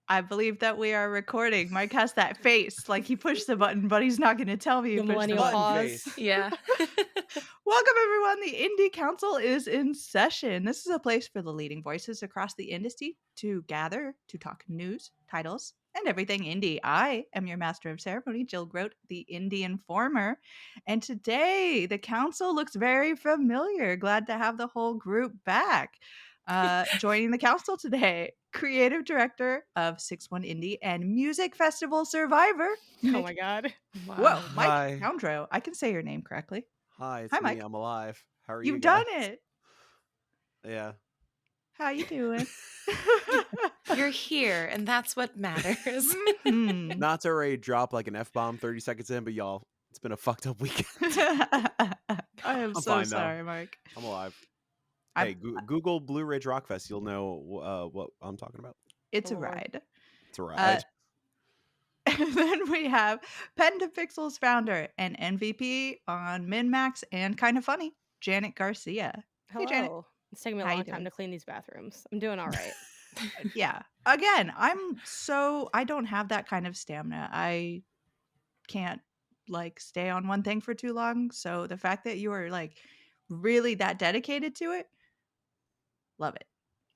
I believe that we are recording. Mike has that face like he pushed the button, but he's not going to tell me he The pushed the millennial button. pause. face. Yeah. Welcome, everyone. The Indie Council is in session. This is a place for the leading voices across the industry to gather to talk news, titles, and everything indie. I am your master of ceremony, Jill Grote, the Indie Informer. And today, the council looks very familiar. Glad to have the whole group back. Joining the council today, creative director of 6-1 Indie and Music Festival Survivor. Oh my god. Wow. Whoa, Mike Hi. Houndro. I can say your name correctly. Hi, it's Hi, me. Mike. I'm alive. How are you You've guys? done it. Yeah. How you doing? You're here, and that's what matters. Mhm. Not to already drop like an F-bomb 30 seconds in, but y'all, it's been a fucked up weekend. I am I'm so fine, though. sorry, Mike. I'm alive. I'm- Hey, Google Blue Ridge Rock Fest. You'll know what I'm talking about. It's a Lord. ride. It's a ride. And then we have Pen to Pixels founder and MVP on Min-Max and Kind of Funny, Janet Garcia. Hello. Janet. It's taking me a How you long time doing? to clean these bathrooms. I'm doing all right. Yeah. Again, I don't have that kind of stamina. I can't like stay on one thing for too long. So the fact that you are like really that dedicated to it, love it.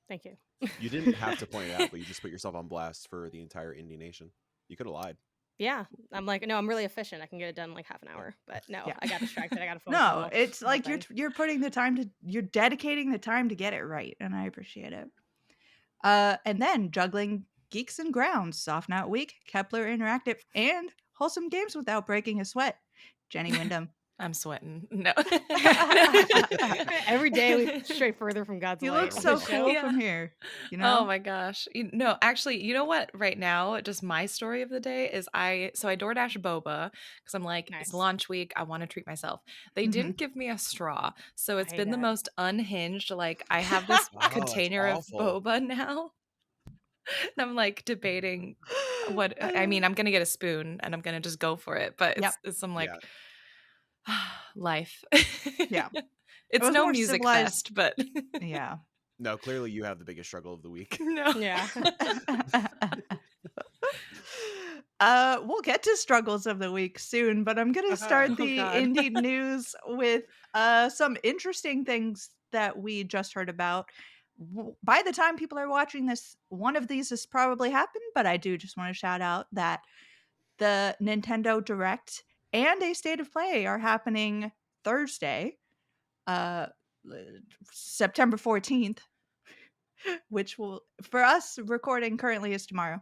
Thank you. You didn't have to point it out, but you just put yourself on blast for the entire Indie Nation. You could have lied. Yeah. I'm like, no, I'm really efficient. I can get it done in like half an hour. But no, Yeah. I got distracted. I got to focus. No, it's like you're putting the time to you're dedicating the time to get it right, and I appreciate it. And then juggling Geeks and Grounds, Soft Not Week, Kepler Interactive, and Wholesome Games Without Breaking a Sweat. Jenny Wyndham. I'm sweating. No. Every day we stray further from God's You light. look on so this cool show. Yeah. from here. You know? Oh my gosh. No, actually, you know what? Right now, just my story of the day is I DoorDash boba because I'm like, Nice. it's launch week. I want to treat myself. They Mhm. didn't give me a straw. So it's I hate been the that. most unhinged. Like, I have this Oh, that's container of awful. boba now. And I'm like debating what I mean. I'm going to get a spoon and I'm going to just go for it. But Yep. I'm like, Yeah. life. Yeah. It's was no more music civilized- fest, but Yeah. No, clearly you have the biggest struggle of the week. no. Yeah. We'll get to struggles of the week soon, but I'm gonna start Oh, the God. indie news with some interesting things that we just heard about. By the time people are watching this, one of these has probably happened, but I do just want to shout out that the Nintendo Direct and a State of Play are happening Thursday, September 14th, which will, for us, recording currently is tomorrow.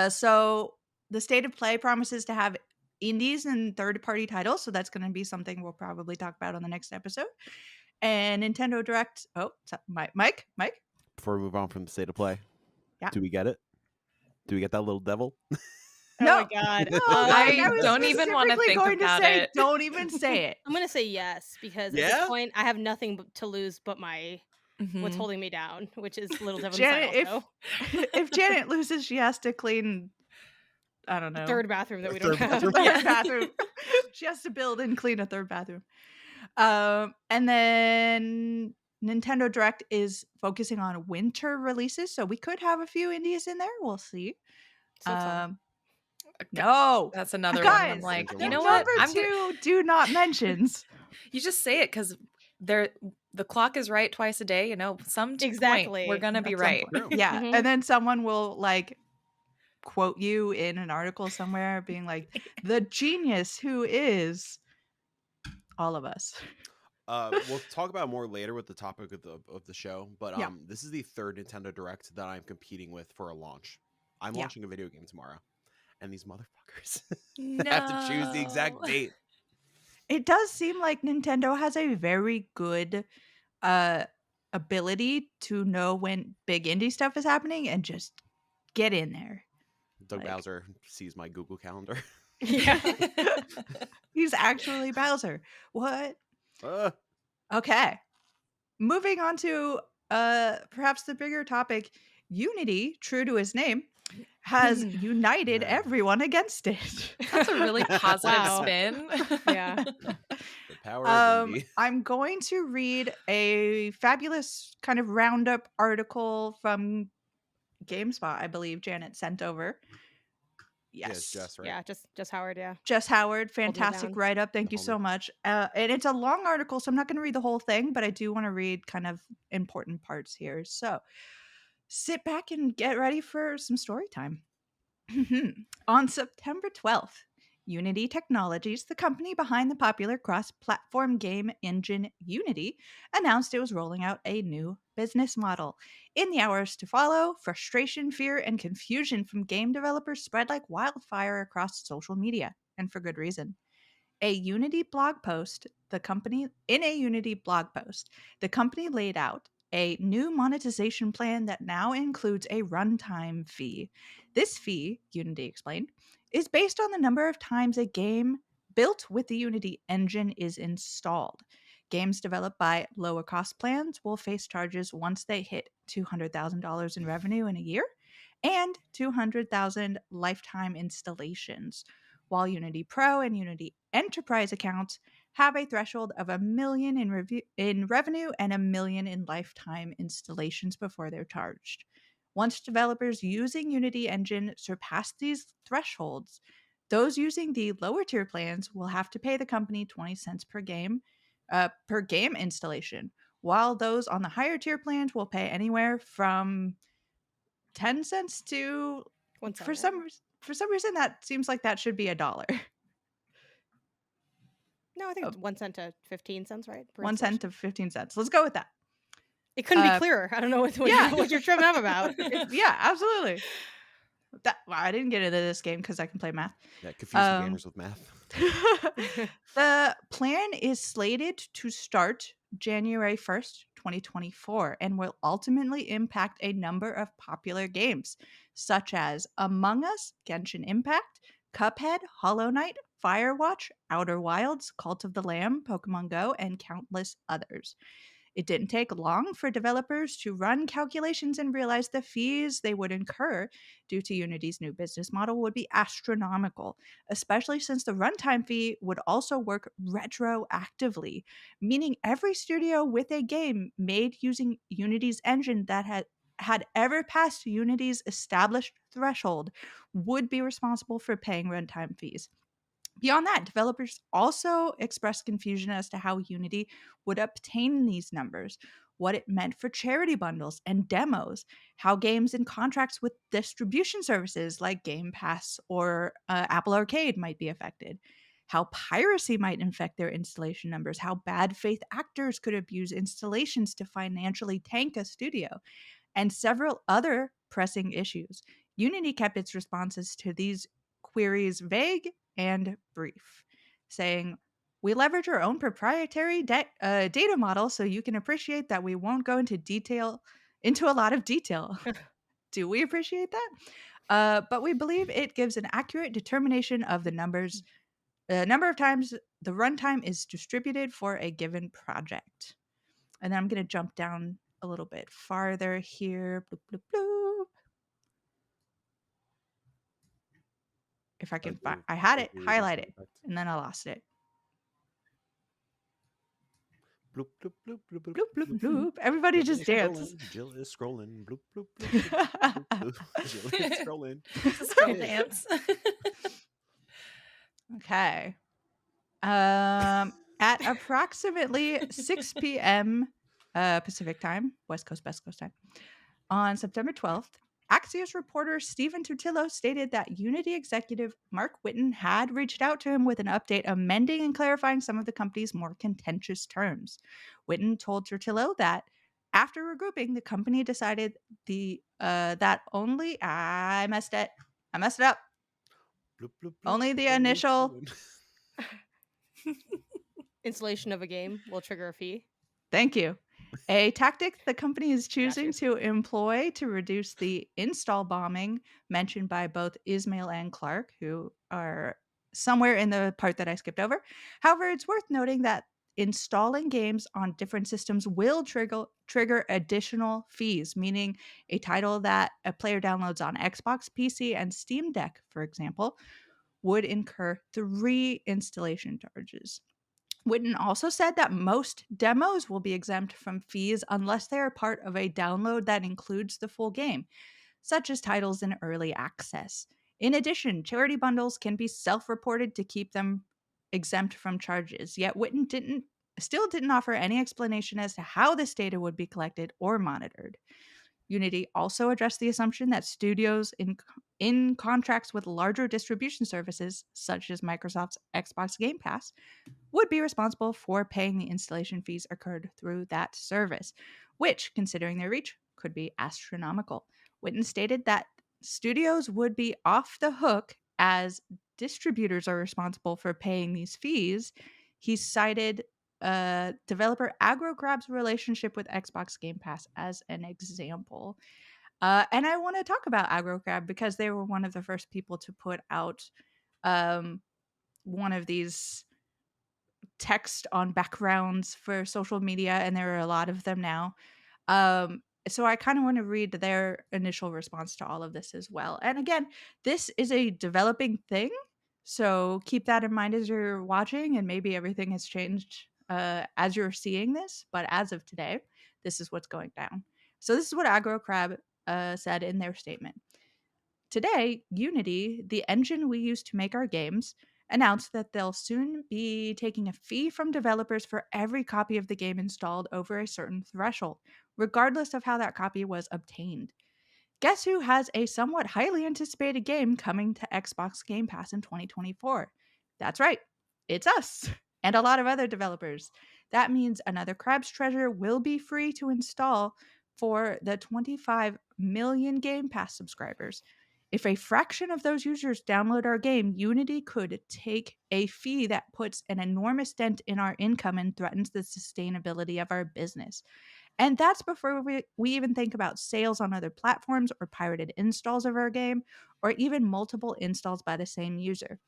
So the State of Play promises to have indies and third-party titles, so that's going to be something we'll probably talk about on the next episode. And Nintendo Direct. Oh, Mike. Before we move on from the State of Play, Yeah. do we get it? Do we get that little devil? No. Oh my god. No, I Mike, was don't even wanna specifically think going to about say, it. don't even say it. I'm gonna say yes because at Yeah? this point I have nothing to lose but my what's Mhm. holding me down, which is Little Devil Janet, Inside also. if Janet loses, she has to clean. I don't know. Third bathroom that we Third don't have. bathroom. Third bathroom. She has to build and clean a third bathroom. And then Nintendo Direct is focusing on winter releases, so we could have a few indies in there. We'll see. So fun. No, That's another one. guys, I'm like, the you know number what? number two do not mentions. You just say it because the clock is right twice a day. You know, some Exactly. point we're gonna be At some right. point. Yeah, Mhm. and then someone will like quote you in an article somewhere, being like, "The genius who is all of us." We'll talk about it more later with the topic of the show, but Yeah. this is the third Nintendo Direct that I'm competing with for a launch. I'm Yeah. launching a video game tomorrow, and these motherfuckers have to choose the exact No. date. It does seem like Nintendo has a very good ability to know when big indie stuff is happening and just get in there. Doug Like- Bowser sees my Google Calendar. Yeah. He's actually Bowser. What? Uh, Okay. Moving on to perhaps the bigger topic. Unity, true to his name, has united Yeah. everyone against it. That's a really positive Wow. spin. Yeah. the power of indie. I'm going to read a fabulous kind of roundup article from GameSpot, I believe Janet sent over. Yeah, it's Yes. Jess, right? Yeah, just Howard. Yeah. Jess Howard, Holding it fantastic down. write-up. Thank The you so homie. much. And it's a long article, so I'm not going to read the whole thing, but I do want to read kind of important parts here. So sit back and get ready for some story time. On September 12th, Unity Technologies, the company behind the popular cross-platform game engine Unity, announced it was rolling out a new business model. In the hours to follow, frustration, fear, and confusion from game developers spread like wildfire across social media, and for good reason. In a Unity blog post, the company laid out a new monetization plan that now includes a runtime fee. This fee, Unity explained, is based on the number of times a game built with the Unity engine is installed. Games developed by lower cost plans will face charges once they hit $200,000 in revenue in a year and 200,000 lifetime installations, while Unity Pro and Unity Enterprise accounts have a threshold of $1 million in revenue and $1 million in lifetime installations before they're charged. Once developers using Unity Engine surpass these thresholds, those using the lower tier plans will have to pay the company 20 cents per game installation, while those on the higher tier plans will pay anywhere from 10 cents to 1 cent. for right? some reason that seems like that should be $1. No, I think it's 1 cent to 15 cents, right? Per 1 cent installation. to 15 cents. Let's go with that. It couldn't be clearer. I don't know what yeah. what you're tripping up about. Yeah, absolutely. I didn't get into this game because I can play math. Yeah, confusing gamers with math. The plan is slated to start January 1st, 2024, and will ultimately impact a number of popular games, such as Among Us, Genshin Impact, Cuphead, Hollow Knight, Firewatch, Outer Wilds, Cult of the Lamb, Pokemon Go, and countless others. It didn't take long for developers to run calculations and realize the fees they would incur due to Unity's new business model would be astronomical, especially since the runtime fee would also work retroactively, meaning every studio with a game made using Unity's engine that had ever passed Unity's established threshold would be responsible for paying runtime fees. Beyond that, developers also expressed confusion as to how Unity would obtain these numbers, what it meant for charity bundles and demos, how games in contracts with distribution services like Game Pass or Apple Arcade might be affected, how piracy might infect their installation numbers, how bad faith actors could abuse installations to financially tank a studio, and several other pressing issues. Unity kept its responses to these queries vague and brief, saying, "We leverage our own proprietary data model, so you can appreciate that we won't go into a lot of detail." Do we appreciate that? But we believe it gives an accurate determination of the number of times the runtime is distributed for a given project. And then I'm going to jump down a little bit farther here. Bloop, bloop, bloop. If I can find, I had it highlighted and then I lost it. Bloop, bloop, bloop, bloop, bloop, Bloop, bloop, bloop. Everybody just dance. Jill is scrolling. Bloop, bloop, bloop, bloop, bloop, bloop. Jill is scrolling. It's a scroll dance. Okay. At approximately 6 p.m. Pacific time, West Coast time, on September 12th, Axios reporter Stephen Tutillo stated that Unity executive Mark Whitten had reached out to him with an update amending and clarifying some of the company's more contentious terms. Whitten told Tutillo that after regrouping, the company decided that only I messed it up. Bloop, bloop, bloop. Only the initial Installation of a game will trigger a fee. Thank you. A tactic the company is choosing Gotcha. to employ to reduce the install bombing mentioned by both Ismail and Clark, who are somewhere in the part that I skipped over. However, it's worth noting that installing games on different systems will trigger additional fees, meaning a title that a player downloads on Xbox, PC, and Steam Deck, for example, would incur 3 installation charges. Whitten also said that most demos will be exempt from fees unless they are part of a download that includes the full game. such as titles in early access. In addition, charity bundles can be self-reported to keep them exempt from charges, yet Witten still didn't offer any explanation as to how this data would be collected or monitored. Unity also addressed the assumption that studios in contracts with larger distribution services, such as Microsoft's Xbox Game Pass, would be responsible for paying the installation fees incurred through that service, which, considering their reach, could be astronomical. Witten stated that studios would be off the hook as distributors are responsible for paying these fees. He cited developer AgroCrab's relationship with Xbox Game Pass as an example. And I want to talk about AgroCrab because they were one of the first people to put out one of these text on backgrounds for social media, and there are a lot of them now. So I kind of want to read their initial response to all of this as well. And again, this is a developing thing, so keep that in mind as you're watching, and maybe everything has changed as you're seeing this. But as of today, this is what's going down. So this is what AgroCrab said in their statement. Today, Unity, the engine we use to make our games, announced that they'll soon be taking a fee from developers for every copy of the game installed over a certain threshold, regardless of how that copy was obtained. Guess who has a somewhat highly anticipated game coming to Xbox Game Pass in 2024? That's right, it's us and a lot of other developers. That means another Crab's Treasure will be free to install for the 25 million Game Pass subscribers. If a fraction of those users download our game, Unity could take a fee that puts an enormous dent in our income and threatens the sustainability of our business. And that's before we even think about sales on other platforms or pirated installs of our game, or even multiple installs by the same user.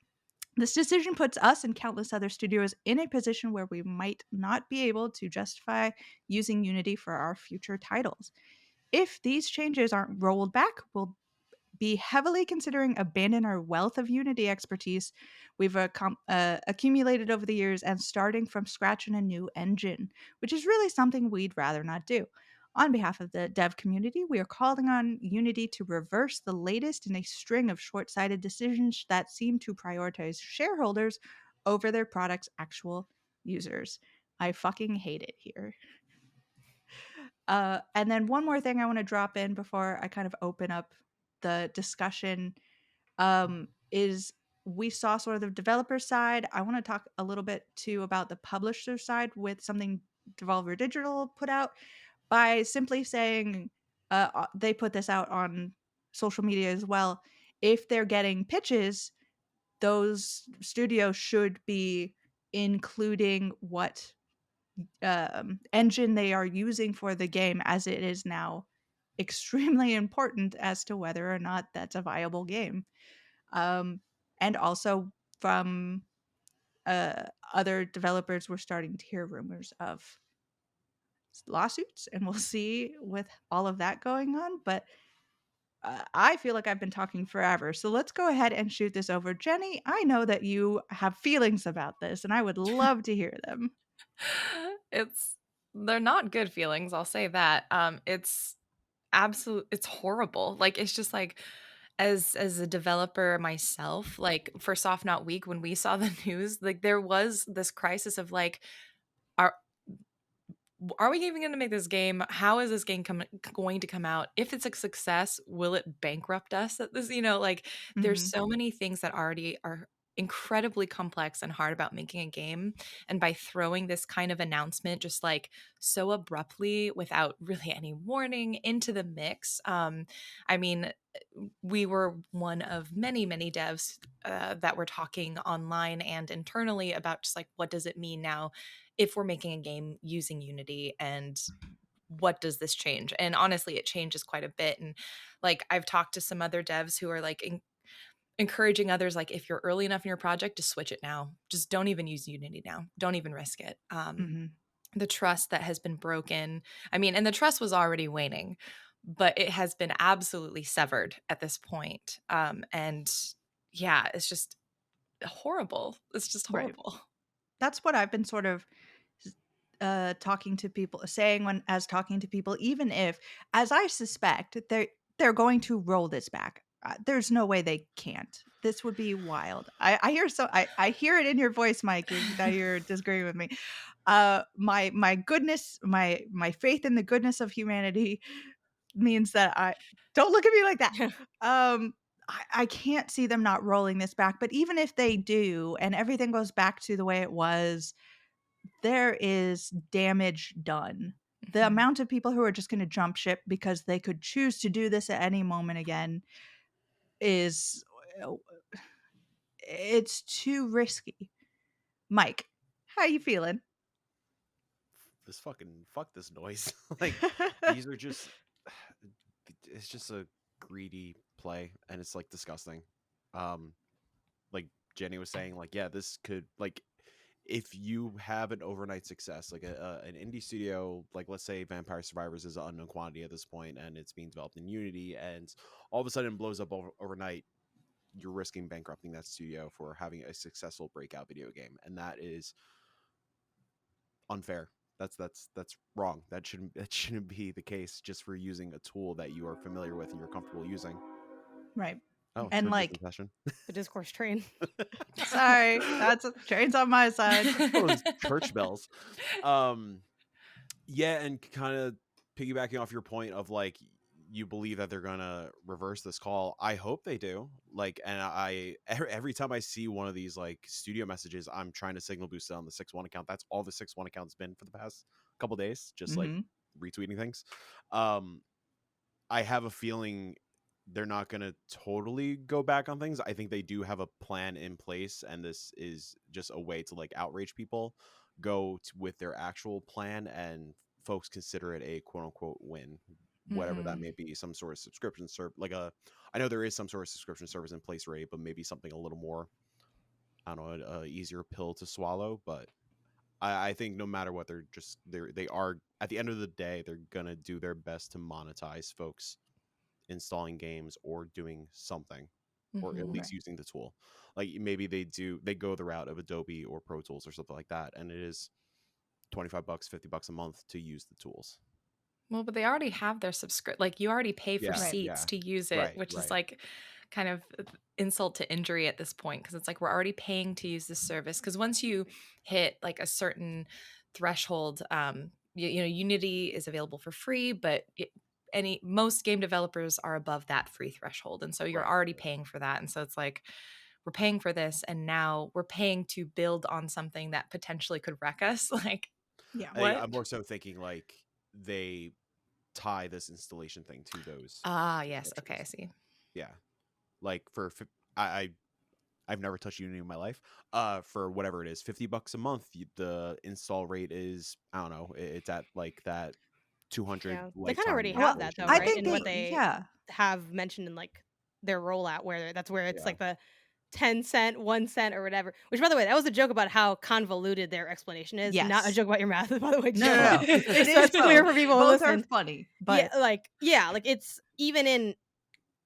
This decision puts us and countless other studios in a position where we might not be able to justify using Unity for our future titles. If these changes aren't rolled back, we'll be heavily considering abandon our wealth of Unity expertise we've accumulated over the years and starting from scratch in a new engine, which is really something we'd rather not do. On behalf of the dev community, we are calling on Unity to reverse the latest in a string of short-sighted decisions that seem to prioritize shareholders over their product's actual users. I fucking hate it here. And then one more thing I want to drop in before I kind of open up the discussion is we saw sort of the developer side. I want to talk a little bit too about the publisher side with something Devolver Digital put out by simply saying they put this out on social media as well. If they're getting pitches, those studios should be including what engine they are using for the game, as it is now extremely important as to whether or not that's a viable game. And also from other developers, we're starting to hear rumors of lawsuits, and we'll see with all of that going on. But I feel like I've been talking forever, so let's go ahead and shoot this over. Jenny, I know that you have feelings about this, and I would love to hear them. They're not good feelings, I'll say that. It's horrible. Like, it's just like, as a developer myself, like for Soft Not Week, when we saw the news, like there was this crisis of like, are we even going to make this game? How is this game going to come out? If it's a success, will it bankrupt us at this? Like there's so many things that already are incredibly complex and hard about making a game. And by throwing this kind of announcement just like so abruptly without really any warning into the mix, I mean, we were one of many, many devs that were talking online and internally about just like, what does it mean now if we're making a game using Unity, and what does this change? And honestly, it changes quite a bit. And like, I've talked to some other devs who are like encouraging others, like, if you're early enough in your project, just switch it now. Just don't even use Unity now. Don't even risk it. The trust that has been broken. I mean, and the trust was already waning, but it has been absolutely severed at this point. And yeah, it's just horrible. It's just horrible. Right. That's what I've been sort of talking to people, saying talking to people, even if, as I suspect, they're going to roll this back. There's no way they can't. This would be wild. I hear it in your voice, Mike, that you're disagreeing with me. My goodness, my faith in the goodness of humanity means that I don't look at me like that. I can't see them not rolling this back. But even if they do, and everything goes back to the way it was, there is damage done. The amount of people who are just going to jump ship because they could choose to do this at any moment again is, it's too risky. Mike, how you feeling? This fucking fuck this noise. Like these are just it's just a greedy play and it's like disgusting. Like Jenny was saying, like, yeah, this could, like, if you have an overnight success, like an indie studio, like let's say Vampire Survivors is an unknown quantity at this point and it's being developed in Unity, and all of a sudden it blows up overnight, you're risking bankrupting that studio for having a successful breakout video game, and that is unfair. That's wrong. That shouldn't be the case just for using a tool that you are familiar with and you're comfortable using. Right. Oh, And church like session. The discourse train. Sorry, that's trains on my side. Those church bells. Yeah, and kind of piggybacking off your point of like you believe that they're gonna reverse this call. I hope they do. Like, and every time I see one of these like studio messages, I'm trying to signal boost it on the 6-1 account. That's all the 6-1 account's been for the past couple days, just like retweeting things. I have a feeling they're not going to totally go back on things. I think they do have a plan in place, and this is just a way to like outrage people, with their actual plan, and folks consider it a quote unquote win, whatever that may be. Some sort of subscription service, I know there is some sort of subscription service in place already, but maybe something a little more, I don't know, easier pill to swallow. But I think no matter what, they are, at the end of the day, they're gonna do their best to monetize folks installing games or doing something, or at least using the tool. Like maybe they go the route of Adobe or Pro Tools or something like that, and it is $25, $50 a month to use the tools. Well, but they already have their like you already pay for Yeah, seats to use it, which is like kind of insult to injury at this point, because it's like we're already paying to use this service. Because once you hit like a certain threshold, you know, Unity is available for free, but most game developers are above that free threshold, and so you're already paying for that. And so it's like we're paying for this, and now we're paying to build on something that potentially could wreck us. Like, Yeah, what? I'm more so thinking like they tie this installation thing to those. Yes. Okay, I see. Yeah, like I've never touched Unity in my life. For whatever it is, $50 a month, the install rate is, I don't know, it's at like that 200. Yeah, they kind of already have that though, I right? think In what they yeah. have mentioned in like their rollout, where that's where it's like the 10 cent, 1 cent, or whatever. Which, by the way, that was a joke about how convoluted their explanation is. Not a Yes. joke about your math, by the way. No. It So is it's clear for people who both listen. are funny, but like it's even in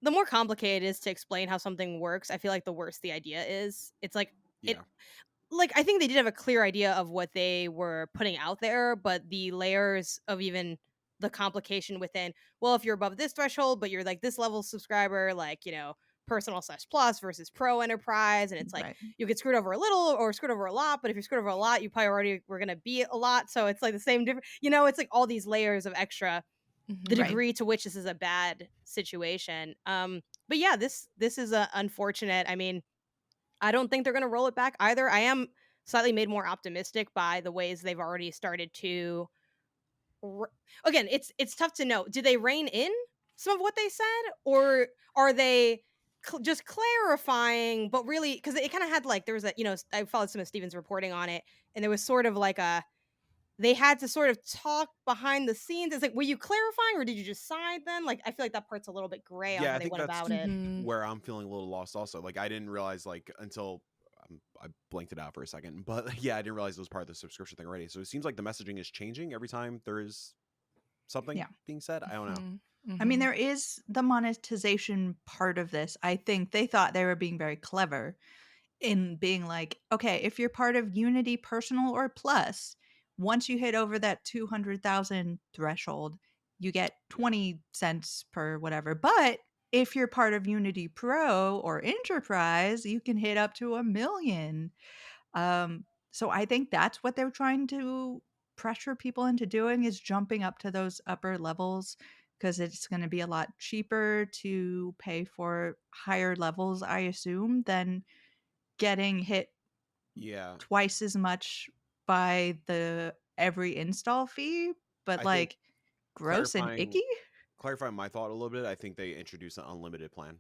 the more complicated it is to explain how something works. I feel like the worse the idea is. It's like it. Like I think they did have a clear idea of what they were putting out there, but the layers of even the complication within, well, if you're above this threshold, but you're like this level subscriber, like, you know, personal / plus versus pro enterprise, and it's like you get screwed over a little or screwed over a lot, but if you're screwed over a lot, you probably already were gonna be a lot. So it's like the same different, you know, it's like all these layers of extra, the degree to which this is a bad situation. But yeah, this is unfortunate. I mean, I don't think they're going to roll it back either. I am slightly made more optimistic by the ways they've already started to. Again, it's tough to know. Do they rein in some of what they said, or are they just clarifying? But really, because it kind of had like there was a, you know, I followed some of Steven's reporting on it, and there was sort of like they had to sort of talk behind the scenes. It's like, were you clarifying or did you just side them? Like, I feel like that part's a little bit gray on how they went about it. Where I'm feeling a little lost also. Like, I didn't realize, like, until I blanked it out for a second. But yeah, I didn't realize it was part of the subscription thing already. So it seems like the messaging is changing every time there is something being said. I don't know. I mean, there is the monetization part of this. I think they thought they were being very clever in being like, okay, if you're part of Unity Personal or Plus, once you hit over that 200,000 threshold, you get 20 cents per whatever. But if you're part of Unity Pro or Enterprise, you can hit up to $1 million. So I think that's what they're trying to pressure people into doing, is jumping up to those upper levels, because it's going to be a lot cheaper to pay for higher levels, I assume, than getting hit Yeah. twice as much by the every install fee, but I think like gross and icky. clarifying my thought a little bit, I think they introduced an unlimited plan.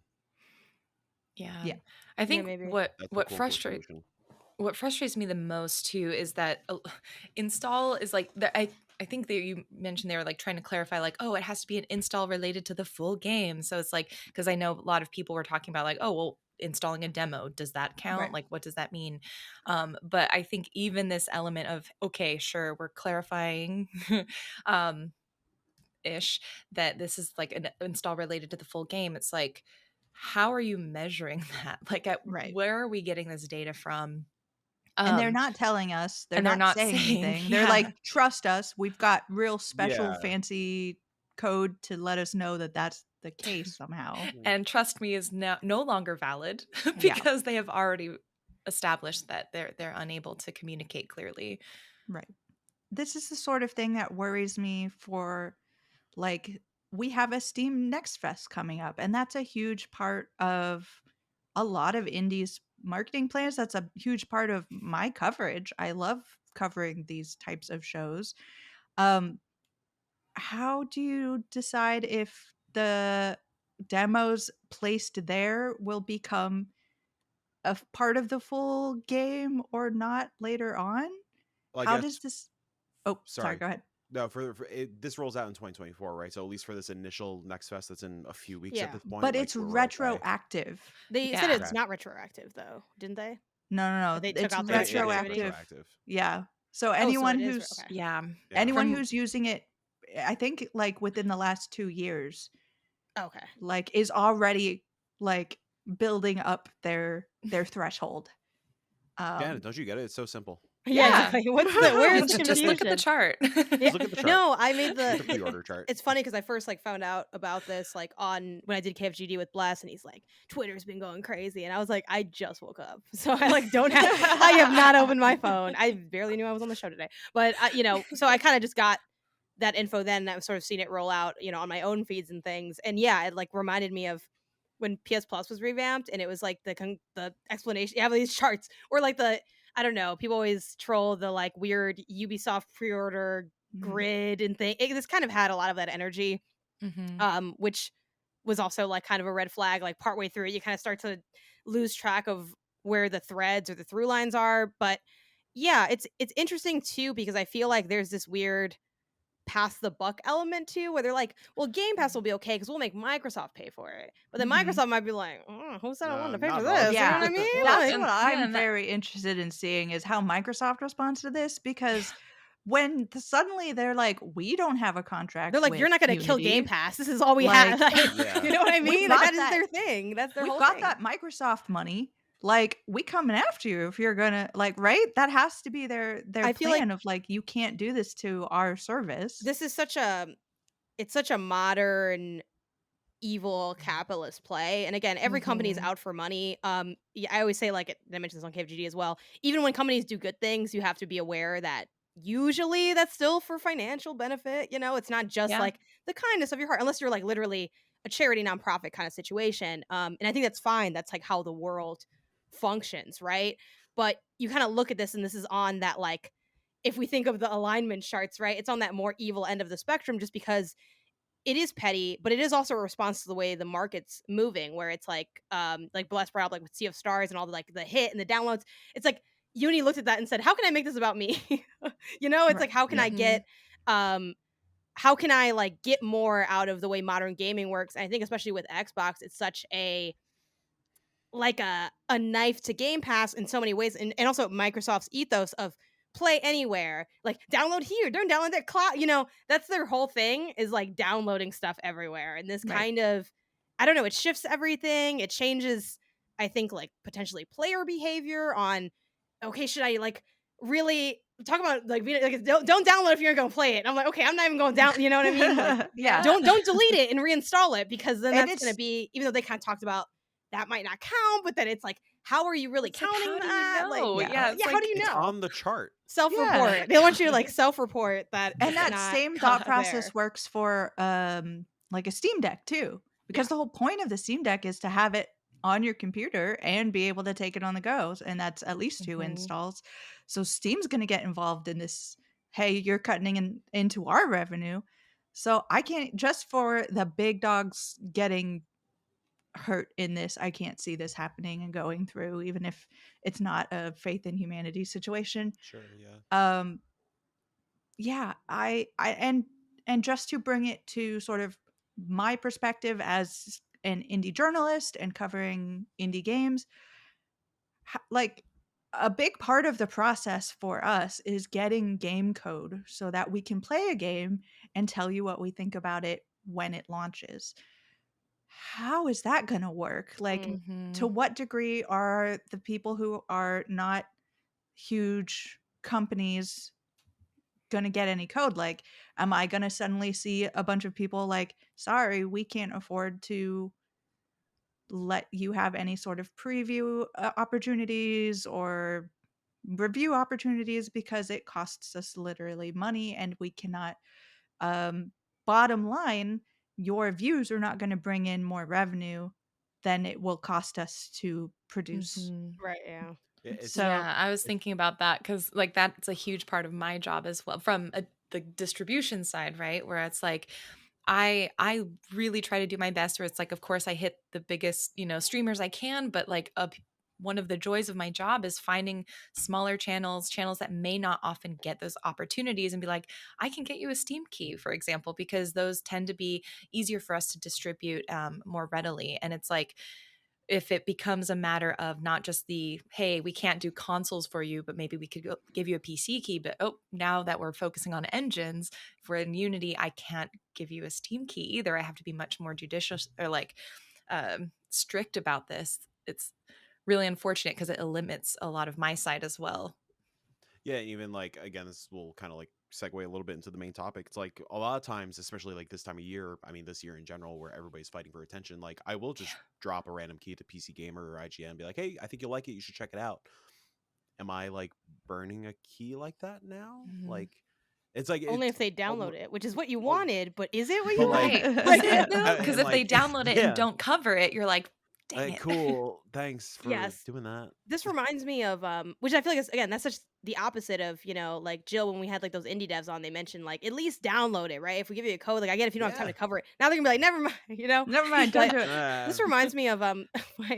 Yeah. Yeah. I Yeah, think maybe. what That's the what cool frustrates solution. what frustrates me the most too is that install is like I think that you mentioned they were like trying to clarify like, oh, it has to be an install related to the full game. So it's like, because I know a lot of people were talking about like, oh, well, installing a demo, does that count? Right. Like, what does that mean? But I think even this element of, okay, sure, we're clarifying ish that this is like an install related to the full game. It's like, how are you measuring that? Like, Right. where are we getting this data from? And they're not telling us. They're and they're not not saying saying, anything. They're yeah. like, trust us. We've got real special Yeah. fancy code to let us know that that's the case somehow. And trust me is no longer valid Yeah. because they have already established that they're unable to communicate clearly. Right. This is the sort of thing that worries me for, like, we have a Steam Next Fest coming up, and that's a huge part of a lot of indies marketing plans. That's a huge part of my coverage. I love covering these types of shows. How do you decide if the demos placed there will become part of the full game or not later on? Well, I How does guess. this? Oh, sorry. Sorry. Go ahead. No, this rolls out in 2024, right? So at least for this initial Next Fest, that's in a few weeks Yeah. at this point. But like, it's we're okay. retroactive. They Yeah. said it's Okay. not retroactive though, didn't they? No. They took It's out the It is retroactive. retroactive. Yeah. So Oh, so anyone it is who's okay. Yeah. Yeah. anyone From- who's using it, I think like within the last 2 years, Okay. like is already like building up their threshold. Janet, don't you get it? It's so simple. Yeah. Exactly. Where's the just look at the confusion? chart. Yeah. Look at the chart. No, I made Look at the the. pre-order chart. It's funny because I first like found out about this like on when I did KFGD with Bless, and he's like, Twitter's been going crazy, and I was like, I just woke up, so I like don't have, I have not opened my phone. I barely knew I was on the show today, but so I kind of just got that info then, and I've sort of seen it roll out, on my own feeds and things, and yeah, it like reminded me of when PS Plus was revamped, and it was like the explanation. You have these charts, or like I don't know. People always troll the like weird Ubisoft pre-order grid and thing. This kind of had a lot of that energy, which was also like kind of a red flag. Like partway through it, you kind of start to lose track of where the threads or the through lines are. But yeah, it's interesting too because I feel like there's this weird pass the buck element too, where they're like, well, Game Pass will be okay because we'll make Microsoft pay for it. But then Microsoft might be like, who said I wanted to pay for not this? us. You know what I mean? That's Like, what I'm very interested in seeing, is how Microsoft responds to this, because when suddenly they're like, we don't have a contract. they're like, with you're not going to kill Unity. Game Pass. This is all we have. Yeah. You know what I We've mean? Like, got that is that- their thing. That's their We've whole got thing. that Microsoft money. Like, we coming after you if you're gonna, like, right? That has to be their I feel like plan of like, you can't do this to our service. this is such a modern evil capitalist play, and again, every company is out for money. Yeah, I always say, like, I mentioned this on KFGD as well, even when companies do good things, you have to be aware that usually that's still for financial benefit. It's not just like the kindness of your heart, unless you're like literally a charity nonprofit kind of situation. And I think that's fine. That's like how the world functions, right? But you kind of look at this, and this is on that, like, if we think of the alignment charts, right, it's on that more evil end of the spectrum, just because it is petty, but it is also a response to the way the market's moving, where it's like Bless brought up, like with Sea of Stars and all the like the hit and the downloads. It's like Uni looked at that and said, how can I make this about me? It's like, how can I get how can I like get more out of the way modern gaming works? And I think especially with Xbox, it's such a like a knife to Game Pass in so many ways, and also Microsoft's ethos of play anywhere, like download here, don't download that cloud. That's their whole thing, is like downloading stuff everywhere. And this kind of, I don't know, it shifts everything. It changes, I think, like potentially player behavior on, okay, should I like really talk about like don't download if you're gonna play it. And I'm like, okay, I'm not even going down. You know what I mean? Like, Yeah. don't delete it and reinstall it, because then And that's gonna be, even though they kind of talked about that might not count, but then it's like, how are you really It's like, counting how do you that? know? Like, Yeah, it's how like do you It's know? on the chart. Self-report. Yeah. They want you to like self-report that, And it's that not same thought there. process works for like a Steam Deck too, because the whole point of the Steam Deck is to have it on your computer and be able to take it on the go, and that's at least 2 Mhm. installs. So Steam's going to get involved in this. Hey, you're cutting into our revenue. So I can't, just for the big dogs getting hurt in this, I can't see this happening and going through, even if it's not a faith in humanity situation. Sure, yeah. Yeah, and just to bring it to sort of my perspective as an indie journalist and covering indie games, like a big part of the process for us is getting game code so that we can play a game and tell you what we think about it when it launches. How is that going to work? Like, to Mhm. what degree are the people who are not huge companies going to get any code? Like, am I going to suddenly see a bunch of people like, sorry, we can't afford to let you have any sort of preview opportunities or review opportunities because it costs us literally money and we cannot, bottom line, your views are not going to bring in more revenue than it will cost us to produce. Mhm. Right, yeah. It's So Yeah, I was thinking about that because, like, that's a huge part of my job as well, from the distribution side, right? Where it's like, I really try to do my best. Where it's like, of course, I hit the biggest, streamers I can, but like, one of the joys of my job is finding smaller channels that may not often get those opportunities, and be like, I can get you a Steam key, for example, because those tend to be easier for us to distribute more readily. And it's like, if it becomes a matter of not just the, hey, we can't do consoles for you, but maybe we could give you a PC key, but now that we're focusing on engines, if we're in Unity, I can't give you a Steam key either. I have to be much more judicious, or like strict about this. It's really unfortunate because it limits a lot of my side as well. Yeah, even like, again, this will kind of like segue a little bit into the main topic. It's like a lot of times, especially like this time of year, I mean this year in general, where everybody's fighting for attention, like I will just drop a random key to PC Gamer or IGN and be like, hey, I think you'll like it, you should check it out. Am I like burning a key like that now? Mhm. Like, it's like Only it's if they download it, which is what you all, wanted, but is it what but you like, wanted? Right. Is Like, it though? Because and if they like, download it and yeah, don't cover it, you're like, dang it. cool, thanks for yes. doing that. This reminds me of which I feel like is, again, that's such the opposite of, like Jill, when we had like those indie devs on, they mentioned like, at least download it, right? If we give you a code, like, I get if you don't have time Yeah. to cover it. Now they're gonna be like, never mind, never mind, don't But do it. this reminds me of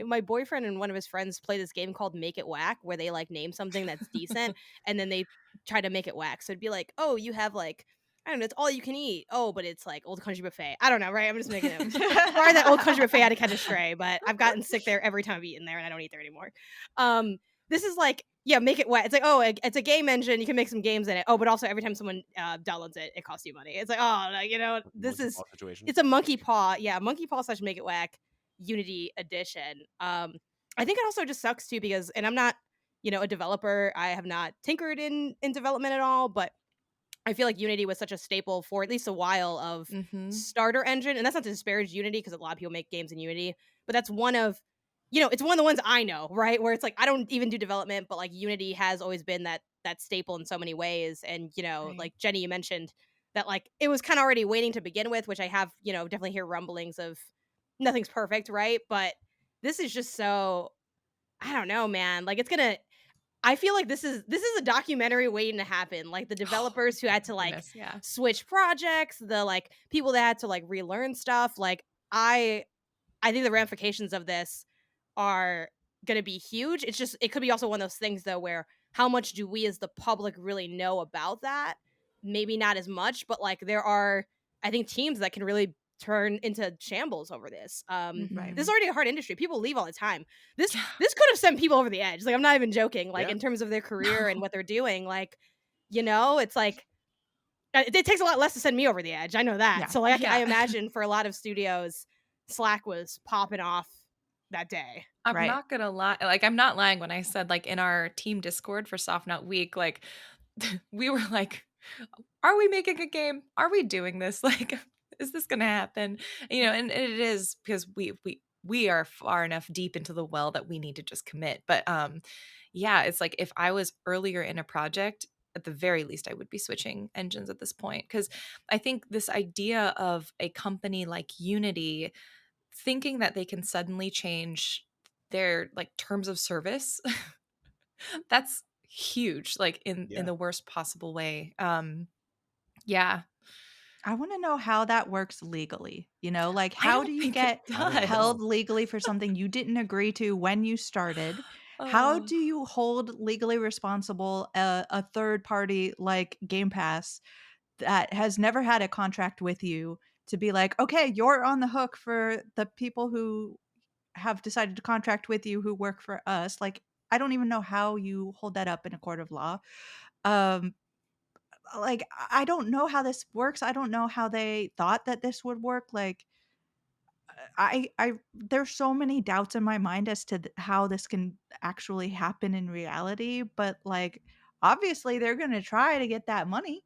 my boyfriend and one of his friends play this game called Make It Whack, where they like name something that's decent and then they try to make it whack. So it'd be like, oh, you have like, I don't know, it's all you can eat. Oh, but it's like Old Country Buffet. I don't know, right? I'm just making it. Sorry that Old Country Buffet had to catch a stray, but I've gotten sick there every time I've eaten there and I don't eat there anymore. This is like, yeah, Make It Wet. It's like, oh, it's a game engine. You can make some games in it. Oh, but also every time someone downloads it, it costs you money. It's like, oh, like, this Monkey is, paw situation. it's a monkey paw. Yeah, monkey paw / Make It Whack Unity edition. I think it also just sucks too because, and I'm not, a developer. I have not tinkered in development at all, but I feel like Unity was such a staple for at least a while of Mhm. starter engine. And that's not to disparage Unity because a lot of people make games in Unity, but that's one of, it's one of the ones I know, right? Where it's like, I don't even do development, but like Unity has always been that staple in so many ways. And, Right. like Jenny, you mentioned that like it was kind of already waiting to begin with, which I have, definitely hear rumblings of nothing's perfect, right? But this is just so, I don't know, man. Like I feel like this is a documentary waiting to happen. Like the developers who had to like Goodness, yeah. switch projects, the like people that had to like relearn stuff. Like I think the ramifications of this are going to be huge. It's just, it could be also one of those things though where how much do we as the public really know about that? Maybe not as much, but like there are, I think, teams that can really turn into shambles over this. Right. This is already a hard industry. People leave all the time. This could have sent people over the edge. Like, I'm not even joking. Like, Yeah. in terms of their career and what they're doing, like, it's like it takes a lot less to send me over the edge. I know that. Yeah. So like, I Yeah. imagine for a lot of studios, Slack was popping off that day. I'm Right. not gonna lie. Like, I'm not lying when I said, like, in our team Discord for Soft Not Week, like, we were like, "Are we making a game? Are we doing this? Like, is this gonna happen?" You know, and it is because we are far enough deep into the well that we need to just commit. But yeah, it's like if I was earlier in a project, at the very least, I would be switching engines at this point because I think this idea of a company like Unity thinking that they can suddenly change their like terms of service that's huge, like in Yeah. the worst possible way. Yeah, I want to know how that works legally. You know, like I how do don't you think it get I don't held know. does. legally for something you didn't agree to when you started? How Oh, do you hold legally responsible a third party like Game Pass that has never had a contract with you to be like, okay, you're on the hook for the people who have decided to contract with you who work for us? Like, I don't even know how you hold that up in a court of law. Um, like, I don't know how this works. I don't know how they thought that this would work. Like, there's so many doubts in my mind as to how this can actually happen in reality. But like, obviously, they're gonna try to get that money.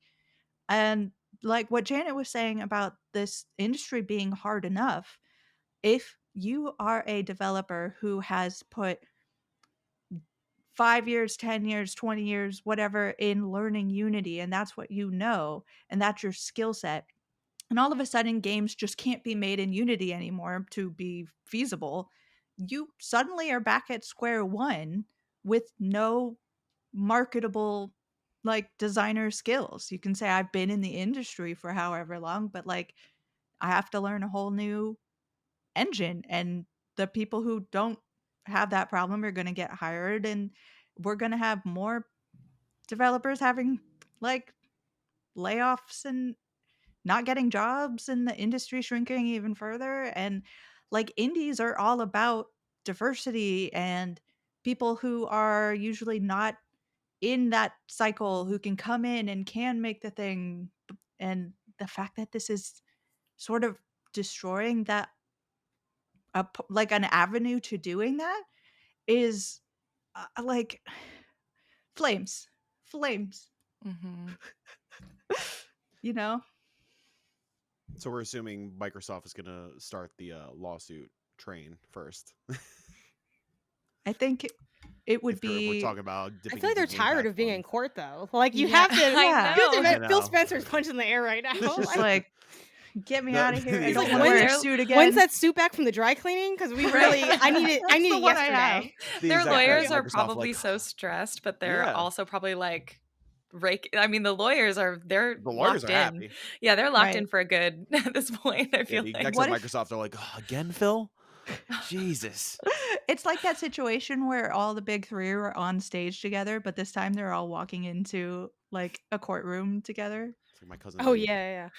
And like what Janet was saying about this industry being hard enough, if you are a developer who has put 5 years, 10 years, 20 years, whatever, in learning Unity, and that's what you know, and that's your skill set, and all of a sudden games just can't be made in Unity anymore to be feasible, you suddenly are back at square one with no marketable like designer skills. You can say I've been in the industry for however long, but like I have to learn a whole new engine, and the people who don't have that problem are going to get hired, and we're going to have more developers having like layoffs and not getting jobs, and the industry shrinking even further. And like indies are all about diversity and people who are usually not in that cycle who can come in and can make the thing. And the fact that this is sort of destroying that like an avenue to doing that is like flames, flames, mhm. you know. So we're assuming Microsoft is going to start the lawsuit train first. I think it would If we're be talking about I dipping feel like into they're the Game tired Pass of being in funds. court though. Like you Yeah, have to I yeah. you have to know. I admit Phil know. Spencer's punching the air right now. It's just Like, like, get me The, out of here. I the he's don't like, want to exact wear a when same. suit when's again. that suit back from the dry cleaning? Because we Right. really I need it That's the one I have. yesterday. The Their exact fact lawyers are Microsoft probably like, so stressed, but they're yeah, also probably like I mean, the lawyers they're the lawyers locked are in. happy. Yeah, they're locked in Right. for a good at this point, I Yeah, feel the like. execs What at if Microsoft are like, "Oh, again, Phil? Jesus." it's like that situation where all the big three are on stage together, but this time they're all walking into like a courtroom together? It's like my cousin Oh Vinny. yeah.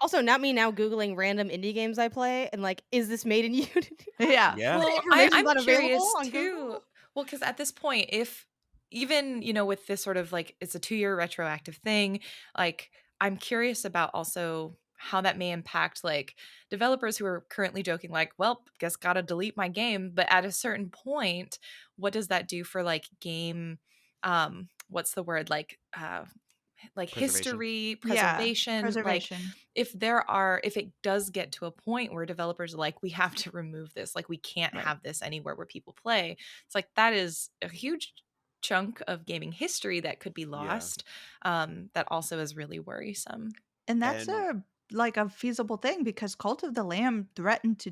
Also, not me now Googling random indie games I play and like, is this made in Unity? Yeah. Yeah. The Well, information's I'm not available curious on too. Google. Well, because at this point, if even, with this sort of like it's a 2-year retroactive thing, like I'm curious about also how that may impact like developers who are currently joking, like, well, guess gotta delete my game. But at a certain point, what does that do for like game what's the word? Like Preservation. history Yeah. preservation, like Preservation. if it does get to a point where developers are like we have to remove this, like we can't Right. have this anywhere where people play, it's like that is a huge chunk of gaming history that could be Yeah. lost. That also is really worrisome. And that's And a feasible thing because Cult of the Lamb threatened to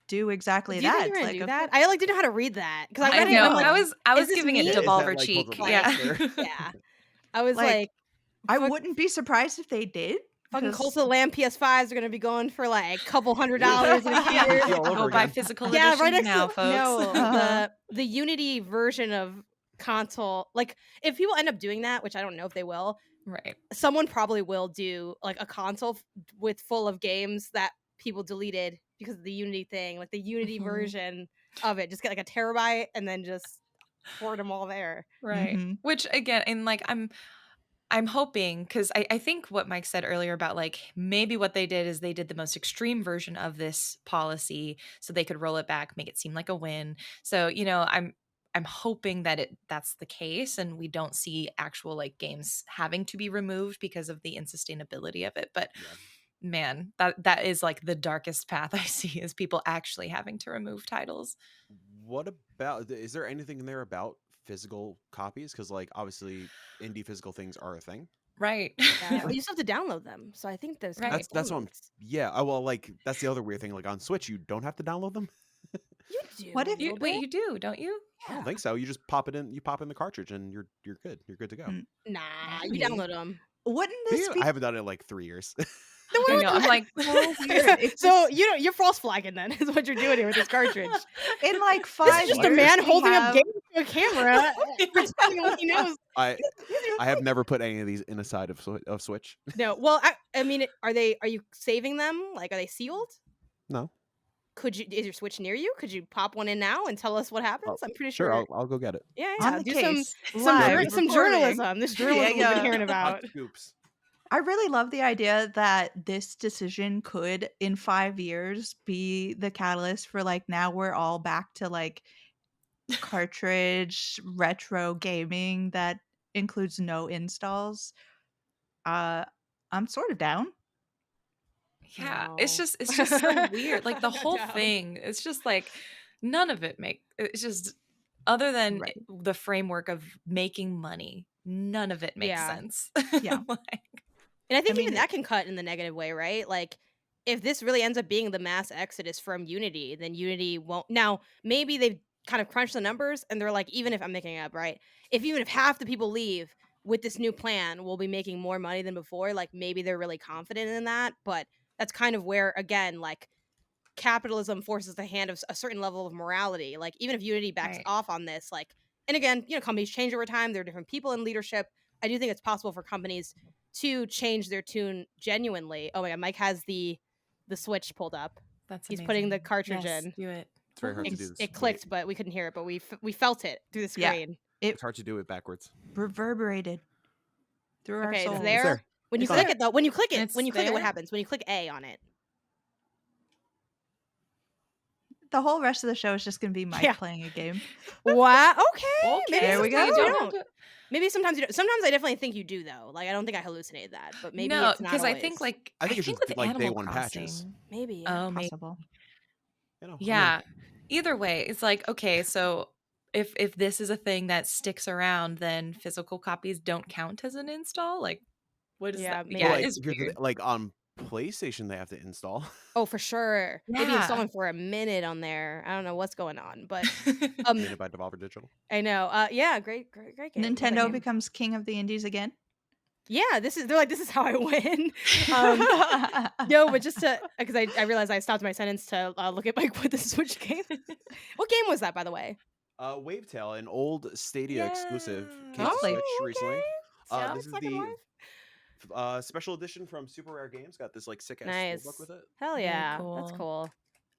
do exactly Do you think that. they're It's gonna like, do okay. that? I like didn't know how to read that because I I read it and know I'm like, I is was this giving it me? is that devolver like cheek, Cult of the Like, Lamb? yeah. yeah. I was Like, like, I fuck, wouldn't be surprised if they did fucking Cult because of the Lamb PS5s are gonna be going for like a couple Ooh, $100 in a few Yeah, years. PC all over go buy again. physical Yeah, right editions next now, to folks. no uh-huh. the Unity version of console. Like, if people end up doing that, which I don't know if they will, Right. someone probably will do like a console with full of games that people deleted because of the Unity thing, like the Unity Mhm. version of it. Just get like a terabyte and then just hoard them all there. Right. Mhm. Which again, and like I'm hoping, because I think what Mike said earlier about like maybe what they did is they did the most extreme version of this policy so they could roll it back, make it seem like a win. So, I'm hoping that that's the case and we don't see actual like games having to be removed because of the insustainability of it. But man, that is like the darkest path I see, is people actually having to remove titles. What about, is there anything in there about physical copies? Because like obviously indie physical things are a thing. Right. Yeah, but you still have to download them. So I think there's Right. That's what I'm, well, like that's the other weird thing. Like on Switch, you don't have to download them. You do. What if You do, don't you? I don't think so. You just pop it in. You pop in the cartridge, and you're good. You're good to go. Nah, Maybe. you download them. Wouldn't this be I haven't done it in like 3 years. I know. I'm like, so weird? So you're false flagging then, is what you're doing here with this cartridge. In like 5 This is years, just a man we holding up have- games to a camera, pretending like he knows. I have never put any of these in a side of Switch. No, well, I mean, are you saving them? Like, are they sealed? No. Is your Switch near you? Could you pop one in now and tell us what happens? I'm pretty sure. Sure, I'll go get it. Yeah, On the do case, some live some recording. journalism. This journalism we've been hearing about. Hot scoops. I really love the idea that this decision could, in 5 years, be the catalyst for like now we're all back to like cartridge retro gaming that includes no installs. I'm sort of down. yeah, No. it's just so weird. Like the I'm not whole down. thing, it's just like none of it it's just, other than Right. the framework of making money, none of it makes Yeah. sense. Yeah. Like, And I think mean, even that can cut in the negative way, right? Like, if this really ends up being the mass exodus from Unity, then Unity won't. Now, maybe they've kind of crunched the numbers and they're like, even if I'm making it up, right? Even if half the people leave with this new plan, we'll be making more money than before. Like, maybe they're really confident in that. But that's kind of where, again, like, capitalism forces the hand of a certain level of morality. Like, even if Unity backs Right. off on this, like, and again, companies change over time. There are different people in leadership. I do think it's possible for companies to change their tune genuinely. Oh my god, Mike has the Switch pulled up. that's He's putting the amazing. cartridge Yes, in. do it. It's very hard to do this. It clicked, but we couldn't hear it. But we felt it through the Yeah. screen. It's hard to do it backwards. Reverberated through our Okay, souls. it's there. When you It's click there. it, though, when you click it, It's what there? happens? When you click A on it. The whole rest of the show is just going to be Mike Yeah. playing a game. Wow. Okay. Okay, Maybe there we sometimes go. you don't don't. have to- Maybe sometimes you don't. Sometimes I definitely think you do though. Like I don't think I hallucinated that, but maybe no, it's not because I always. think like I think it's just with like day Animal one patches. Crossing- maybe. Yeah. Oh, maybe. Possible. Yeah. Either way, it's like, okay, so if this is a thing that sticks around, then physical copies don't count as an install? Like, what is Yeah, that? maybe. Yeah, Well, it is weird. like on PlayStation, they have to install. Oh, for sure. Maybe Yeah. installing for a minute on there. I don't know what's going on, but Made by Devolver Digital. I know. Yeah, great game. Love that Nintendo game. becomes king of the indies again. Yeah, this is how I win. No, but just to because I realized I stopped my sentence to look at Mike with the Switch game. What game was that, by the way? Wavetail, an old Stadia exclusive, Yeah. came to Lovely. Switch recently. Sounds This is like a the life. special edition from Super Rare Games. Got this like sick ass Nice. book with it. Hell Very yeah, that's cool.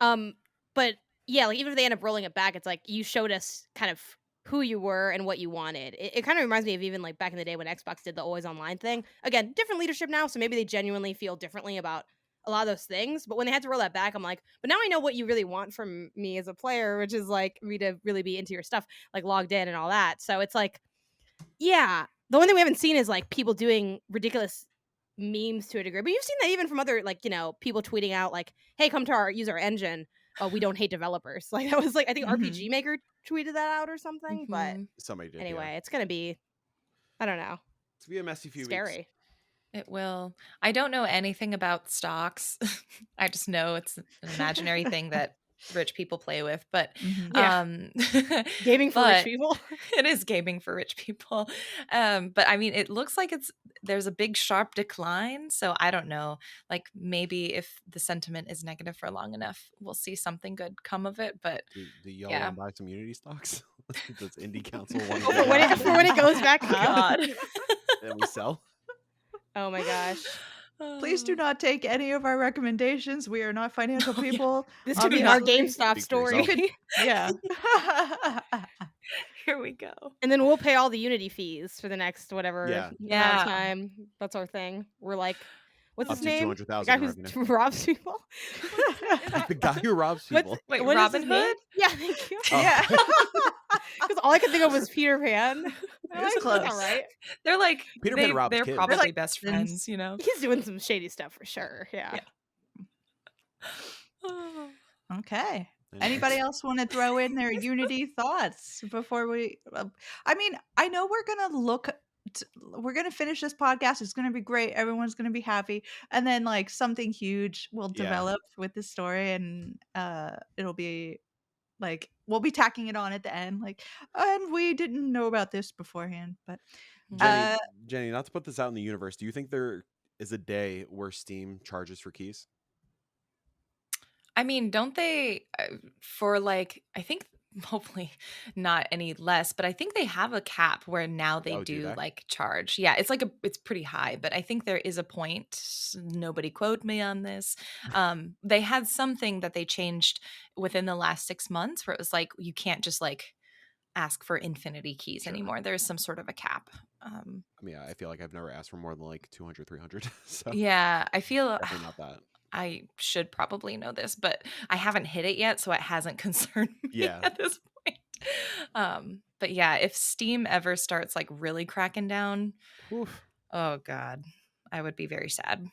cool. But yeah, like even if they end up rolling it back, it's like you showed us kind of who you were and what you wanted. It kind of reminds me of even like back in the day when Xbox did the always online thing. Again, different leadership now, so maybe they genuinely feel differently about a lot of those things. But when they had to roll that back, I'm like, but now I know what you really want from me as a player, which is like me to really be into your stuff, like logged in and all that. So it's like, yeah. The one thing we haven't seen is like people doing ridiculous memes to a degree, but you've seen that even from other like people tweeting out like, hey, come to use our engine. We don't hate developers. Like that was like I think RPG Maker tweeted that out or something. But Mhm. Somebody did. anyway, Yeah. it's gonna be, I don't know, It's gonna be a messy few scary. weeks. It will. I don't know anything about stocks. I just know it's an imaginary thing that rich people play with, but Mhm. Yeah. Gaming for rich but people. it is gaming for rich people. But I mean, it looks like there's a big sharp decline. So I don't know. Like maybe if the sentiment is negative for long enough, we'll see something good come of it. But Do y'all Yeah. want to buy some Unity stocks? Does Indie Council want for when it goes back up. God. and we sell? Oh my gosh, Please do not take any of our recommendations. We are not financial Oh, yeah. people. this could be our Obviously. GameStop Speak for story. yourself. Yeah. Here we go. And then we'll pay all the Unity fees for the next whatever amount Yeah. of time. That's our thing. We're like, what's Up his to name? The 200,000 guy in who's revenue. robs people. The guy who robs people. Wait, what is Robin his name? Hood? Yeah, thank you. Oh. Yeah. Because all I could think of was Peter Pan. That's That's close. all right. They're like Peter Pan robs they're kids. probably They're like best friends. friends, you know. He's doing some shady stuff for sure. Yeah. Okay. Anybody else want to throw in their Unity thoughts before we? I mean, I know we're gonna finish this podcast. It's gonna be great. Everyone's gonna be happy, and then like something huge will Yeah. develop with the story, and it'll be like we'll be tacking it on at the end. Like, and we didn't know about this beforehand, but Jenny, not to put this out in the universe, do you think there is a day where Steam charges for keys? I mean, don't they for like I think hopefully not any less, but I think they have a cap where now they Oh, do do they? like charge. Yeah, it's like it's pretty high, but I think there is a point. Nobody quote me on this. They had something that they changed within the last 6 months where it was like you can't just like ask for infinity keys Sure. anymore. There's some sort of a cap. I mean, I feel like I've never asked for more than like 200, 300. So Yeah, I feel definitely not that. I should probably know this, but I haven't hit it yet, so it hasn't concerned me Yeah. at this point. But yeah, if Steam ever starts like really cracking down, Oof. oh god, I would be very sad.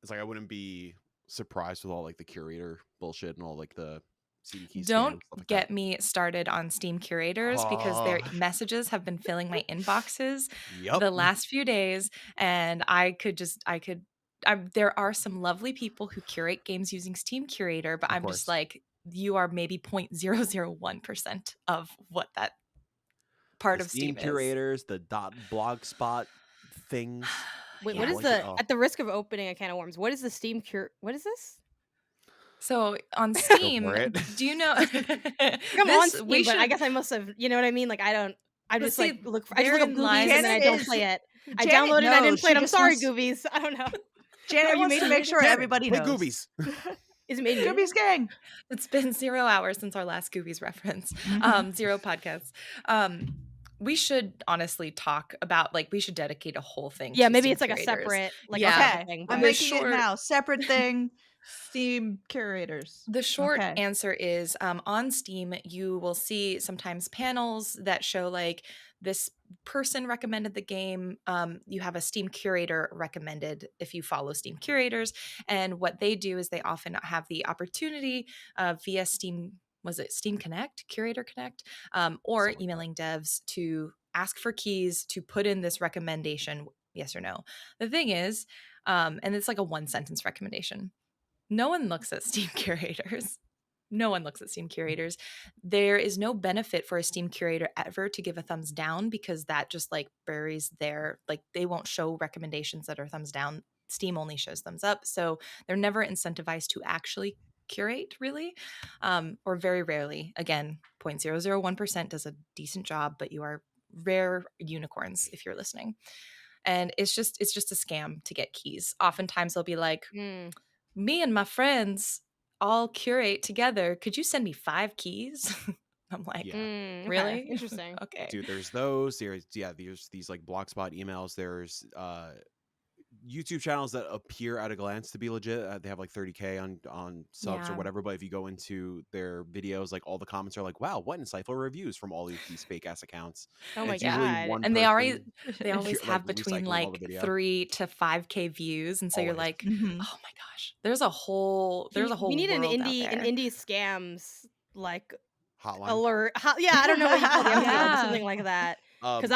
It's like I wouldn't be surprised with all like the curator bullshit and all like the CD key scams, Don't stuff like get that. me started on Steam curators because their messages have been filling my inboxes Yup. the last few days, and there are some lovely people who curate games using Steam Curator, but Of I'm course. just like, you are maybe 0.001% of what that part The of Steam is. curators, the .blogspot things. Wait, Yeah. what is Like, the? oh. At the risk of opening a can of worms, what is the Steam cure? What is this? So on Steam, for it. do you know? I'm on Steam, but I guess I must have. You know what I mean? Like I don't. I But just see, like look. I just look up therein Goobies lies- and then I Janet don't is- play it. I Janet downloaded it and I didn't knows. play it. She I'm just sorry, wants- Goobies. I don't know. Janet you wants made to it? make sure Janet, everybody play knows. Goobies. Is it made in Goobies gang. It's been 0 hours since our last Goobies reference. Mhm. 0 podcasts. We should honestly talk about like we should dedicate a whole thing. Yeah, to maybe Steam it's like a curators. separate, like Yeah. a separate Okay, thing. I'm But the making it short- now. Separate thing. Steam curators. The short Okay. answer is on Steam, you will see sometimes panels that show like this person recommended the game. You have a Steam curator recommended if you follow Steam curators. And what they do is they often have the opportunity via Steam, was it Steam Connect, Curator Connect, or Something like emailing devs to ask for keys to put in this recommendation, yes or no. The thing is, and it's like a 1-sentence recommendation. No one looks at Steam curators. No one looks at Steam curators. There is no benefit for a Steam curator ever to give a thumbs down because that just like buries their, like they won't show recommendations that are thumbs down. Steam only shows thumbs up. So they're never incentivized to actually curate really, or very rarely. Again, 0.001% does a decent job, but you are rare unicorns if you're listening. And it's just a scam to get keys. Oftentimes they'll be like, me and my friends all curate together. Could you send me 5 keys? I'm like, Yeah. really? Okay. Interesting. Okay. Dude, there's those. There's these like Blogspot emails. There's YouTube channels that appear at a glance to be legit. They have like 30K on subs Yeah. or whatever. But if you go into their videos, like all the comments are like, "Wow, what insightful reviews from all these fake ass accounts." Oh And my it's usually god. one And they person, always like, have between recycling all like the video. 3 to 5K views, and so you're Always. like, Mhm. oh my gosh, there's a whole we need an world out indie there. scams like Hotline. alert. Yeah, I don't know what you call the episode, Yeah. but something like that. Because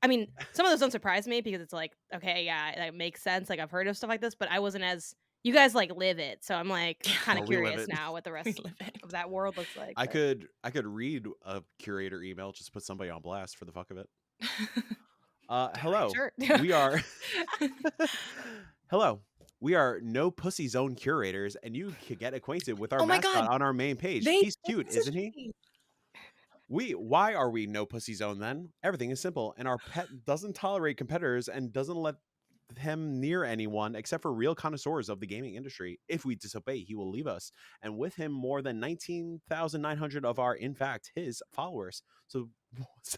I mean, some of those don't surprise me because it's like, okay, yeah, that makes sense. Like I've heard of stuff like this, but I wasn't as you guys like live it, so I'm like kind Oh, of we live curious it. now what the rest live it. of that world looks like. I but- could read a curator email, just put somebody on blast for the fuck of it. Hello. Sure. We are Hello. We are No Pussy Zone curators, and you can get acquainted with our Oh my mascot God. on our main page. They He's cute, isn't he? Why are we No Pussy Zone then? Everything is simple, and our pet doesn't tolerate competitors and doesn't let him near anyone except for real connoisseurs of the gaming industry. If we disobey, he will leave us, and with him more than 19,900 of our, in fact, his followers. So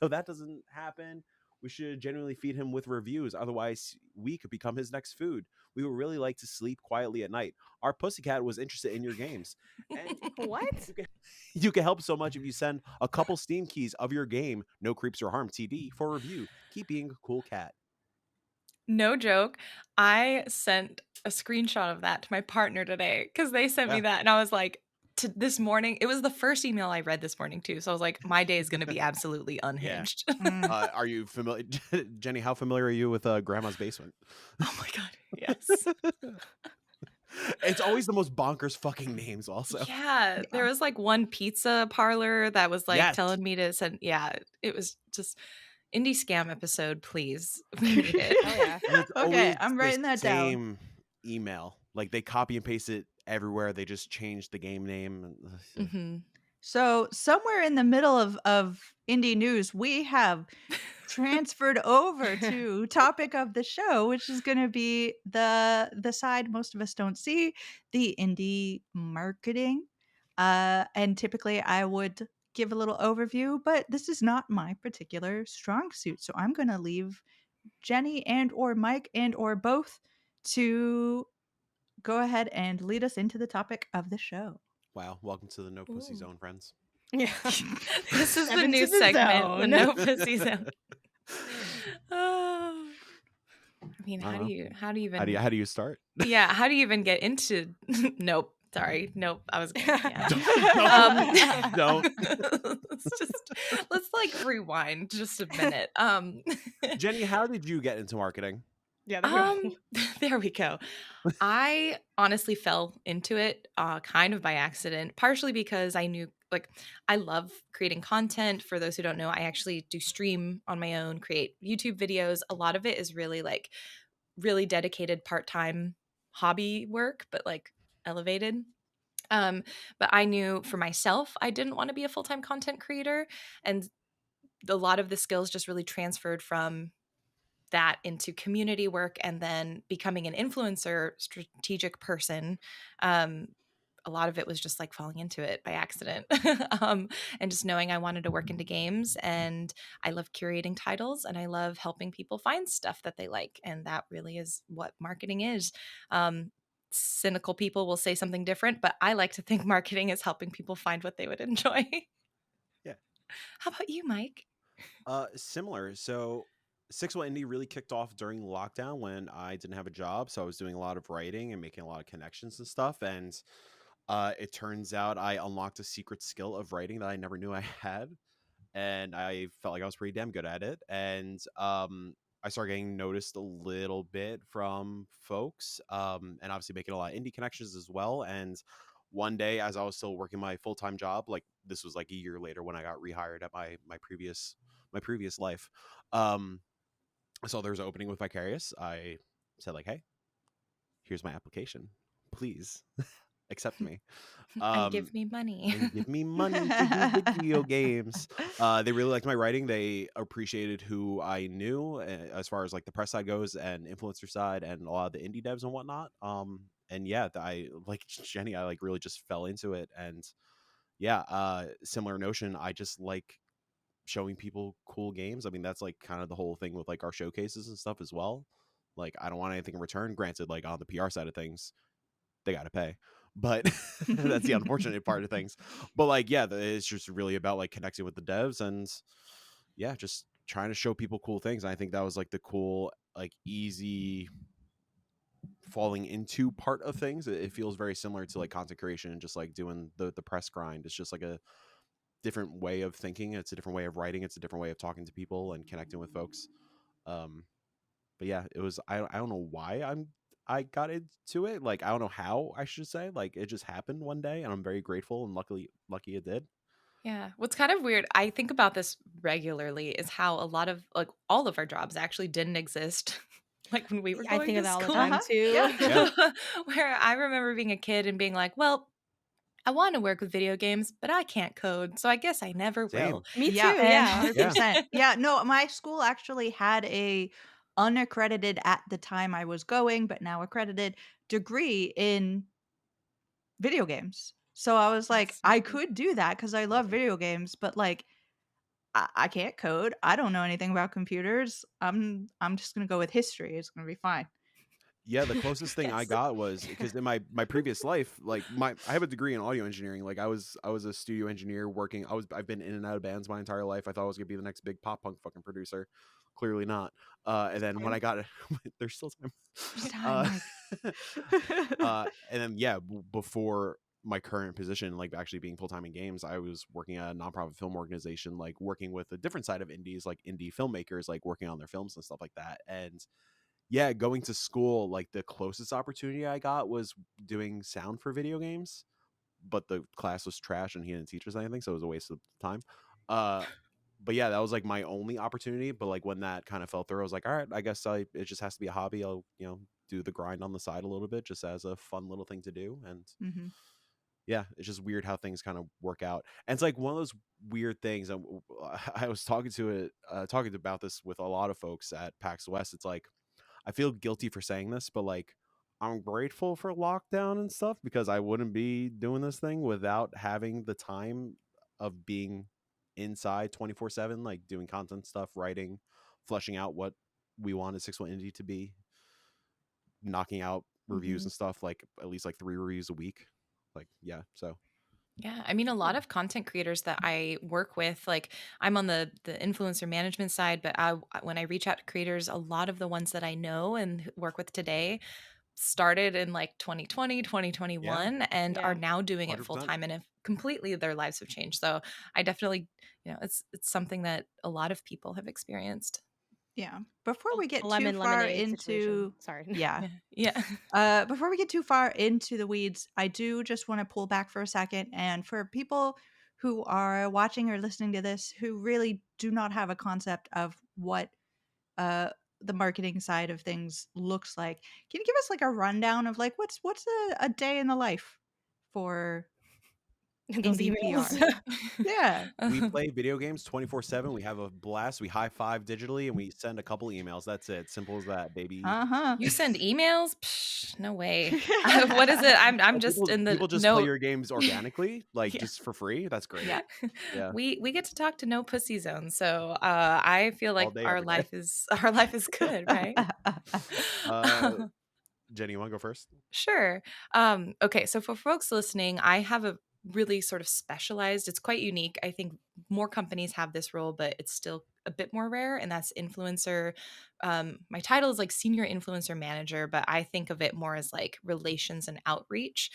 that doesn't happen. We should genuinely feed him with reviews. Otherwise, we could become his next food. We would really like to sleep quietly at night. Our pussycat was interested in your games. And What? you can help so much if you send a couple Steam keys of your game, No Creeps or Harm TD, for review. Keep being a cool cat. No joke. I sent a screenshot of that to my partner today because they sent me that. And I was like, this morning, it was the first email I read this morning too. So I was like, my day is going to be absolutely unhinged. Yeah. Are you familiar, Jenny? How familiar are you with Grandma's Basement? Oh my God. Yes. It's always the most bonkers fucking names also. Yeah. There was like one pizza parlor that was like telling me to send. Yeah. It was just indie scam episode, please. We need it. Oh yeah. Okay, I'm writing that down. Same email. Like they copy and paste it everywhere. They just changed the game name. Mm-hmm. So somewhere in the middle of indie news, we have transferred over to topic of the show, which is going to be the side most of us don't see, the indie marketing. And typically I would give a little overview, but this is not my particular strong suit. So I'm going to leave Jenny and or Mike and or both to go ahead and lead us into the topic of the show. Wow. Welcome to the No Pussy Zone, friends. Yeah. This is Step the into new the segment, the zone. No Pussy Zone. Oh. I mean, how do you even how do you start? Yeah, how do you even get into Nope. Sorry. Nope. I was yeah. Don't. let's like rewind just a minute. Jenny, how did you get into marketing? Yeah. There we go. I honestly fell into it kind of by accident, partially because I knew like I love creating content. For those who don't know, I actually do stream on my own, create YouTube videos. A lot of it is really like really dedicated part-time hobby work, but like elevated. But I knew for myself, I didn't want to be a full-time content creator. And a lot of the skills just really transferred from that into community work and then becoming an influencer strategic person. A lot of it was just like falling into it by accident and just knowing I wanted to work into games, and I love curating titles and I love helping people find stuff that they like. And that really is what marketing is. Cynical people will say something different, but I like to think marketing is helping people find what they would enjoy. Yeah. How about you, Mike? Similar. So Sixwell Indie really kicked off during lockdown when I didn't have a job. So I was doing a lot of writing and making a lot of connections and stuff. And it turns out I unlocked a secret skill of writing that I never knew I had. And I felt like I was pretty damn good at it. And I started getting noticed a little bit from folks, and obviously making a lot of indie connections as well. And one day, as I was still working my full-time job, like this was like a year later when I got rehired at my previous life, I saw there was an opening with Vicarious. I said like, hey, here's my application, please accept me. And give me money. And give me money to do video games. They really liked my writing. They appreciated who I knew as far as like the press side goes and influencer side and a lot of the indie devs and whatnot. And yeah, I like Jenny, I like really just fell into it. And yeah, similar notion. I just like showing people cool games. I mean, that's like kind of the whole thing with like our showcases and stuff as well. Like I don't want anything in return. Granted, like on the PR side of things, they got to pay. But that's the unfortunate part of things. But like, yeah, it's just really about like connecting with the devs and yeah, just trying to show people cool things. And I think that was like the cool, like easy falling into part of things. It feels very similar to like content creation and just like doing the press grind. It's just like a different way of thinking. It's a different way of writing. It's a different way of talking to people and connecting with folks. But yeah, it was, I don't know why I got into it. Like, I don't know how I should say, like it just happened one day and I'm very grateful and lucky it did. Yeah. What's kind of weird, I think about this regularly, is how a lot of like all of our jobs actually didn't exist. Like when we were going I think to of that all the school. time too. Yeah. Where I remember being a kid and being like, well, I want to work with video games, but I can't code, so I guess I never Same. will. Me too. Yeah, Yeah. 100%. Yeah, no, my school actually had a unaccredited at the time I was going, but now accredited degree in video games. So I was like, That's so I cool. could do that because I love video games, but like I can't code. I don't know anything about computers. I'm just gonna go with history. It's gonna be fine. Yeah, the closest thing I Yes. got was because in my previous life, like I have a degree in audio engineering. Like I was a studio engineer working. I've been in and out of bands my entire life. I thought I was gonna be the next big pop punk fucking producer. Clearly not. And then when I got it, there's still time. There's time, Uh, Mike. and then yeah, before my current position, like actually being full time in games, I was working at a nonprofit film organization, like working with a different side of indies, like indie filmmakers, like working on their films and stuff like that. And yeah, going to school, like the closest opportunity I got was doing sound for video games, but the class was trash and he didn't teach us anything, so it was a waste of time. Uh, but yeah, that was like my only opportunity. But like when that kind of fell through, I was like, all right, I guess it just has to be a hobby. I'll do the grind on the side a little bit just as a fun little thing to do. And Mhm. yeah, it's just weird how things kind of work out. And it's like one of those weird things. I was talking about this with a lot of folks at PAX West. It's like I feel guilty for saying this, but like I'm grateful for lockdown and stuff because I wouldn't be doing this thing without having the time of being inside 24/7, like doing content stuff, writing, fleshing out what we wanted 6-1 Indie to be, knocking out reviews Mhm. and stuff, like at least like 3 reviews a week. Like, yeah, so Yeah, I mean, a lot of content creators that I work with, like I'm on the influencer management side, but when I reach out to creators, a lot of the ones that I know and work with today started in like 2020, yeah, 2021 and are Yeah. now doing it full 100%. time and have completely their lives have changed. So I definitely, it's something that a lot of people have experienced. Yeah. Before we A get too lemon far lemonade situation. into Sorry. yeah. Yeah. Before we get too far into the weeds, I do just want to pull back for a second. And for people who are watching or listening to this who really do not have a concept of what uh, the marketing side of things looks like, can you give us like a rundown of like what's a day in the life for Those indie emails. PR? Yeah. We play video games 24/7. We have a blast. We high five digitally and we send a couple emails. That's it. Simple as that, baby. Uh huh. You send emails? Psh, no way. What is it? I'm Oh, just in the people just play no. your games organically, like Yeah. just for free. That's great. Yeah. Yeah, We get to talk to no pussy zone. So I feel all like day, our every day. life is our life is good, right? Uh, Jenny, you want to go first? Sure. Okay, so for folks listening, I have a really sort of specialized, it's quite unique. I think more companies have this role, but it's still a bit more rare, and that's influencer. My title is like senior influencer manager, but I think of it more as like relations and outreach,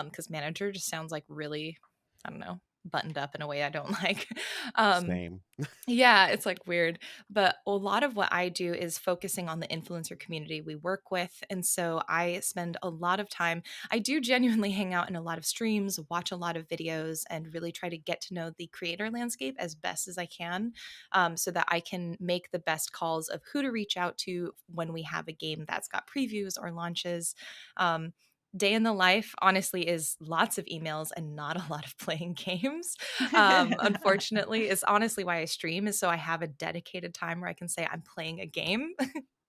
because manager just sounds like really, I don't know, buttoned up in a way I don't like. Um, Same. yeah, it's like weird. But a lot of what I do is focusing on the influencer community we work with. And so I spend a lot of time, I do genuinely hang out in a lot of streams, watch a lot of videos, and really try to get to know the creator landscape as best as I can, so that I can make the best calls of who to reach out to when we have a game that's got previews or launches. Um, Day in the life honestly is lots of emails and not a lot of playing games. Unfortunately, is honestly why I stream, is so I have a dedicated time where I can say I'm playing a game.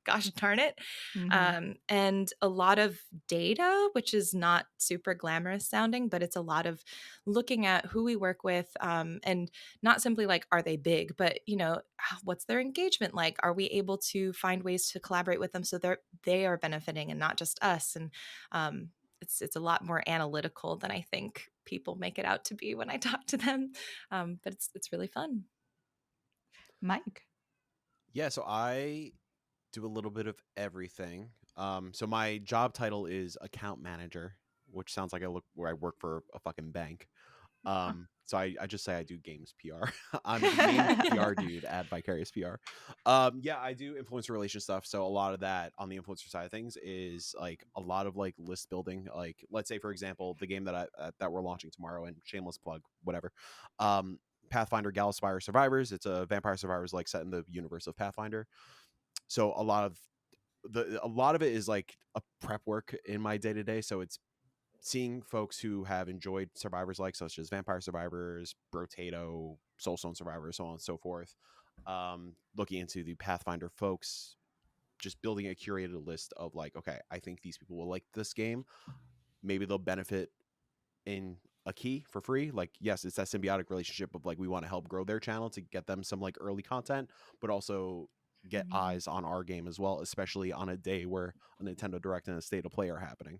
Gosh darn it. Mhm. And a lot of data, which is not super glamorous sounding, but it's a lot of looking at who we work with, and not simply like, are they big, but what's their engagement like? Are we able to find ways to collaborate with them so they are benefiting and not just us? And it's a lot more analytical than I think people make it out to be when I talk to them. But it's really fun. Mike. Yeah, so I do a little bit of everything. So my job title is account manager, which sounds like I look where I work for a fucking bank. So I just say I do games PR. I'm the games PR dude at Vicarious PR. Yeah, I do influencer relation stuff. So a lot of that on the influencer side of things is like a lot of like list building. Like let's say for example, the game that we're launching tomorrow, and shameless plug, whatever. Um, Pathfinder Galaspire Survivors. It's a Vampire Survivors like set in the universe of Pathfinder. So a lot of it is like a prep work in my day to day. So it's seeing folks who have enjoyed survivors like such as Vampire Survivors, Brotato, Soulstone Survivors, so on and so forth. Looking into the Pathfinder folks, just building a curated list of like, okay, I think these people will like this game. Maybe they'll benefit in a key for free. Like, yes, it's that symbiotic relationship of like, we want to help grow their channel to get them some like early content, but also get eyes on our game as well, especially on a day where a Nintendo Direct and a State of Play are happening.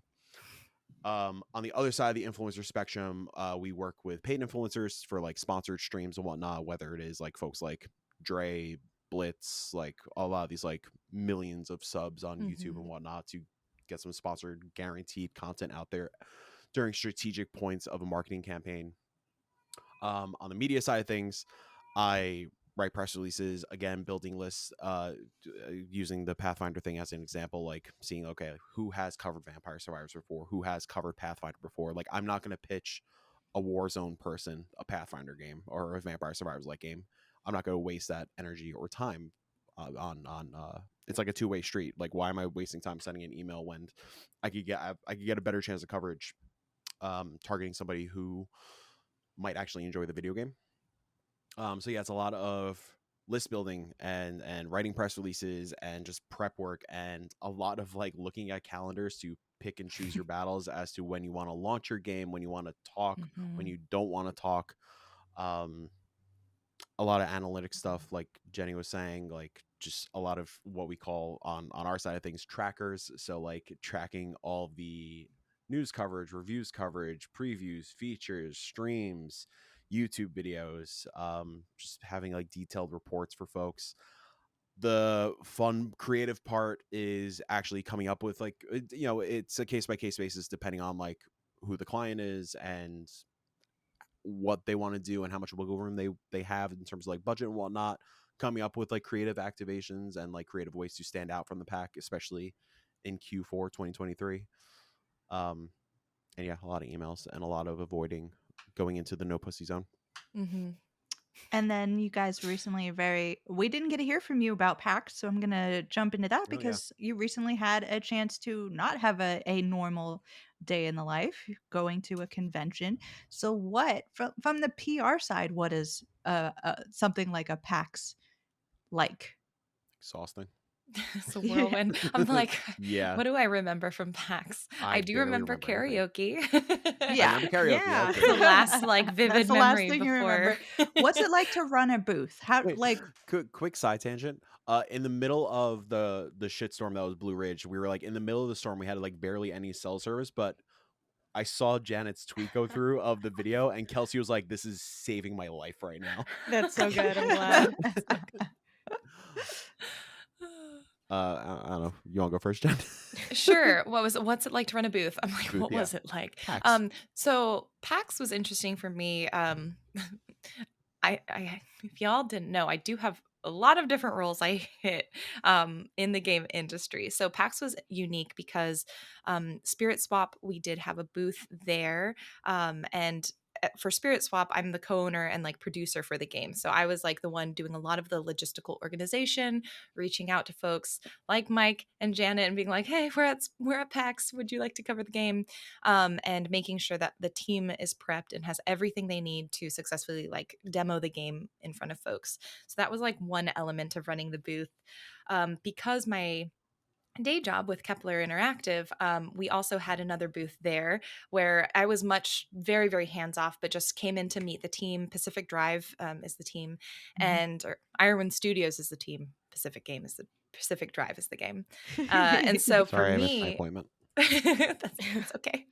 On the other side of the influencer spectrum, we work with paid influencers for like sponsored streams and whatnot, whether it is like folks like Dre, Blitz, like a lot of these like millions of subs on YouTube and whatnot to get some sponsored guaranteed content out there during strategic points of a marketing campaign. On the media side of things, I write press releases, again, building lists, using the Pathfinder thing as an example, like seeing, okay, who has covered Vampire Survivors before, who has covered Pathfinder before. Like, I'm not going to pitch a Warzone person a Pathfinder game or a Vampire Survivors like game. I'm not going to waste that energy or time on it's like a two-way street. Like, why am I wasting time sending an email when I could get a better chance of coverage targeting somebody who might actually enjoy the video game. So yeah, it's a lot of list building and writing press releases and just prep work, and a lot of like looking at calendars to pick and choose your battles as to when you want to launch your game, when you want to talk, when you don't want to talk. A lot of analytic stuff, like Jenny was saying, like just a lot of what we call on our side of things trackers. So like tracking all the news coverage, reviews coverage, previews, features, streams, YouTube videos, just having like detailed reports for folks. The fun creative part is actually coming up with like, it's a case by case basis depending on like who the client is and what they want to do and how much wiggle room they have in terms of like budget and whatnot, coming up with like creative activations and like creative ways to stand out from the pack, especially in Q4 2023. And yeah, a lot of emails and a lot of avoiding going into the no pussy zone. And then you guys recently we didn't get to hear from you about PAX, so I'm going to jump into that because you recently had a chance to not have a normal day in the life, going to a convention. So what, from the PR side, what is something like a PAX like? Exhausting. It's a whirlwind. I'm like, yeah. What do I remember from PAX? I do remember karaoke. Yeah. I remember karaoke. Yeah. Okay. The last like vivid memory thing before. you remember. What's it like to run a booth? How Wait, like quick side tangent. In the middle of the shitstorm that was Blue Ridge, we were like in the middle of the storm. We had like barely any cell service, but I saw Janet's tweet go through of the video, and Kelsey was like, "This is saving my life right now." That's so good. I'm glad. I don't know. You want to go first, Jen? Sure. What's it like to run a booth? I'm like, what was it like? PAX. So PAX was interesting for me. I if y'all didn't know, I do have a lot of different roles I hit in the game industry. So PAX was unique because Spirit Swap, we did have a booth there, and for Spirit Swap, I'm the co-owner and like producer for the game. So I was like the one doing a lot of the logistical organization, reaching out to folks like Mike and Janet and being like, hey, we're at PAX. Would you like to cover the game? And making sure that the team is prepped and has everything they need to successfully like demo the game in front of folks. So that was like one element of running the booth. Because my day job with Kepler Interactive, we also had another booth there where I was very, very hands off, but just came in to meet the team. Pacific Drive is the team, or Ironwind Studios is the team. Pacific Drive is the game. And so Sorry, for I missed my me, appointment. that's okay.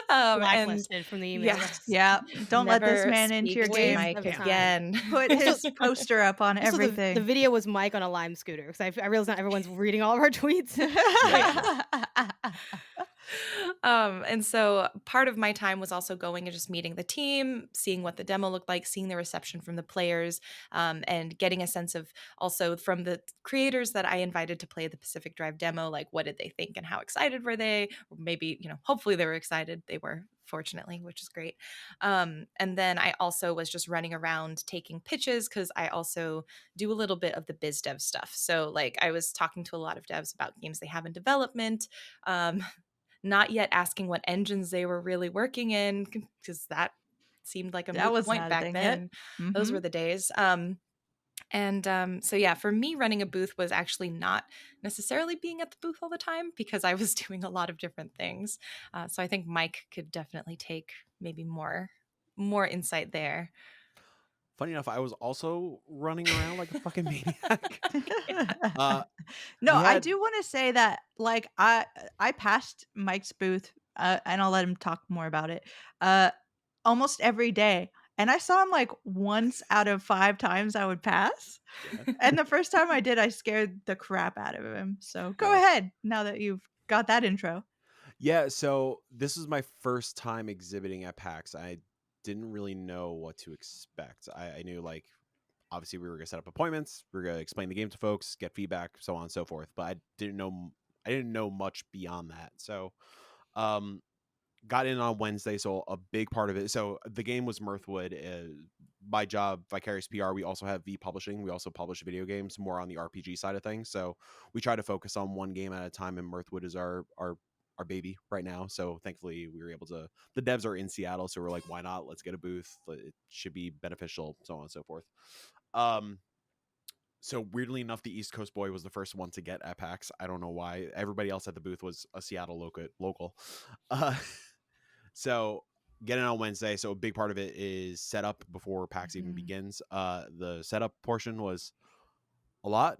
Blacklisted from the email. Yeah, don't let this Never man into speak your to game Mike again. Put his poster up on everything. The video was Mike on a Lime scooter because I realize not everyone's reading all of our tweets. And so part of my time was also going and just meeting the team, seeing what the demo looked like, seeing the reception from the players, and getting a sense of also from the creators that I invited to play the Pacific Drive demo, like what did they think and how excited were they? Or maybe, hopefully they were excited. They were, fortunately, which is great. And then I also was just running around taking pitches because I also do a little bit of the biz dev stuff. So like I was talking to a lot of devs about games they have in development, not yet asking what engines they were really working in because that seemed like a moot point back then. Those were the days. And so, yeah, for me, running a booth was actually not necessarily being at the booth all the time because I was doing a lot of different things. So I think Mike could definitely take maybe more insight there. Funny enough, I was also running around like a fucking maniac. No, we I had do want to say that like I passed Mike's booth and I'll let him talk more about it. Almost every day. And I saw him like once out of 5 times I would pass. yeah, And the first time I did, I scared the crap out of him. So go yeah. ahead now that you've got that intro. Yeah, so this is my first time exhibiting at PAX. I didn't really know what to expect. I knew like obviously we were gonna set up appointments, we were gonna explain the game to folks, get feedback, so on and so forth. But I didn't know much beyond that. So um got in on Wednesday, so a big part of it. So the game was Mirthwood. My job, Vicarious PR, we also have V Publishing. We also publish video games more on the RPG side of things. So we try to focus on one game at a time, and Mirthwood is our baby right now. So thankfully we were able to. The devs are in Seattle, so we're like, why not? Let's get a booth. It should be beneficial, so on and so forth. So weirdly enough, the East Coast boy was the first one to get at PAX. I don't know why. Everybody else at the booth was a Seattle local. Uh, so getting on Wednesday. So a big part of it is setup before PAX even begins. The setup portion was a lot.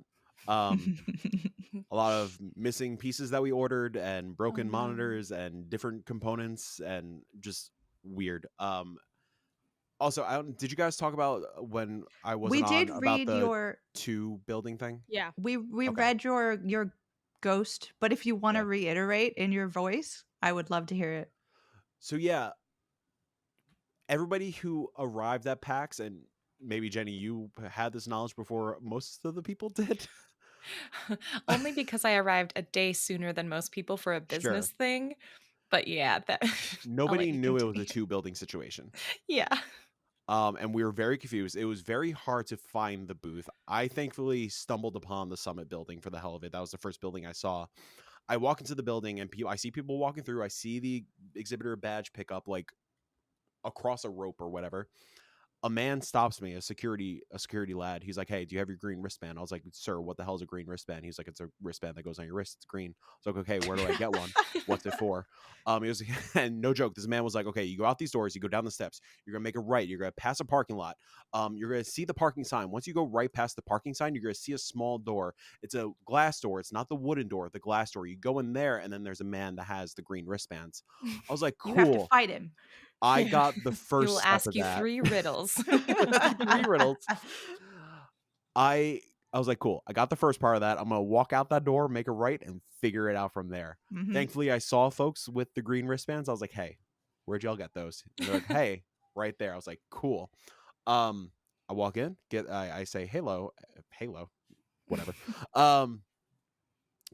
A lot of missing pieces that we ordered and broken monitors and different components and just weird. Also, did you guys talk about when I We wasn't on did about read the your 2 building thing? Yeah. we Okay. read your ghost, but if you want to Yeah. reiterate in your voice, I would love to hear it. So yeah, everybody who arrived at PAX, and maybe Jenny, you had this knowledge before most of the people did. Only because I arrived a day sooner than most people for a business Sure. thing. But yeah, that I'll let Nobody you knew it was a continue. 2 building situation. Yeah. And we were very confused. It was very hard to find the booth. I thankfully stumbled upon the Summit building for the hell of it. That was the first building I saw. I walk into the building and I see people walking through. I see the exhibitor badge pickup like across a rope or whatever. A man stops me, a security lad. He's like, "Hey, do you have your green wristband?" I was like, "Sir, what the hell is a green wristband?" He's like, "It's a wristband that goes on your wrist. It's green." I was like, "Okay, where do I get one? What's it for?" He was, and no joke, this man was like, "Okay, you go out these doors, you go down the steps, you're gonna make a right, you're gonna pass a parking lot, you're gonna see the parking sign. Once you go right past the parking sign, you're gonna see a small door. It's a glass door. It's not the wooden door, the glass door. You go in there, and then there's a man that has the green wristbands." I was like, You have to "Cool." fight him. I got the He first will step ask of you that. 3 riddles. 3 riddles. I was like, cool. I got the first part of that. I'm gonna walk out that door, make a right, and figure it out from there. Mhm. Thankfully, I saw folks with the green wristbands. I was like, hey, where'd y'all get those? And they're like, hey, right there. I was like, cool. I walk in, I say, halo, whatever.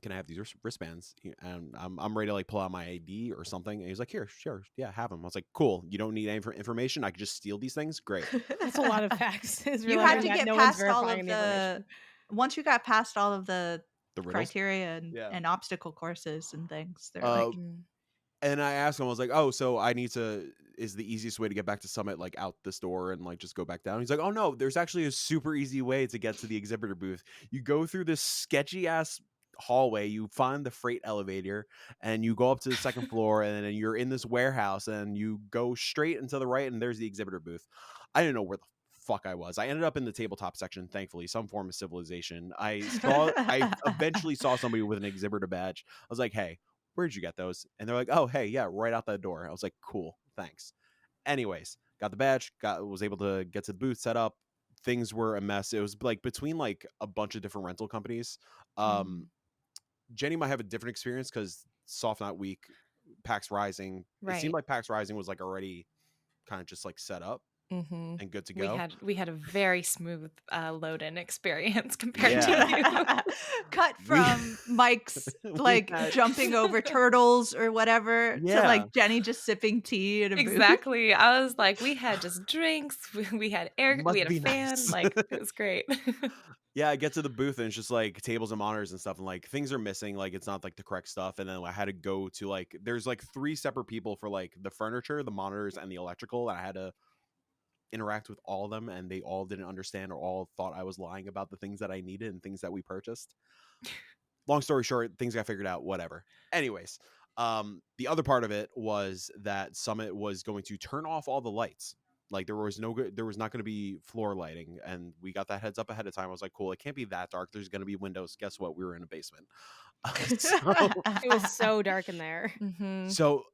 Can I have these wristbands? And I'm ready to like pull out my ID or something. And he's like, here, sure, yeah, have them. I was like, cool. You don't need any information. I could just steal these things. Great. That's a lot of facts. Is You realizing had to that get no one's past all verifying of the information. once you got past all of the The riddles. criteria Yeah. and obstacle courses and things. They're Uh, like, And I asked him, I was like, oh, so is the easiest way to get back to Summit, like out this door and like just go back down? He's like, oh no, there's actually a super easy way to get to the exhibitor booth. You go through this sketchy ass hallway, you find the freight elevator, and you go up to the second floor, and then you're in this warehouse, and you go straight and to the right, and there's the exhibitor booth. I didn't know where the fuck I was. I ended up in the tabletop section, thankfully, some form of civilization. I eventually saw somebody with an exhibitor badge. I was like, hey, where'd you get those? And they're like, oh, hey, yeah, right out that door. I was like, cool, thanks. Anyways, got the badge, was able to get to the booth set up. Things were a mess. It was like between like a bunch of different rental companies. Jenny might have a different experience because Soft Knot Week, PAX Rising, it seemed Right. like PAX Rising was like already kind of just like set up and good to go. We had a very smooth load-in experience compared Yeah. to you. cut from Mike's like had- jumping over turtles or whatever to Yeah. like Jenny just sipping tea in a booth. Exactly. I was like, we had just drinks, we had air, Must we had a be fan, nice. like it was great. Yeah, I get to the booth and it's just like tables and monitors and stuff, and like things are missing, like it's not like the correct stuff. And then I had to go to like there's like 3 separate people for like the furniture, the monitors, and the electrical. And I had to interact with all of them, and they all didn't understand or all thought I was lying about the things that I needed and things that we purchased. Long story short, things got figured out, whatever. Anyways, the other part of it was that Summit was going to turn off all the lights. Like there was not going to be floor lighting, and we got that heads up ahead of time. I was like, cool, it can't be that dark. There's going to be windows. Guess what? We were in a basement. It was so dark in there. So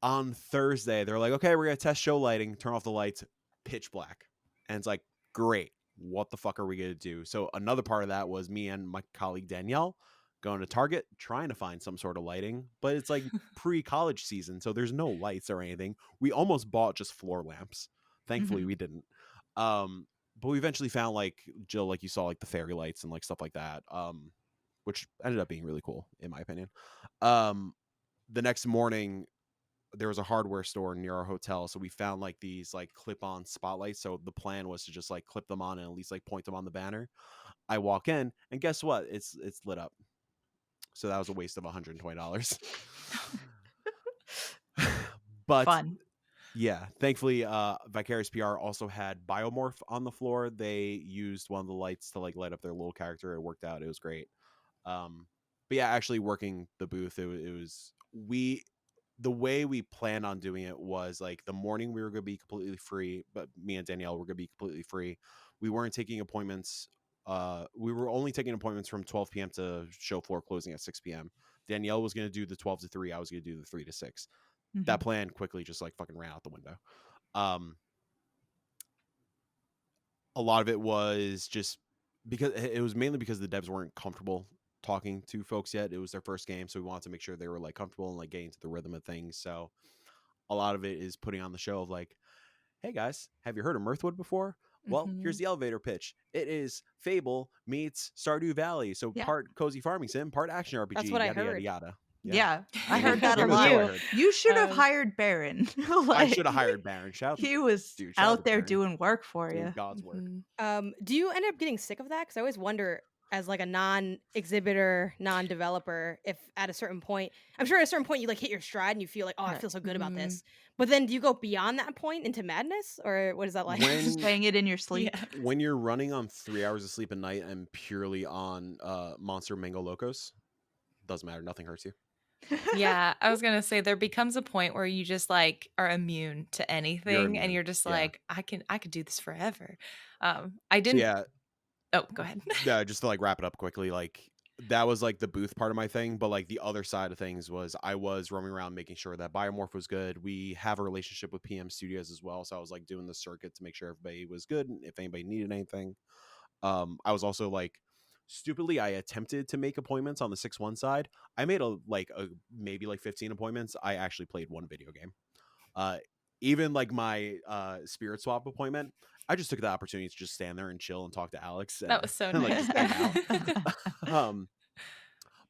on Thursday, they're like, okay, we're going to test show lighting, turn off the lights, pitch black. And it's like, great. What the fuck are we going to do? So another part of that was me and my colleague Danielle going to Target, trying to find some sort of lighting, but it's like pre-college season, so there's no lights or anything. We almost bought just floor lamps. Thankfully, we didn't. But we eventually found, like, Jill, like you saw, like the fairy lights and like stuff like that, which ended up being really cool, in my opinion. The next morning, there was a hardware store near our hotel, so we found like these like clip-on spotlights. So the plan was to just like clip them on and at least like point them on the banner. I walk in, and guess what? It's lit up. So that was a waste of $120. But Fun. yeah, thankfully, Vicarious PR also had Biomorph on the floor. They used one of the lights to like light up their little character. It worked out. It was great. But yeah, actually working the booth, it was the way we planned on doing it was like the morning we were going to be completely free, but me and Danielle were going to be completely free. We weren't taking appointments. We were only taking appointments from 12 p.m. to show floor closing at 6 p.m. Danielle was going to do the 12 to 3. I was going to do the 3 to 6. That plan quickly just like fucking ran out the window. A lot of it was just because it was mainly because the devs weren't comfortable talking to folks yet. It was their first game, so we wanted to make sure they were like comfortable and like getting into the rhythm of things. So a lot of it is putting on the show of like, hey guys, have you heard of Mirthwood before? Well, here's the elevator pitch. It is Fable meets Stardew Valley. So part cozy farming sim, part action RPG. That's what I yada, heard. Yada, yada. Yeah, I heard that a From lot. you. You should have hired Baron. I should have hired Baron. He was out there doing work for you. God's work. Do you end up getting sick of that? Because I always wonder, as like a non-exhibitor, non-developer, if at a certain point, I'm sure at a certain point you like hit your stride and you feel like, oh, I feel so good about this. But then do you go beyond that point into madness, or what is that like? Just playing it in your sleep. Yeah. When you're running on 3 hours of sleep a night and purely on Monster Mango Locos, doesn't matter. Nothing hurts you. Yeah, I was gonna say there becomes a point where you just like are immune to anything, and you're just like, I could do this forever. I didn't. Yeah. Oh, go ahead. Yeah, just to like wrap it up quickly, like that was like the booth part of my thing, but like the other side of things was I was roaming around making sure that Biomorph was good. We have a relationship with PM Studios as well, so I was like doing the circuit to make sure everybody was good and if anybody needed anything. I was also like stupidly I attempted to make appointments on the 6-1 side. I made maybe like 15 appointments. I actually played one video game. Even like my Spirit Swap appointment, I just took the opportunity to just stand there and chill and talk to Alex. And, that was so and, nice. like, just hang out.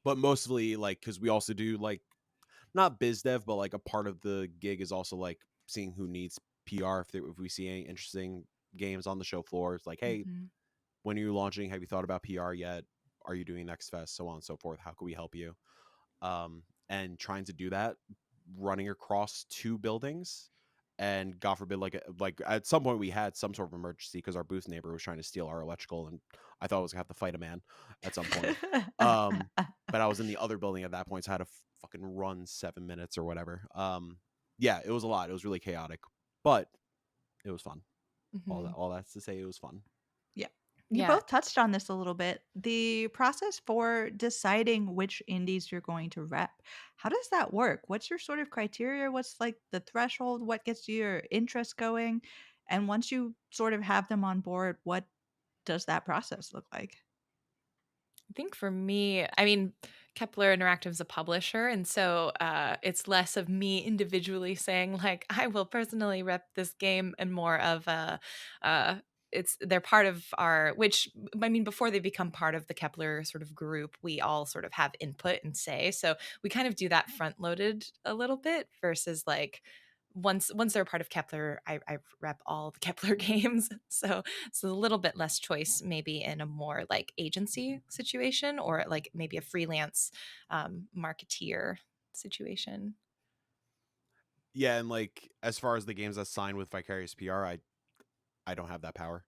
But mostly like because we also do like not biz dev, but like a part of the gig is also like seeing who needs PR if we see any interesting games on the show floor. It's like, hey, when are you launching? Have you thought about PR yet? Are you doing Next Fest? So on and so forth. How can we help you? And trying to do that, running across 2 buildings. And God forbid, like at some point we had some sort of emergency because our booth neighbor was trying to steal our electrical, and I thought I was gonna have to fight a man at some point. But I was in the other building at that point, so I had to fucking run 7 minutes or whatever. Yeah, it was a lot. It was really chaotic, but it was fun. All that's to say, it was fun. You both touched on this a little bit. The process for deciding which indies you're going to rep. How does that work? What's your sort of criteria? What's like the threshold? What gets your interest going? And once you sort of have them on board, what does that process look like? I think for me, I mean, Kepler Interactive is a publisher, and so it's less of me individually saying like I will personally rep this game, and more of they're part of our, which I mean, before they become part of the Kepler sort of group, we all sort of have input and say. So we kind of do that front loaded a little bit versus like once they're part of Kepler, I rep all the Kepler games. So it's a little bit less choice maybe in a more like agency situation or like maybe a freelance marketeer situation. Yeah, and like as far as the games that sign with Vicarious PR, I I don't have that power.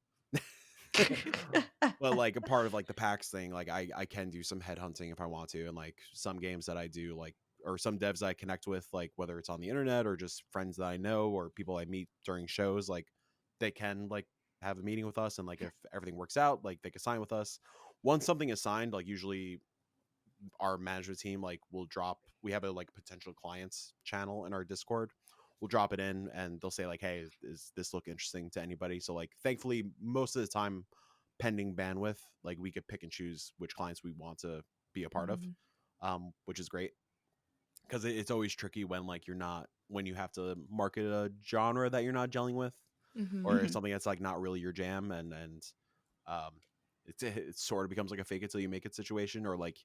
But like a part of like the PAX thing, like I can do some headhunting if I want to, and like some games that I do, like, or some devs that I connect with, like whether it's on the internet or just friends that I know or people I meet during shows, like they can like have a meeting with us, and like if everything works out, like they can sign with us. Once something is signed, like usually our management team like will drop, we have a like potential clients channel in our Discord, we'll drop it in and they'll say like, hey, is this look interesting to anybody? So like thankfully most of the time, pending bandwidth, like we could pick and choose which clients we want to be a part of, which is great, because it's always tricky when like you're not, when you have to market a genre that you're not gelling with, or something that's like not really your jam, and um it sort of becomes like a fake it till you make it situation, or like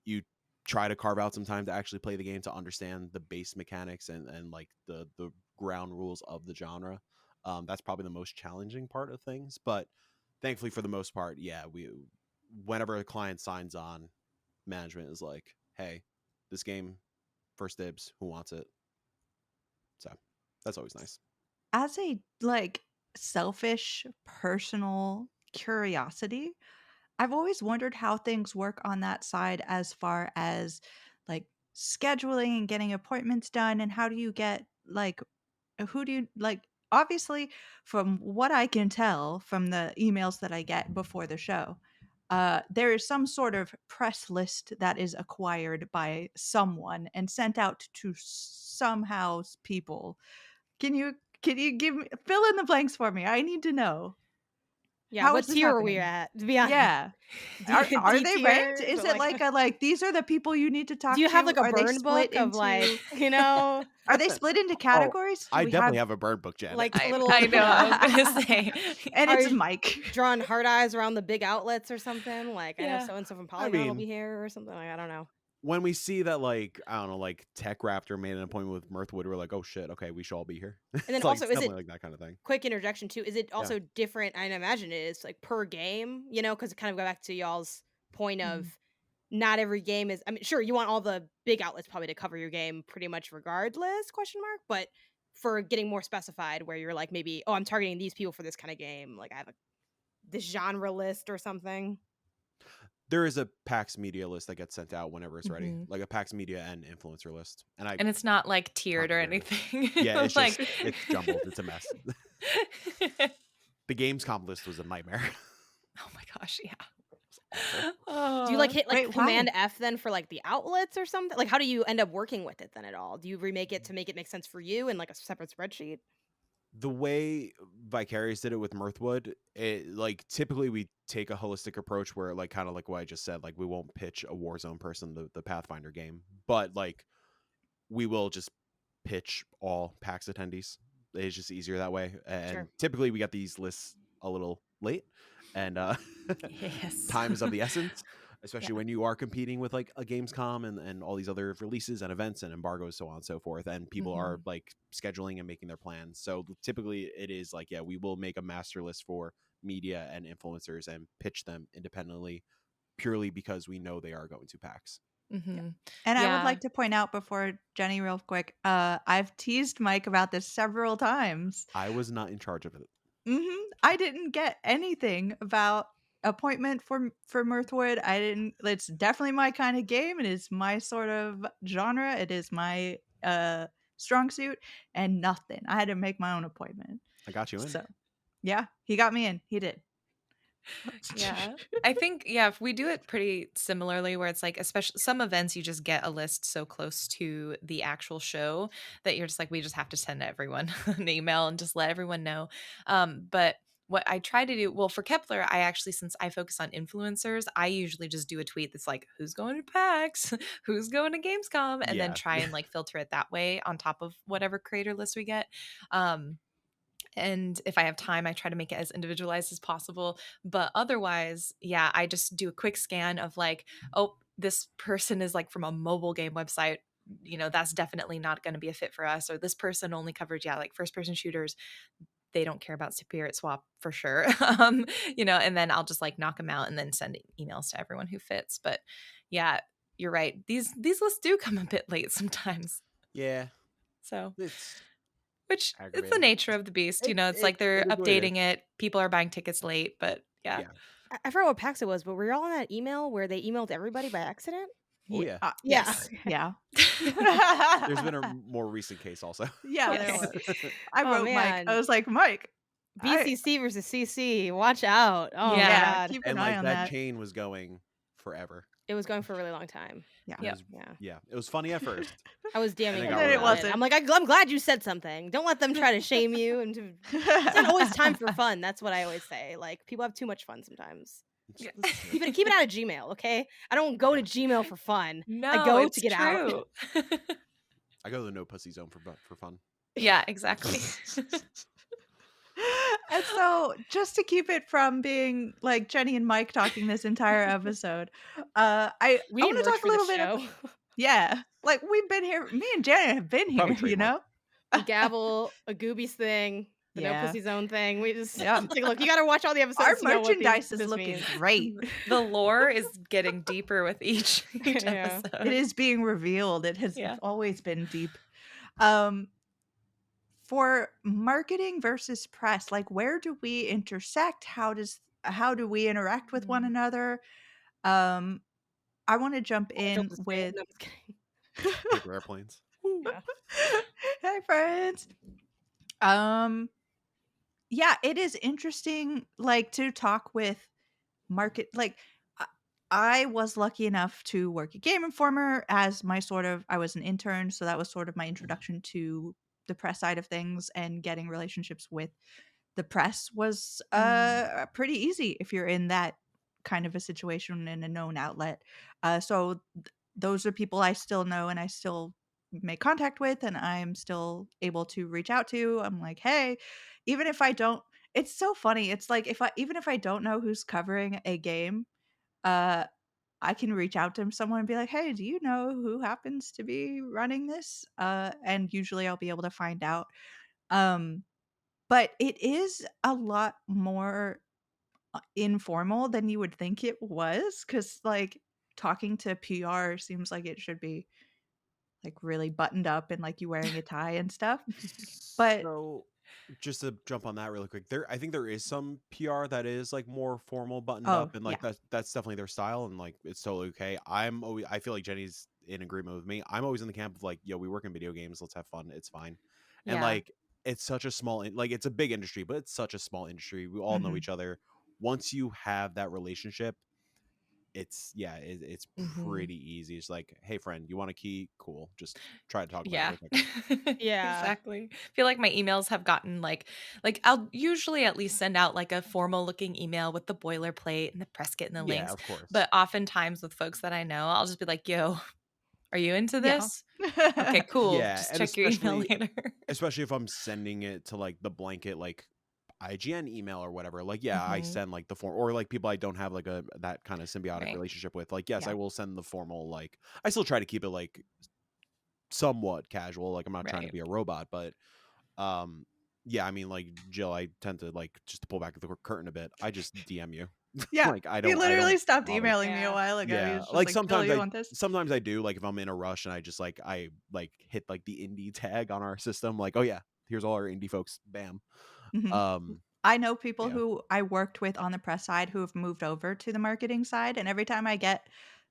you try to carve out some time to actually play the game to understand the base mechanics and like the ground rules of the genre. That's probably the most challenging part of things, but thankfully for the most part, yeah, we, whenever a client signs on, management is like, hey, this game, first dibs, who wants it? So that's always nice. As a like selfish personal curiosity, I've always wondered how things work on that side as far as like scheduling and getting appointments done, and how do you get like, who do you like, obviously from what I can tell from the emails that I get before the show, there is some sort of press list that is acquired by someone and sent out to somehow people. Can you give me, fill in the blanks for me? I need to know. Yeah, How what is this tier are we happening? at? To be honest, Yeah. Are D they ranked? tier. Is it like a like these are the people you need to Do talk you have to? like a Are they burn split book of like, into you know, are they split into Oh, categories? Do I we definitely have have a bird book, Janet. like little I know. I was gonna say. and are it's you Mike. drawing heart eyes around the big outlets or something? Like I know Yeah. so and so from I Polygon will mean, be here or something. Like I don't know. when we see that, like, I don't know, like Tech Raptor made an appointment with Mirthwood, we're like, oh shit, okay, we should all be here. And then It's like, also, it's is it definitely like that kind of thing. quick interjection too? Is it Yeah. also different? I imagine it is like per game, you know, because it kind of go back to y'all's point of not every game is. I mean, sure, you want all the big outlets probably to cover your game pretty much regardless? Question mark. But for getting more specified, where you're like maybe, oh, I'm targeting these people for this kind of game. Like I have this genre list or something. There is a PAX media list that gets sent out whenever it's ready, Mhm. like a PAX media and influencer list. And And it's not like tiered or contributed. anything. Yeah, it's like just, it's jumbled. It's a mess. The Gamescom list was a nightmare. Oh my gosh, yeah. Do you like hit like Wait, Command why? F then for like the outlets or something? Like how do you end up working with it then at all? Do you remake it to make it make sense for you in like a separate spreadsheet? The way Vicarious did it with Mirthwood, it like typically we take a holistic approach where like kind of like what I just said, like we won't pitch a Warzone person the Pathfinder game, but like we will just pitch all PAX attendees. It's just easier that way. And Sure. typically we got these lists a little late, and Yes. time is of the essence, especially when you are competing with like a Gamescom and all these other releases and events and embargoes, so on and so forth, and people are like scheduling and making their plans. So typically it is like, yeah, we will make a master list for media and influencers and pitch them independently, purely because we know they are going to PAX. And I would like to point out before Jenny, real quick, I've teased Mike about this several times. I was not in charge of it. I didn't get anything about appointment for Mirthwood. I didn't. It's definitely my kind of game. It is my sort of genre. It is my strong suit, and nothing. I had to make my own appointment. I got you in. So, yeah, he got me in. He did. Yeah. I think, yeah, if we do it pretty similarly, where it's like, especially some events, you just get a list so close to the actual show that you're just like, we just have to send everyone an email and just let everyone know. But what I try to do, well, for Kepler, I actually, since I focus on influencers, I usually just do a tweet that's like, who's going to PAX? Who's going to Gamescom? And then try and like filter it that way on top of whatever creator list we get. And if I have time, I try to make it as individualized as possible. But otherwise, yeah, I just do a quick scan of like, oh, this person is like from a mobile game website. You know, that's definitely not going to be a fit for us. Or this person only covers, like first person shooters. They don't care about Spirit Swap for sure. You know, and then I'll just like knock them out and then send emails to everyone who fits. But yeah, you're right. These lists do come a bit late sometimes. Yeah. So Which it's the Aggravating. nature of the beast. It's like they're It is what it is. updating it. People are buying tickets late, but yeah. I forgot what PAX it was, but were y'all on that email where they emailed everybody by accident? Oh yeah. Yeah. Yes. Yeah. There's been a more recent case also. Yeah, there Yes. was. I Oh, wrote Mike. I man. was like, Mike, BCC versus CC. Watch out. Oh, Yeah. my yeah, God. keep an And eye like on that that. chain was going forever. It was going for a really long time. Yeah. And it was- yeah. It was funny at first. I was DMing And him then about it it. wasn't. I'm like, I'm glad you said something. Don't let them try to shame you. And it's not always time for fun. That's what I always say. Like, people have too much fun sometimes. Yeah. Keep it out of Gmail, okay? I don't go to Gmail for fun. No, I go it's to get out. true. I go to the no pussy zone for fun. Yeah, exactly. And so, just to keep it from being like Jenny and Mike talking this entire episode, I We want need to merch talk a for little this bit. show. Yeah, like we've been here. Me and Jenny have been here. Probably You know. The gavel, a Goobies thing, the no Yeah. pussy zone thing. We just Yeah. take a look. You got to watch all the episodes. Our to know what merchandise is this looking means. great. The lore is getting deeper with each Yeah. episode. It is being revealed. It has Yeah. always been deep. For marketing versus press, like where do we intersect? How do we interact with one another? I want to jump in with No, I'm just kidding. Paper airplanes. Yeah. Hi friends. Yeah, it is interesting like to talk with market like I was lucky enough to work at Game Informer as my I was an intern, so that was sort of my introduction to the press side of things, and getting relationships with the press was pretty easy if you're in that kind of a situation in a known outlet. So those are people I still know and I still make contact with, and I'm still able to reach out to. I'm like, hey, even if I don't, it's so funny. It's like even if I don't know who's covering a game, I can reach out to someone and be like, hey, do you know who happens to be running this? And usually I'll be able to find out. But it is a lot more informal than you would think it was, because like talking to PR seems like it should be like really buttoned up and like you wearing a tie and stuff. But So just to jump on that really quick, I think there is some PR that is like more formal, buttoned up, and like that's definitely their style, and like it's totally okay. I feel like Jenny's in agreement with me. I'm always in the camp of like, yo, we work in video games, let's have fun, it's fine. And Yeah. like it's such a small like it's a big industry, but it's such a small industry. We all know each other. Once you have that relationship, it's pretty easy. It's like, hey friend, you want a key? Cool. Just try to talk about Yeah. it real quick. Yeah. Exactly. I feel like my emails have gotten like I'll usually at least send out like a formal looking email with the boilerplate and the press kit and the Yeah, links. of course. But oftentimes with folks that I know, I'll just be like, yo, are you into Yeah. this? Okay, cool. Yeah, Just and check your email later. especially if I'm sending it to like the blanket like IGN email or whatever, like I send like the form, or like people I don't have like that kind of symbiotic Right. relationship with, like yes, Yeah. I will send the formal, like I still try to keep it like somewhat casual, like I'm not trying to Right. be a robot, but yeah, I mean like Jill, I tend to like just to pull back the curtain a bit, I just DM you. Yeah. Like I He don't literally stopped bother. emailing me a Yeah. while ago. He Yeah, was just like Jill, sometimes you want this? sometimes I do, like if I'm in a rush and I just like I like hit like the indie tag on our system, like oh yeah, here's all our indie folks, bam. I know people Yeah. who I worked with on the press side who have moved over to the marketing side, and every time I get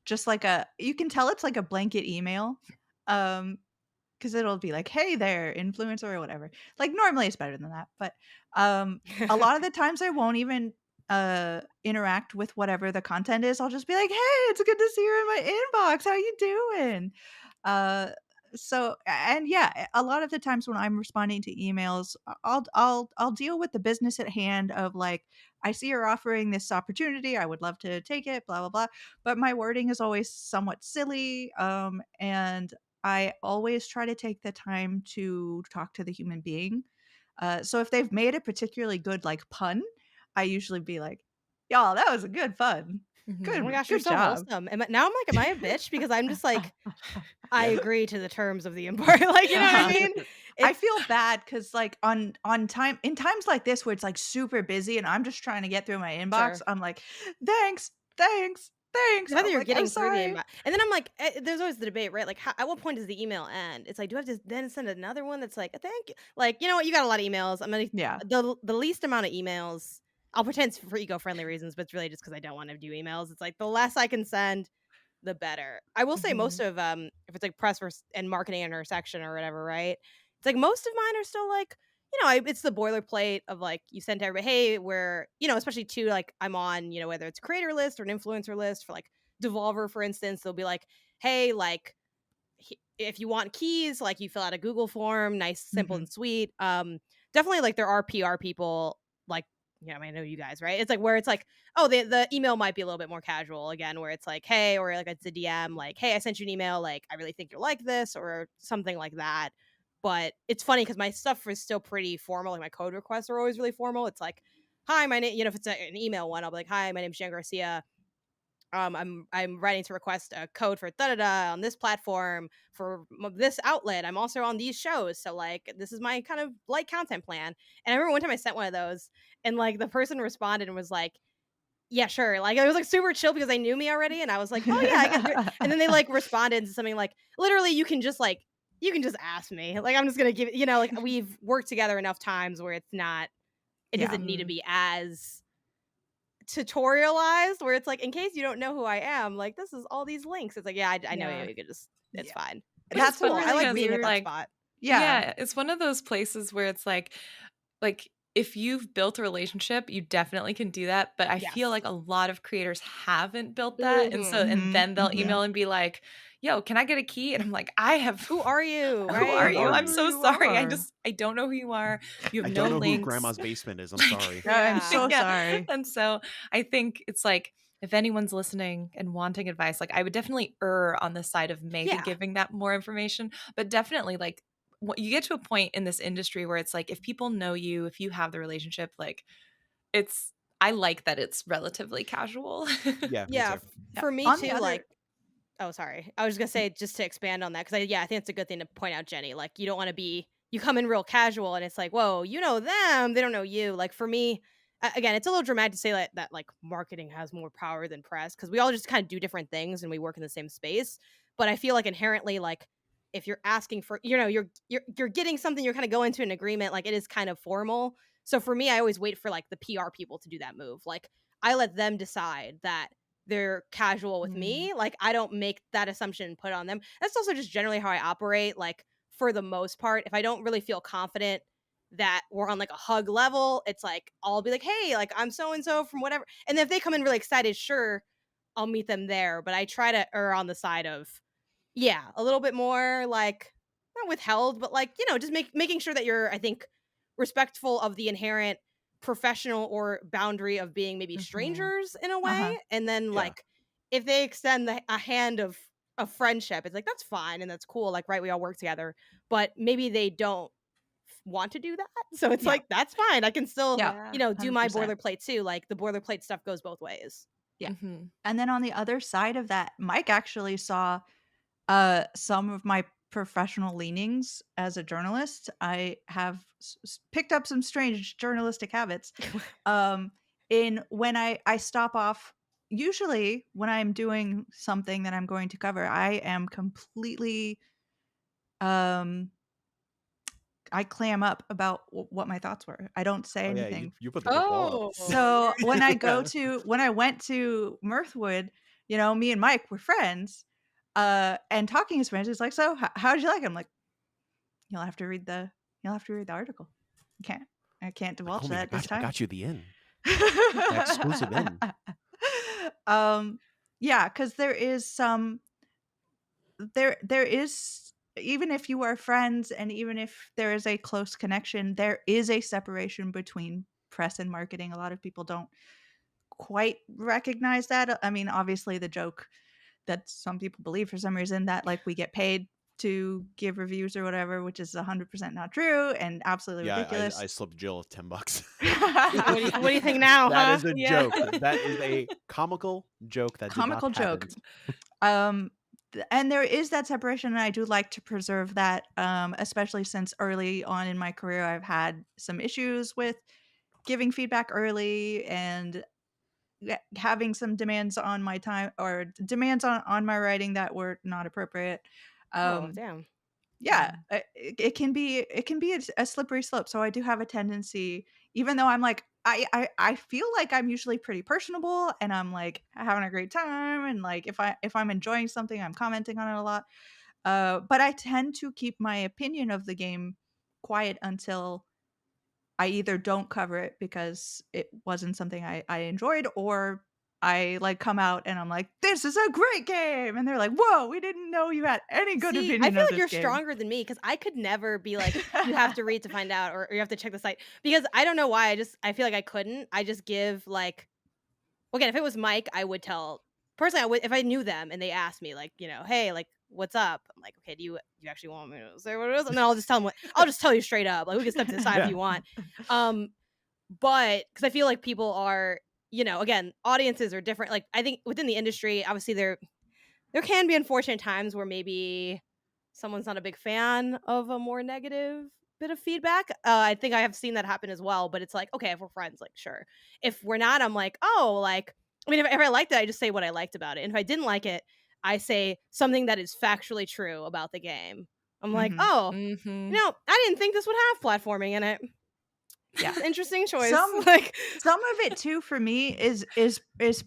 just like you can tell it's like a blanket email, because it'll be like, hey there, influencer or whatever. Like normally it's better than that, but a lot of the times I won't even interact with whatever the content is. I'll just be like, hey, it's good to see you in my inbox. How you doing? So and yeah, a lot of the times when I'm responding to emails, I'll deal with the business at hand of like, I see you're offering this opportunity, I would love to take it, blah blah blah, but my wording is always somewhat silly, and I always try to take the time to talk to the human being. So if they've made a particularly good like pun, I usually be like, y'all, that was a good pun. Good, Oh my gosh, you're good so job. wholesome. Now I'm like, am I a bitch? Because I'm just like, I agree to the terms of the empire. Like, you know what I mean? I feel bad because like on time in times like this where it's like super busy and I'm just trying to get through my inbox, Sure. I'm like, thanks, thanks. The fact that I'm you're like, I'm getting through the sorry. inbox, and then I'm like, there's always the debate, right? Like, at what point does the email end? It's like, do I have to then send another one that's like, thank you? Like, you know what? You got a lot of emails. I'm gonna Yeah. the least amount of emails. I'll pretend it's for eco-friendly reasons, but it's really just because I don't want to do emails. It's like the less I can send, the better. I will say most of if it's like press and marketing intersection or whatever, right? It's like most of mine are still like, it's the boilerplate of like you send to everybody, hey, we're, especially to like I'm on, whether it's a creator list or an influencer list for like Devolver, for instance, they'll be like, hey, like if you want keys, like you fill out a Google form, nice, simple and sweet. Definitely like there are PR people like, I know you guys, right? It's like where it's like, oh, the email might be a little bit more casual again, where it's like, hey, or like it's a DM, like, hey, I sent you an email, like I really think you'll like this, or something like that. But it's funny because my stuff is still pretty formal. Like my code requests are always really formal. It's like, hi, my name, if it's an email one, I'll be like, hi, my name's Jen Garcia. I'm writing to request a code for da da da on this platform for this outlet. I'm also on these shows, so like this is my kind of light content plan. And I remember one time I sent one of those, and like the person responded and was like, "Yeah, sure." Like it was like super chill because they knew me already, and I was like, "Oh yeah, I got." And then they like responded to something like, "Literally, you can just ask me. Like I'm just gonna give like we've worked together enough times where it doesn't need to be as." Tutorialized where it's like, in case you don't know who I am, like this is all these links. It's like, yeah, I know you. You could just, it's fine. But That's it's cool. what I really like being at weird, that like, spot. Yeah. it's one of those places where it's like if you've built a relationship, you definitely can do that. But I feel like a lot of creators haven't built that. And so, and then they'll email and be like, yo, can I get a key? And I'm like, Who are you? Who are Right? you? I'm so you sorry. are. I don't know who you are. You have I no don't know who links. grandma's basement is. I'm sorry. I'm so Yeah. sorry. And so I think it's like, if anyone's listening and wanting advice, like I would definitely err on the side of maybe giving that more information, but definitely like you get to a point in this industry where it's like, if people know you, if you have the relationship, like I like that it's relatively casual. Yeah. Yeah. Me too. For me On the too, other- like, oh, sorry. I was just gonna say, just to expand on that, because I think it's a good thing to point out, Jenny. Like, you don't want to you come in real casual and it's like, whoa, you know them, they don't know you. Like for me, again, it's a little dramatic to say that like marketing has more power than press because we all just kind of do different things and we work in the same space. But I feel like inherently, like if you're asking for, you're getting something, you're kind of going to an agreement, like it is kind of formal. So for me, I always wait for like the PR people to do that move. Like I let them decide that they're casual with me. Like I don't make that assumption and put it on them. That's also just generally how I operate. Like for the most part, if I don't really feel confident that we're on like a hug level, it's like I'll be like, hey, like I'm so and so from whatever. And if they come in really excited, sure, I'll meet them there. But I try to err on the side of, a little bit more like not withheld, but like, just making sure that you're, I think, respectful of the inherent professional or boundary of being maybe strangers in a way. And then like if they extend a hand of friendship, it's like that's fine and that's cool. Like, right, we all work together, but maybe they don't want to do that. So it's like that's fine. I can still, do my 100%. boilerplate too. Like the boilerplate stuff goes both ways. Yeah. And then on the other side of that, Mike actually saw some of my professional leanings as a journalist. I have picked up some strange journalistic habits. In when I stop off, usually when I'm doing something that I'm going to cover, I am completely I clam up about what my thoughts were. I don't say anything. You put the brick wall up. So when I went to Mirthwood, me and Mike were friends, and talking as friends, it's like, so how did you like it? I'm like, you'll have to read the article. I can't divulge that this time. I got you the in. The exclusive in. Yeah, because there is even if you are friends and even if there is a close connection, there is a separation between press and marketing. A lot of people don't quite recognize that. I mean, obviously the joke that some people believe for some reason that like we get paid to give reviews or whatever, which is 100% not true and absolutely ridiculous. I slipped Jill $10. What do you think now? That is a joke. That is a comical joke. Comical joke. And there is that separation, and I do like to preserve that, especially since early on in my career I've had some issues with giving feedback early, and having some demands on my time or demands on my writing that were not appropriate. Oh, damn. Yeah, it can be a slippery slope. So I do have a tendency, even though I'm like I feel like I'm usually pretty personable and I'm like having a great time, and like if I'm enjoying something, I'm commenting on it a lot. But I tend to keep my opinion of the game quiet until I either don't cover it because it wasn't something I enjoyed, or I like come out and I'm like, this is a great game. And they're like, whoa, we didn't know you had any good See, I opinion feel of like this you're game. stronger than me because I could never be like, you have to read to find out, or you have to check the site, because I don't know why. I feel like I couldn't. I just give like, well, again, if it was Mike, I would tell. Personally, I would, if I knew them and they asked me like, hey, like, what's up? I'm like, okay, do you actually want me to say what it is? And then I'll just tell them I'll just tell you straight up. Like, we can step to the side if Yeah. you want. But because I feel like people are, again, audiences are different. Like, I think within the industry, obviously there can be unfortunate times where maybe someone's not a big fan of a more negative bit of feedback. I think I have seen that happen as well, but it's like, okay, if we're friends, like, sure. If we're not, I'm like, oh, like, I mean, if I liked it, I just say what I liked about it. And if I didn't like it, I say something that is factually true about the game. I'm like, Mhm. oh, Mhm. I didn't think this would have platforming in it. Yeah. Interesting choice. Some Like, some of it too for me is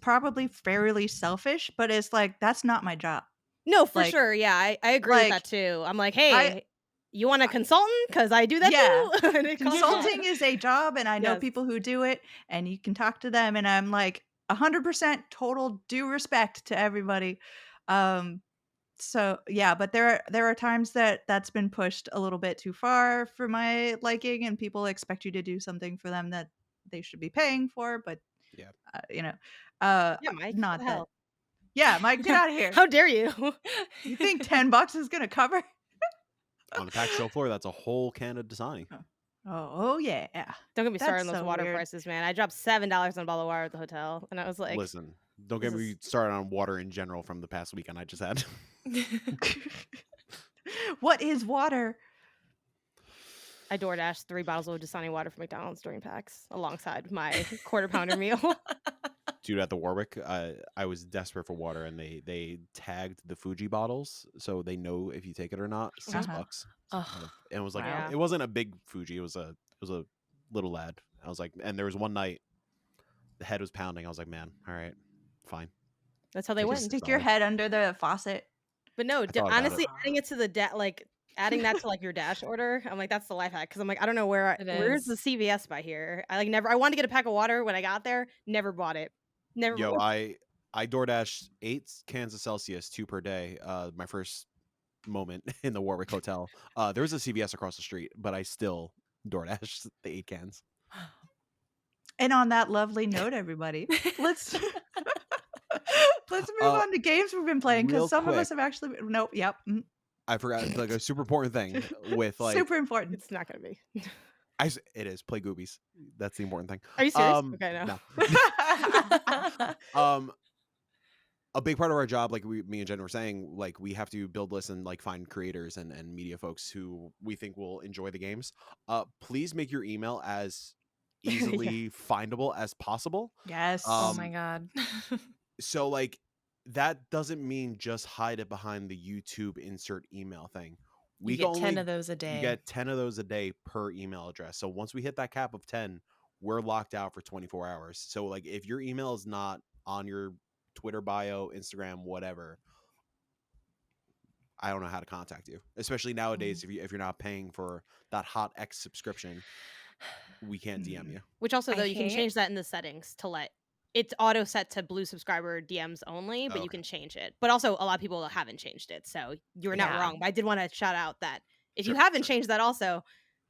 probably fairly selfish, but it's like that's not my job. no, for Like sure. Yeah, I agree with that like too. I'm like, I hey, you want a consultant? Because I do that yeah. too. And it costs a lot. Consulting is a job, and I know Yes. people who do it, and you can talk to them, and I'm like 100% total due respect to everybody. So yeah, but there are times that that's been pushed a little bit too far for my liking, and people expect you to do something for them that they should be paying for, but Yeah. you know, uh Yeah, Mike. What not the that. hell? Yeah, Mike, get out of here. How dare you? You think $10 is gonna cover? On the PAX show floor, that's a whole can of Dasani. Oh yeah. Don't get me started That's on those so water weird. prices, man. I dropped $7 on a bottle of water at the hotel, and I was like, Listen, don't this get me is- started on water in general from the past weekend I just had. What is water? I DoorDashed 3 bottles of Dasani water from McDonald's during PAX alongside my quarter pounder meal. Dude, at the Warwick, I was desperate for water, and they tagged the Fuji bottles so they know if you take it or not. $6. Ugh. And it was like Wow. it wasn't a big Fuji. It was a little lad. I was like, and there was one night the head was pounding. I was like, man, all right, fine. That's how they Take it win. Just $6. stick your head under the faucet. But no, thought about honestly, it. adding it to the adding that to like your dash order, I'm like, that's the life hack. Because I'm like, I don't know where's the is. CVS by here. I wanted to get a pack of water when I got there, never bought it. Never. Yo, I DoorDashed 8 cans of Celsius, 2 per day. My first moment in the Warwick Hotel. There was a CVS across the street, but I still DoorDashed the 8 cans. And on that lovely note, everybody, let's move on to games we've been playing, real because some of us quick. have actually nope, yep. I forgot like a super important thing with like Super important. It's not gonna be. it is play Goobies. That's the important thing. Are you serious? Okay, no. A big part of our job, like me and Jen were saying, like we have to build lists and like find creators and media folks who we think will enjoy the games. Please make your email as easily findable as possible. Yes. Oh my god. So like that doesn't mean just hide it behind the YouTube insert email thing. You get 10 of those a day. You get 10 of those a day per email address. So once we hit that cap of 10, we're locked out for 24 hours. So like if your email is not on your Twitter bio, Instagram, whatever, I don't know how to contact you. Especially nowadays, if you're not paying for that Hot X subscription, we can't DM you. Which also, though, I you can hate- change that in the settings to let it's auto set to blue subscriber DMs only, but you Okay. can change it. But also, a lot of people haven't changed it, so you're not Yeah. wrong. But I did want to shout out that if you Sure, haven't sure. changed that, also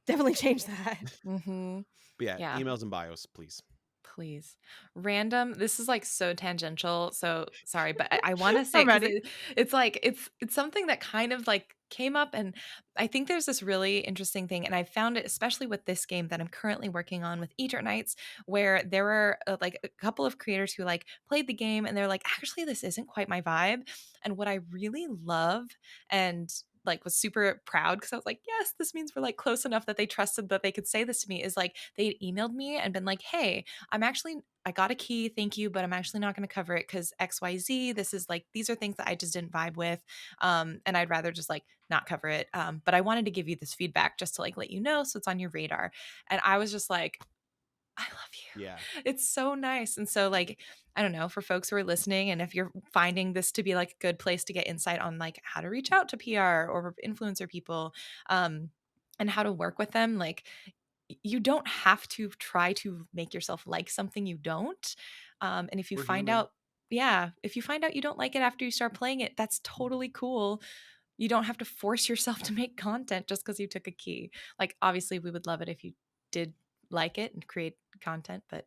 definitely change that. Mhm. But yeah, Yeah. emails and bios, please. Please. Random. This is like so tangential. So sorry, but I want to say I'm 'cause ready. it's like it's something that kind of like came up, and I think there's this really interesting thing, and I found it especially with this game that I'm currently working on with Eternights, where there were like a couple of creators who like played the game and they're like, actually, this isn't quite my vibe. And what I really love, and like was super proud because I was like, yes, this means we're like close enough that they trusted that they could say this to me, is like they had emailed me and been like, hey, I got a key, thank you, but I'm actually not going to cover it because XYZ. This is like, these are things that I just didn't vibe with. And I'd rather just like not cover it. But I wanted to give you this feedback just to like let you know so it's on your radar. And I was just like, I love you. Yeah. It's so nice. And so like, I don't know, for folks who are listening, and if you're finding this to be like a good place to get insight on like how to reach out to PR or influencer people, and how to work with them, like you don't have to try to make yourself like something you don't. And if you We're find human. out, yeah, if you find out you don't like it after you start playing it, that's totally cool. You don't have to force yourself to make content just because you took a key. Like, obviously, we would love it if you did like it and create content, but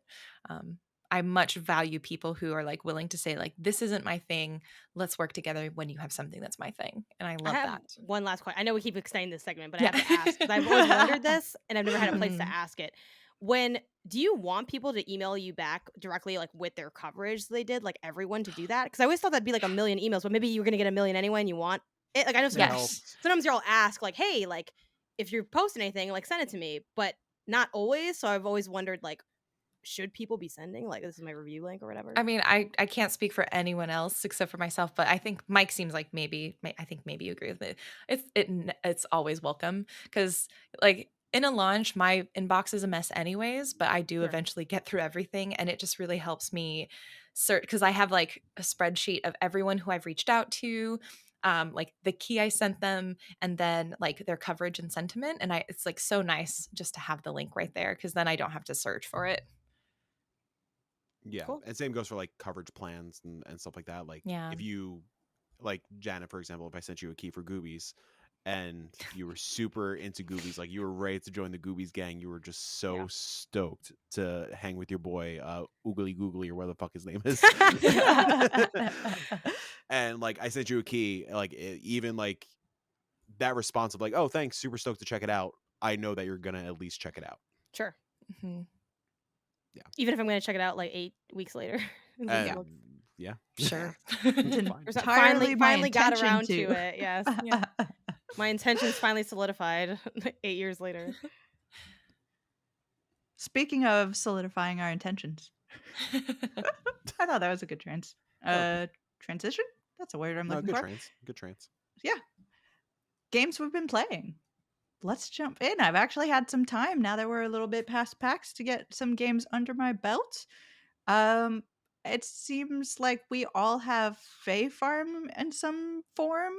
I much value people who are like willing to say like, this isn't my thing, let's work together when you have something that's my thing. And I I love have that. one last question. I know we keep extending this segment, but I Yeah. have to ask because I've always wondered this and I've never had a place to Mhm. ask it. Do you want people to email you back directly, like with their coverage they did, like everyone to do that? Because I always thought that'd be like a million emails, but maybe you're going to get a million anyway and you want it. Like I know It sometimes, helps. sometimes you'll ask like, hey, like if you're posting anything, like send it to me, but not always. So I've always wondered like, should people be sending like this is my review link or whatever? I mean, I can't speak for anyone else except for myself, but I think Mike seems like I think maybe you agree with it. It's always welcome because like in a launch, my inbox is a mess anyways, but I do Sure. eventually get through everything, and it just really helps me search because I have like a spreadsheet of everyone who I've reached out to, like the key I sent them, and then like their coverage and sentiment, and it's like so nice just to have the link right there because then I don't have to search for it. Yeah. Cool. And same goes for like coverage plans and stuff like that. Like Yeah. if you like Janet, for example, if I sent you a key for Goobies and you were super into Goobies, like you were ready to join the Goobies gang, you were just so Yeah. stoked to hang with your boy, Oogly Googly or whatever the fuck his name is. And like I sent you a key, like even like that response of like, oh, thanks, super stoked to check it out. I know that you're gonna at least check it out. Sure. Mm-hmm. Yeah. Even if I'm going to check it out like 8 weeks later. It's like, And look, yeah. Sure. It's It's fine. or so- entirely my finally got intention around to. to it. Yes. Yeah. My intentions finally solidified 8 years later. Speaking of solidifying our intentions, I thought that was a good transition. That's a word I'm No, looking good for. trans. Good trans. Yeah. Games we've been playing. Let's jump in. I've actually had some time now that we're a little bit past PAX to get some games under my belt. It seems like we all have Fae Farm in some form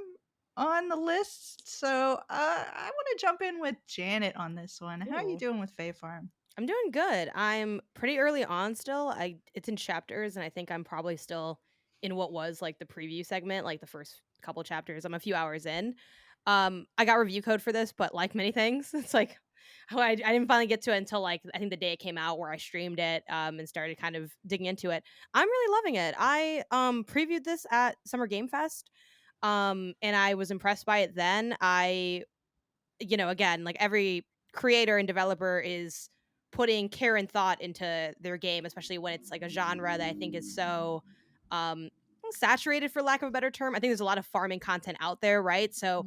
on the list. So I want to jump in with Janet on this one. How are you Ooh. doing with Fae Farm? I'm doing good. I'm pretty early on still. It's in chapters and I think I'm probably still in what was like the preview segment, like the first couple chapters. I'm a few hours in. I got review code for this, but like many things, it's like I didn't finally get to it until like I think the day it came out where I streamed it and started kind of digging into it. I'm really loving it. I previewed this at Summer Game Fest and I was impressed by it then. Again, like every creator and developer is putting care and thought into their game, especially when it's like a genre that I think is so saturated, for lack of a better term. I think there's a lot of farming content out there, right? So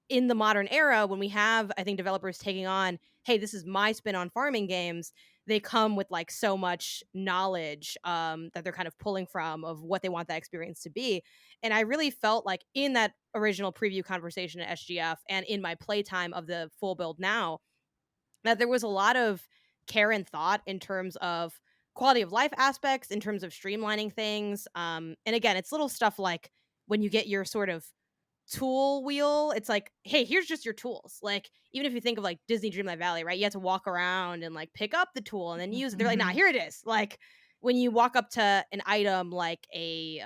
in the modern era, when we have, I think, developers taking on, hey, this is my spin on farming games, they come with like so much knowledge that they're kind of pulling from of what they want that experience to be. And I really felt like in that original preview conversation at SGF and in my playtime of the full build now, that there was a lot of care and thought in terms of quality of life aspects, in terms of streamlining things. And again, it's little stuff like when you get your sort of tool wheel, it's like, hey, here's just your tools. Like, even if you think of like Disney Dreamlight Valley, right? You have to walk around and like pick up the tool and then use it. They're like, nah, here it is. Like when you walk up to an item like a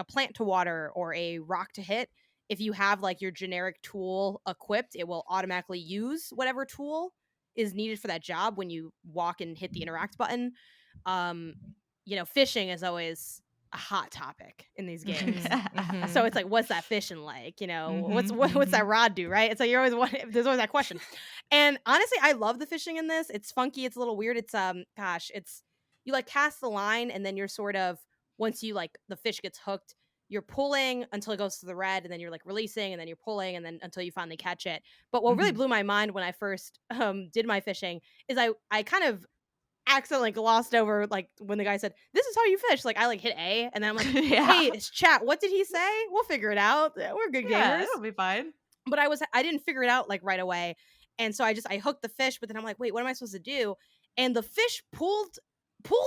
plant to water or a rock to hit, if you have like your generic tool equipped, it will automatically use whatever tool is needed for that job when you walk and hit the interact button. Fishing is always a hot topic in these games. So it's like, what's that fishing like? What's that rod do, right? It's like there's always that question. And honestly, I love the fishing in this. It's funky. It's a little weird. It's it's you like cast the line and then you're sort of, once you like the fish gets hooked, you're pulling until it goes to the red, and then you're like releasing, and then you're pulling, and then until you finally catch it. But what really blew my mind when I first did my fishing is I kind of accidentally glossed over like when the guy said, "This is how you fish." Like I like hit A, and then I'm like, Yeah. "Hey, it's chat. What did he say? We'll figure it out. We're good Yeah, gamers." it'll be fine. But I didn't figure it out like right away, and so I hooked the fish. But then I'm like, "Wait, what am I supposed to do?" And the fish pulled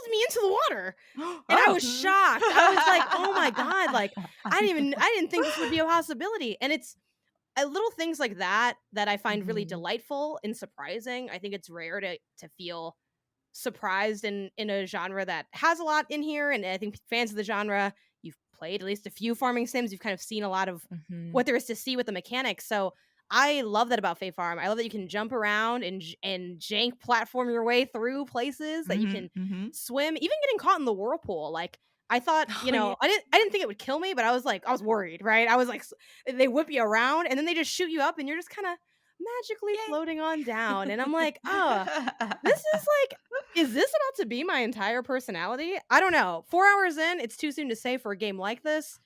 me into the water. And I Oh. was shocked. I was like, "Oh my god, like I didn't think this would be a possibility." And it's little things like that that I find really delightful and surprising. I think it's rare to feel surprised in a genre that has a lot in here, and I think fans of the genre, you've played at least a few farming sims, you've kind of seen a lot of what there is to see with the mechanics. So I love that about Fae Farm. I love that you can jump around and jank platform your way through places, that you can swim, even getting caught in the whirlpool. Like I thought, Oh, yeah. I didn't think it would kill me, but I was worried, right? I was like, they whip you around and then they just shoot you up, and you're just kind of magically floating on down. And I'm like, oh, this is like, is this about to be my entire personality? I don't know. 4 hours in, it's too soon to say for a game like this,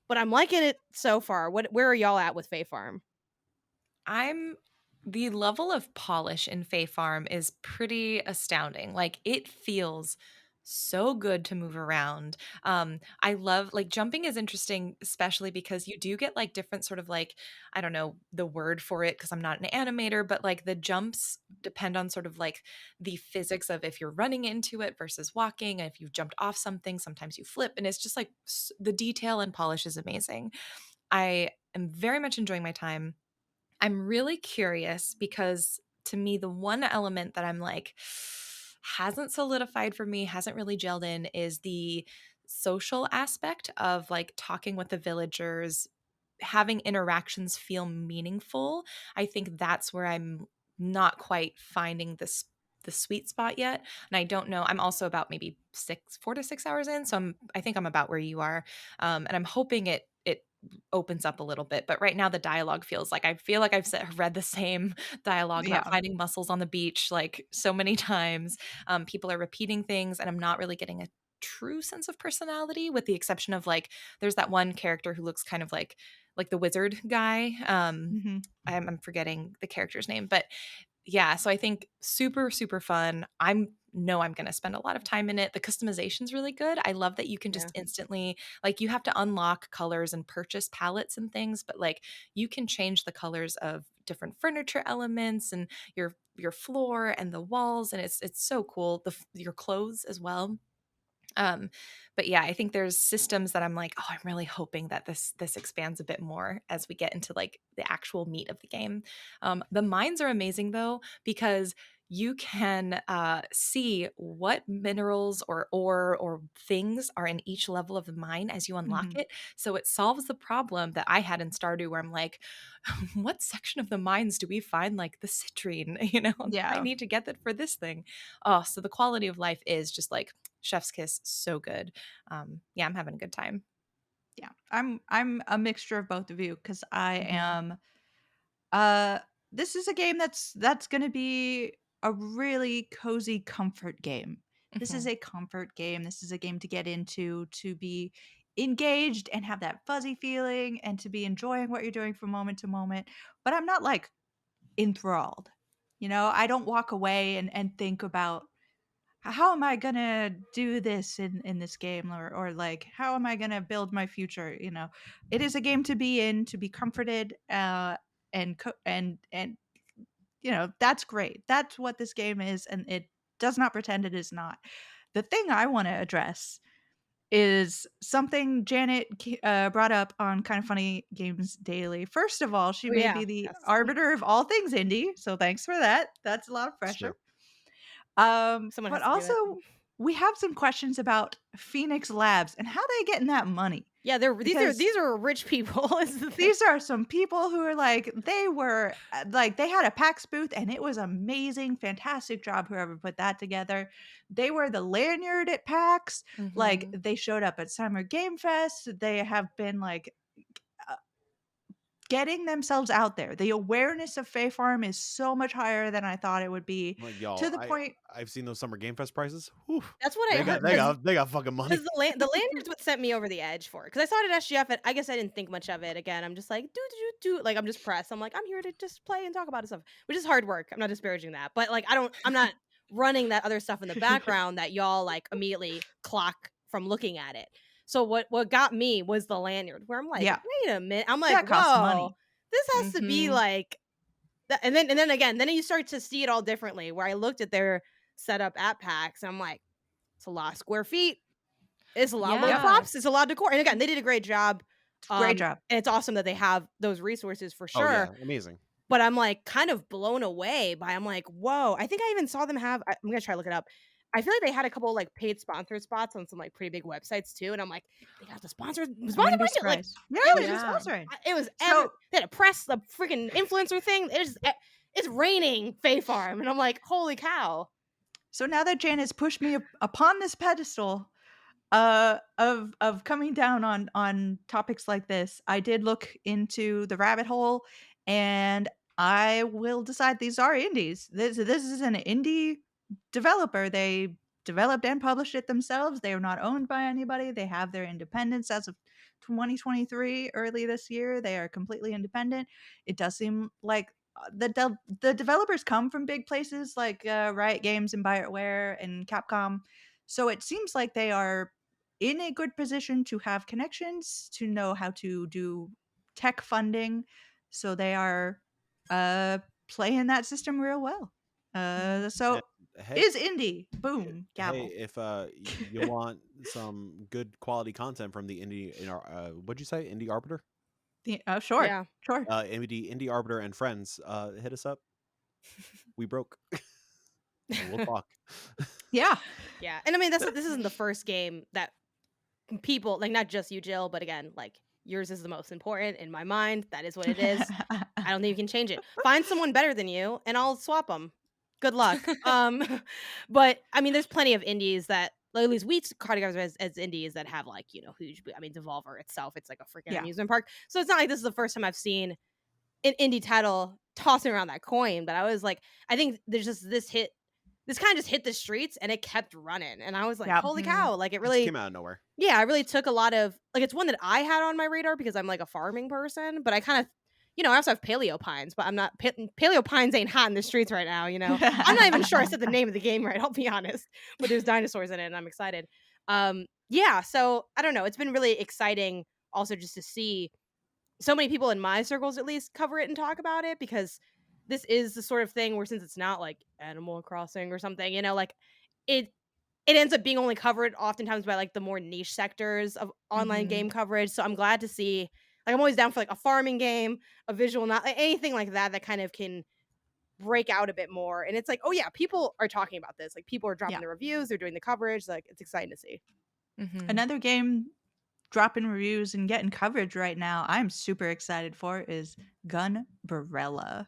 but I'm liking it so far. Where are y'all at with Fae Farm? The level of polish in Fae Farm is pretty astounding. Like it feels so good to move around. I love like jumping is interesting, especially because you do get like different sort of like, I don't know the word for it because I'm not an animator, but like the jumps depend on sort of like the physics of if you're running into it versus walking. And if you've jumped off something, sometimes you flip, and it's just like the detail and polish is amazing. I am very much enjoying my time. I'm really curious because to me, the one element that I'm like hasn't solidified for me, hasn't really gelled in is the social aspect of like talking with the villagers, having interactions feel meaningful. I think that's where I'm not quite finding the sweet spot yet. And I don't know. I'm also about maybe 4 to 6 hours in. So I think I'm about where you are. And I'm hoping it opens up a little bit. But right now the dialogue feels like I feel like read the same dialogue about finding mussels on the beach like so many times. People are repeating things, and I'm not really getting a true sense of personality, with the exception of like there's that one character who looks kind of like the wizard guy. I'm forgetting the character's name, but yeah, so I think super, super fun. I'm going to spend a lot of time in it. The customization's really good. I love that you can just instantly, like, you have to unlock colors and purchase palettes and things, but like you can change the colors of different furniture elements and your floor and the walls, and it's so cool. Your clothes as well. But yeah, I think there's systems that I'm like, oh, I'm really hoping that this expands a bit more as we get into like the actual meat of the game. The mines are amazing though, because you can see what minerals or ore or things are in each level of the mine as you unlock it. So it solves the problem that I had in Stardew, where I'm like, what section of the mines do we find like the citrine? I need to get that for this thing. Oh, so the quality of life is just like chef's kiss, so good. Yeah, I'm having a good time. Yeah, I'm a mixture of both of you because I am. This is a game that's going to be a really cozy comfort game. This is a comfort game. This is a game to get into, to be engaged and have that fuzzy feeling, and to be enjoying what you're doing from moment to moment. But I'm not like enthralled. I don't walk away and think about how am I gonna do this in this game, or like how am I gonna build my future. It is a game to be in, to be comforted, and that's great. That's what this game is, and it does not pretend it is not. The thing I want to address is something Janet brought up on Kind of Funny Games Daily. First of all, she made me the arbiter of all things indie, so thanks for that. That's a lot of It's true. pressure. Someone But has to do it. also we have some questions about Phoenix Labs and how they getting that money. Yeah, these are rich people. Is the thing. These are some people who are like, they had a PAX booth and it was amazing, fantastic job whoever put that together. They were the lanyard at PAX. Like they showed up at Summer Game Fest. They have been like getting themselves out there. The awareness of Fae Farm is so much higher than I thought it would be, Like, to y'all, the point. I've seen those Summer Game Fest prices. Whew, That's what I they got heard they got they got fucking money. because the lanyard's what sent me over the edge for it. Because I saw it at SGF, and I guess I didn't think much of it. Again, I'm just like like I'm just pressed. I'm like, I'm here to just play and talk about stuff, which is hard work. I'm not disparaging that, but like I'm not running that other stuff in the background that y'all like immediately clock from looking at it. So what got me was the lanyard, where I'm like, Yeah. wait a minute, I'm like, That costs money. whoa, this has to be Mhm. like that. And then again, then you start to see it all differently. Where I looked at their setup at PAX, and I'm like, it's a lot of square feet. It's a lot of little Yeah. props. It's a lot of decor. And again, they did a great job. Great job. And it's awesome that they have those resources for Oh sure. yeah, amazing. But I'm like kind of blown away by, I'm like, whoa. I think I even saw them have, I'm going to try to look it up. I feel like they had a couple like paid sponsored spots on some like pretty big websites too. And I'm like, they got the sponsor Wouldn't budget. be Like, surprised. Yeah, it they're was, Yeah. sponsoring. it was, So- they had a press, the freaking influencer thing. It's raining Fae Farm. And I'm like, holy cow. So now that Jan has pushed me upon this pedestal of coming down on topics like this, I did look into the rabbit hole, and I will decide these are indies. This is an indie developer. They developed and published it themselves. They are not owned by anybody. They have their independence as of 2023, early this year. They are completely independent. It does seem like the developers come from big places like Riot Games and BioWare and Capcom. So it seems like they are in a good position to have connections, to know how to do tech funding. So they are playing that system real well. So Hey, is indie. Boom. Gavel. hey, if you want some good quality content from the indie in our what'd you say, Indie Arbiter? Sure. Yeah. Sure. Indie Arbiter and friends, hit us up. We broke. And we'll talk. Yeah. Yeah. And I mean, this isn't the first game that people, like, not just you, Jill, but again, like, yours is the most important in my mind. That is what it is. I don't think you can change it. Find someone better than you, and I'll swap them. Good luck. But I mean, there's plenty of indies that, like, at least we categorize as indies that have like, you know, huge. I mean, Devolver itself, it's like a freaking Yeah. amusement park. So it's not like this is the first time I've seen an indie title tossing around that coin. But I was like, I think there's just this kind of just hit the streets, and it kept running, and I was like, Yep. holy Mhm. cow! Like, it Just really came out of nowhere. yeah, I really took a lot of, like, it's one that I had on my radar because I'm like a farming person, but I kind of, you know, I also have paleo pines, but I'm not, paleo pines ain't hot in the streets right now, you know. I'm not even sure I said the name of the game right, I'll be honest, but there's dinosaurs in it, and I'm excited. Yeah, so I don't know, it's been really exciting also just to see so many people in my circles at least cover it and talk about it, because this is the sort of thing where, since it's not like Animal Crossing or something, you know, like it ends up being only covered oftentimes by like the more niche sectors of online Mhm. game coverage. So I'm glad to see, like, I'm always down for like a farming game, a visual, not like, anything like that kind of can break out a bit more. And it's like, oh yeah, people are talking about this. Like, people are dropping Yeah. the reviews, they're doing the coverage. Like, it's exciting to see. Mhm. Another game dropping reviews and getting coverage right now I'm super excited for is Gunbrella.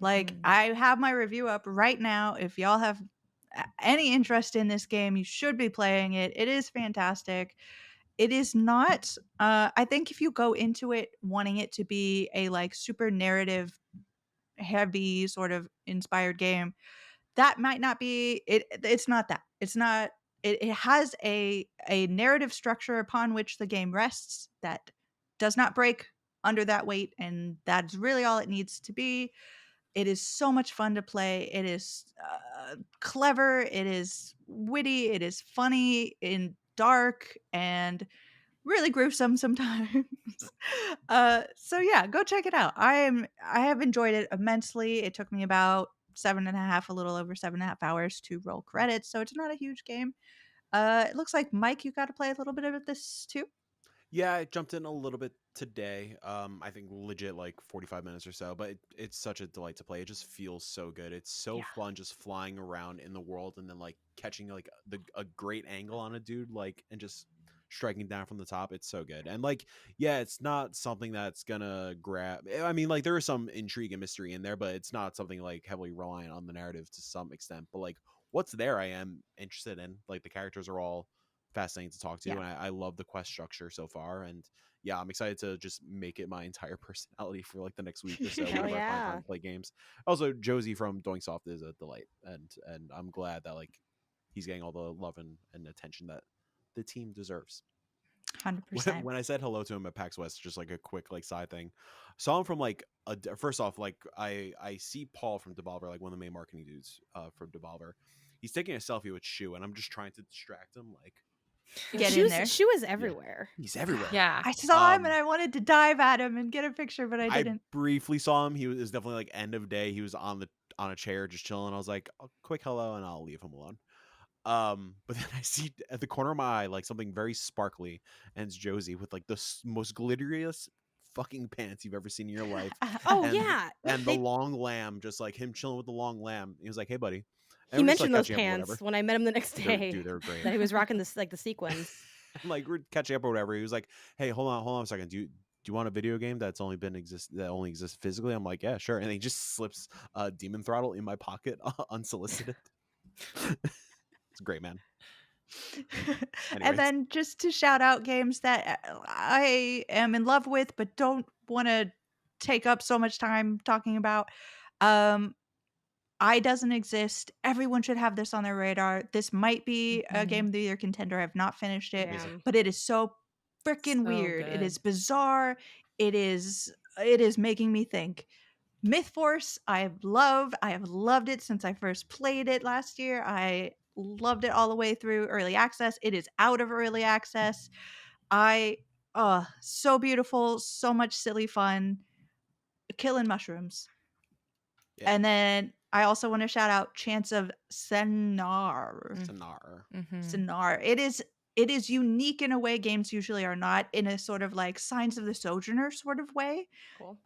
Like, Mhm. I have my review up right now. If y'all have any interest in this game, you should be playing it. It is fantastic. It is not I think if you go into it wanting it to be a like super narrative heavy sort of inspired game, that might not be it. It's not that. It's not it has a narrative structure upon which the game rests that does not break under that weight, and that's really all it needs to be. It is so much fun to play. It is clever. It is witty. It is funny and dark and really gruesome sometimes. So yeah, go check it out. I have enjoyed it immensely. It took me about 7.5, a little over 7.5 hours to roll credits, so it's not a huge game. It looks like Mike, you got to play a little bit of this too. Yeah, I jumped in a little bit today. I think legit like 45 minutes or so, but it's such a delight to play. It just feels so good. It's so Yeah. fun just flying around in the world and then like catching like a great angle on a dude, like, and just striking down from the top. It's so good. And like, yeah, it's not something that's gonna grab. I mean, like, there is some intrigue and mystery in there, but it's not something like heavily reliant on the narrative to some extent. But like, what's there, I am interested in. Like, the characters are all fascinating to talk to, and I love the quest structure so far. And yeah, I'm excited to just make it my entire personality for like the next week or so whenever I find time to play games. Also, Josie from Doing Soft is a delight, and I'm glad that like he's getting all the love and attention that the team deserves. 100%. When I said hello to him at PAX West, just like a quick like side thing, saw him from like first off, like I see Paul from Devolver, like one of the main marketing dudes from Devolver. He's taking a selfie with Shu, and I'm just trying to distract him. Like, get in there. Shu is everywhere. He's everywhere. Yeah, I saw him and I wanted to dive at him and get a picture, but I didn't. I briefly saw him. He was definitely like end of day. He was on a chair just chilling. I was like, oh, quick hello, and I'll leave him alone. But then I see at the corner of my eye like something very sparkly, and it's Josie with like the most glitteriest fucking pants you've ever seen in your life. Oh and, yeah, and the long lamb, just like him chilling with the long lamb. He was like, "Hey, buddy." He mentioned those pants when I met him the next day. Dude, they were great. That he was rocking this like the sequins. Like we're catching up or whatever. He was like, "Hey, hold on a second. Do you want a video game that only exists physically?" I'm like, "Yeah, sure." And he just slips Demon Throttle in my pocket unsolicited. It's great, man. And then just to shout out games that I am in love with but don't want to take up so much time talking about. I Doesn't Exist. Everyone should have this on their radar. This might be a game of the year contender. I've not finished it, but it is so freaking weird. Good. It is bizarre. It is making me think. Myth Force, I have loved it since I first played it last year. I loved it all the way through early access. It is out of early access. So beautiful, so much silly fun. Killing mushrooms. Yeah. And then I also want to shout out Chants of Sennaar. Sennaar. It is unique in a way games usually are not, in a sort of like Signs of the Sojourner sort of way. Cool.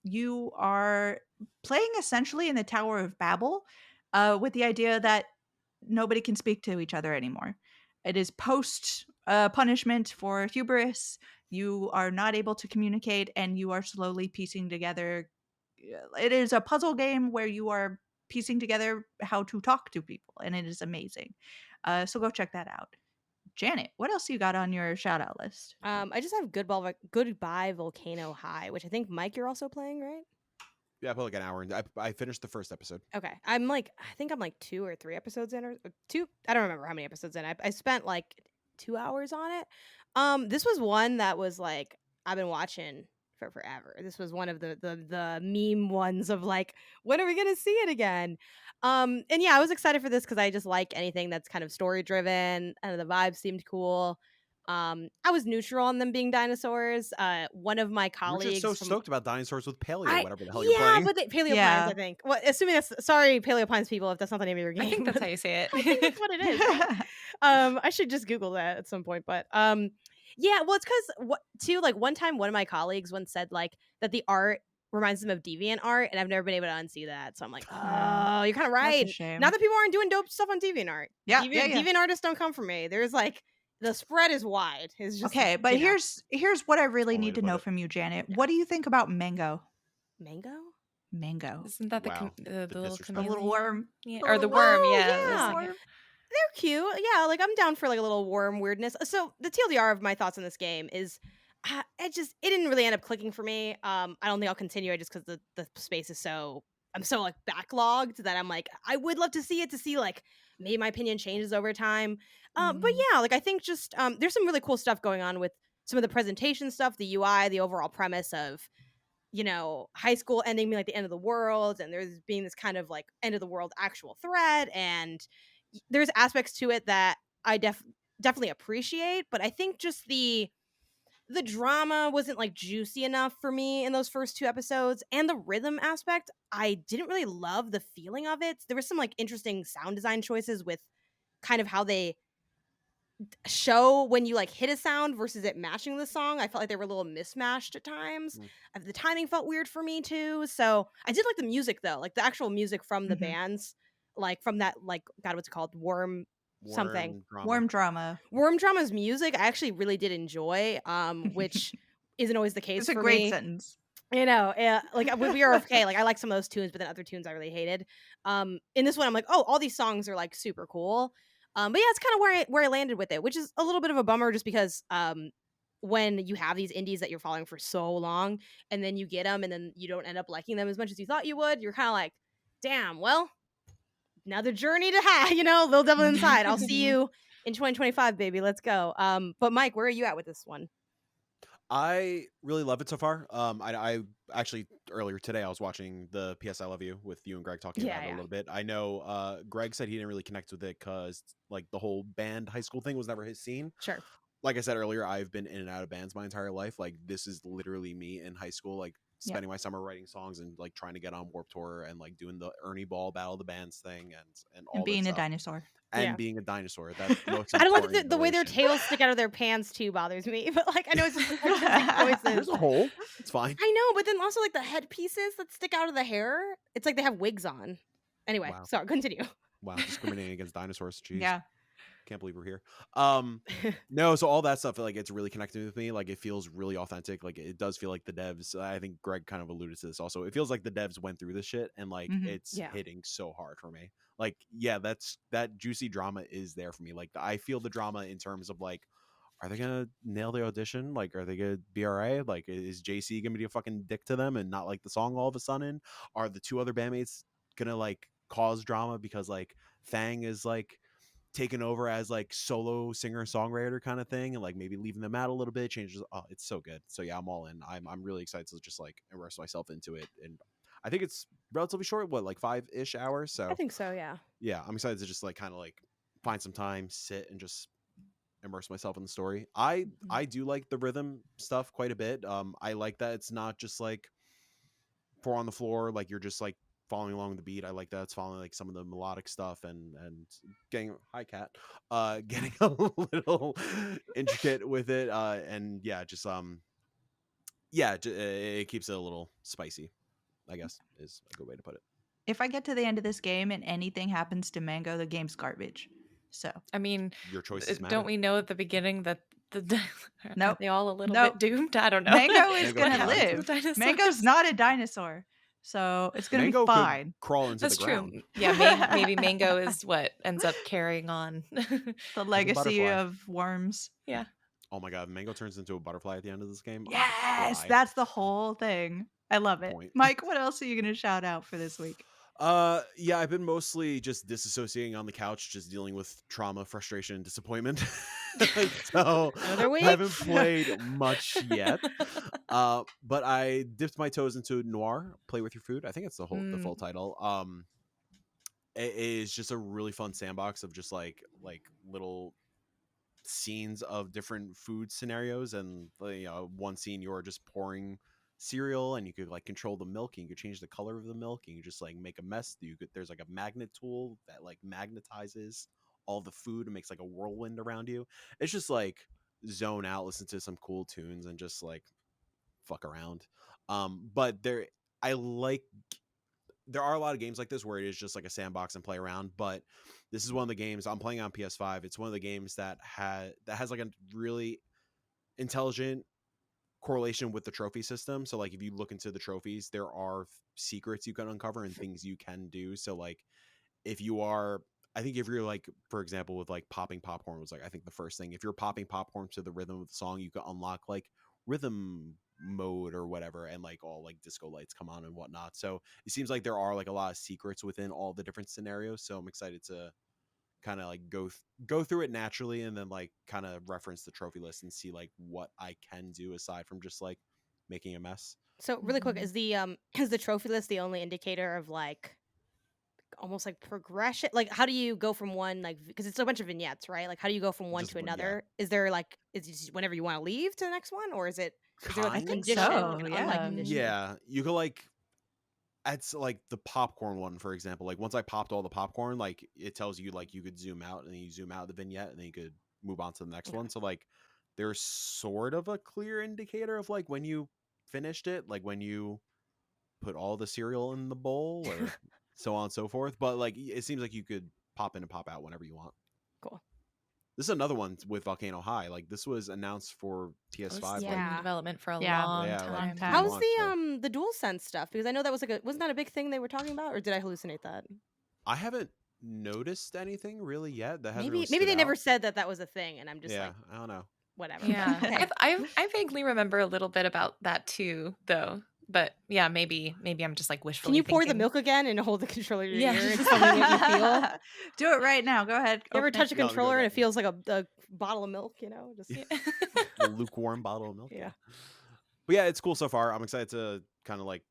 You are playing essentially in the Tower of Babel, with the idea that nobody can speak to each other anymore. It is post punishment for hubris. You are not able to communicate, and you are slowly piecing together. It is a puzzle game where you are piecing together how to talk to people, and it is amazing. So go check that out. Janet, what else you got on your shout out list? I just have Goodbye Volcano High, which I think Mike you're also playing, right? Yeah, I put like an hour in. I finished the first episode. Okay, I think I'm like 2 or 3 episodes in, or 2. I don't remember how many episodes in. I spent like 2 hours on it. This was one that was like I've been watching for forever. This was one of the meme ones of like, when are we gonna see it again? And yeah, I was excited for this because I just like anything that's kind of story driven, and the vibes seemed cool. I was neutral on them being dinosaurs. One of my colleagues You're just so stoked about dinosaurs with Paleo, whatever the hell you're playing. Yeah, but Paleopines, I think. Well, assuming that's sorry, Paleopines people, if that's not the name of your game. I think that's how you say it. I think that's what it is. Right? I should just Google that at some point, but yeah, well, it's because like one time one of my colleagues once said like that the art reminds them of deviant art, and I've never been able to unsee that. So I'm like, oh, you're kind of right. Not that people aren't doing dope stuff on deviant art. Yeah, deviant artists don't come for me. There's like the spread is wide. It's just okay, but here's what I really need to know from you, Janet. Yeah. What do you think about Mango? Mango. Isn't that the little worm? Yeah, or the worm? Yeah. They're cute. Yeah, like I'm down for like a little worm weirdness. So the TLDR of my thoughts on this game is it didn't really end up clicking for me. I don't think I'll continue it just because the space is I'm so like backlogged that I'm like, I would love to see it, to see like maybe my opinion changes over time. But yeah, like I think just there's some really cool stuff going on with some of the presentation stuff, the UI, the overall premise of, you know, high school ending being like the end of the world, and there's being this kind of like end of the world actual threat, and there's aspects to it that I definitely appreciate, but I think just the drama wasn't like juicy enough for me in those first 2 episodes, and the rhythm aspect, I didn't really love the feeling of it. There was some like interesting sound design choices with kind of how they show when you like hit a sound versus it matching the song. I felt like they were a little mismatched at times. The timing felt weird for me too. So I did like the music though, like the actual music from the bands, like from that, like, God, what's it called? Worm Drama's music I actually really did enjoy, which isn't always the case. It's a great sentence. You know, like when we are okay, like I like some of those tunes, but then other tunes I really hated. In this one, I'm like, oh, all these songs are like super cool. But yeah, it's kind of where I landed with it, which is a little bit of a bummer, just because when you have these indies that you're following for so long, and then you get them, and then you don't end up liking them as much as you thought you would, you're kind of like, damn, well, another journey to have, Little Devil Inside. I'll see you in 2025, baby. Let's go. But Mike, where are you at with this one? I really love it so far. I actually earlier today I was watching the PS I Love You with you and Greg talking about it a little bit. I know Greg said he didn't really connect with it because like the whole band high school thing was never his scene. Sure. Like I said earlier, I've been in and out of bands my entire life. Like this is literally me in high school, like spending my summer writing songs and like trying to get on Warped Tour and like doing the Ernie Ball Battle of the Bands thing and all And being that a stuff. dinosaur. And being a dinosaur. That's most I don't like important the way their relation. tails stick out of their pants too bothers me. But like I know it's just artistic choices. There's a hole. It's fine. I know, but then also like the headpieces that stick out of the hair, it's like they have wigs on. Anyway, Wow. sorry, continue. Wow, discriminating against dinosaurs. Jeez. Yeah. Can't believe we're here. No, so all that stuff, like it's really connecting with me. Like it feels really authentic. Like it does feel like the devs. I think Greg kind of alluded to this also. It feels like the devs went through this shit and like it's hitting so hard for me. Like, yeah, that juicy drama is there for me. Like I feel the drama in terms of like, are they gonna nail the audition? Like, are they gonna be all right? Like, is JC gonna be a fucking dick to them and not like the song all of a sudden? Are the two other bandmates gonna like cause drama because like Fang is like taken over as like solo singer songwriter kind of thing and like maybe leaving them out a little bit changes. Oh, it's so good. So yeah, I'm all in. I'm really excited to just like immerse myself into it. And I think it's relatively short, what, like 5-ish hours. So I think so, yeah. I'm excited to just like kind of like find some time, sit and just immerse myself in the story. I do like the rhythm stuff quite a bit. I like that it's not just like 4 on the floor, like you're just like following along the beat. I like that it's following like some of the melodic stuff and getting hi cat getting a little intricate with it and yeah, just it keeps it a little spicy, I guess is a good way to put it. If I get to the end of this game and anything happens to Mango, the game's garbage. So I mean, your choices matter. Don't we know at the beginning that nope. Are they all a little bit doomed? I don't know. Mango is gonna live. Mango's not a dinosaur. So it's going to be fine. Crawl into That's the ground. true. Yeah, maybe Mango is what ends up carrying on the legacy of worms. Yeah. Oh my god, Mango turns into a butterfly at the end of this game. Yes, that's the whole thing. I love it. Mike, what else are you going to shout out for this week? Yeah, I've been mostly just disassociating on the couch, just dealing with trauma, frustration, and disappointment. So I haven't played much yet. But I dipped my toes into Noir, Play With Your Food. I think it's the full title. It is just a really fun sandbox of just like little scenes of different food scenarios, and one scene you're just pouring cereal and you could like control the milk and you could change the color of the milk and you just like make a mess. There's like a magnet tool that like magnetizes all the food and makes like a whirlwind around you. It's just like zone out, listen to some cool tunes and just like fuck around. But there are a lot of games like this where it is just like a sandbox and play around, but this is one of the games I'm playing on PS5. It's one of the games that has like a really intelligent correlation with the trophy system. So like if you look into the trophies, there are secrets you can uncover and things you can do. So like if you're like, for example, with like popping popcorn was like, I think the first thing, if you're popping popcorn to the rhythm of the song, you can unlock like rhythm mode or whatever, and like all like disco lights come on and whatnot. So it seems like there are like a lot of secrets within all the different scenarios. So I'm excited to kind of like go through it naturally and then like kind of reference the trophy list and see like what I can do aside from just like making a mess. So really quick, is the trophy list the only indicator of like almost like progression? Like how do you go from one, like, because it's a bunch of vignettes, right? Like how do you go from one to another? Is there like, is it just whenever you want to leave to the next one, or is there like a condition? So, like an unlike condition? Yeah, you could like, it's like the popcorn one, for example. Like once I popped all the popcorn, like it tells you like you could zoom out and then you zoom out the vignette and then you could move on to the next one. So like there's sort of a clear indicator of like when you finished it, like when you put all the cereal in the bowl or so on and so forth. But like it seems like you could pop in and pop out whenever you want. Cool. This is another one with Volcano High. Like this was announced for PS5. In development for a long time. How's the DualSense stuff? Because I know that was wasn't that a big thing they were talking about, or did I hallucinate that? I haven't noticed anything really yet. That hasn't really Maybe stood they never out. said that was a thing, and I'm just like, I don't know. whatever. Yeah. But, okay. I vaguely remember a little bit about that too, though. But yeah, maybe I'm just like wishfully Can you pour the thinking. milk again and hold the controller to your Yeah. ear and tell me what you feel? Do it right now. Go ahead. You ever Open touch it. a No, controller go and get it feels like a bottle of milk, Just Yeah. A lukewarm bottle of milk. Yeah. But yeah, it's cool so far. I'm excited to kind of like,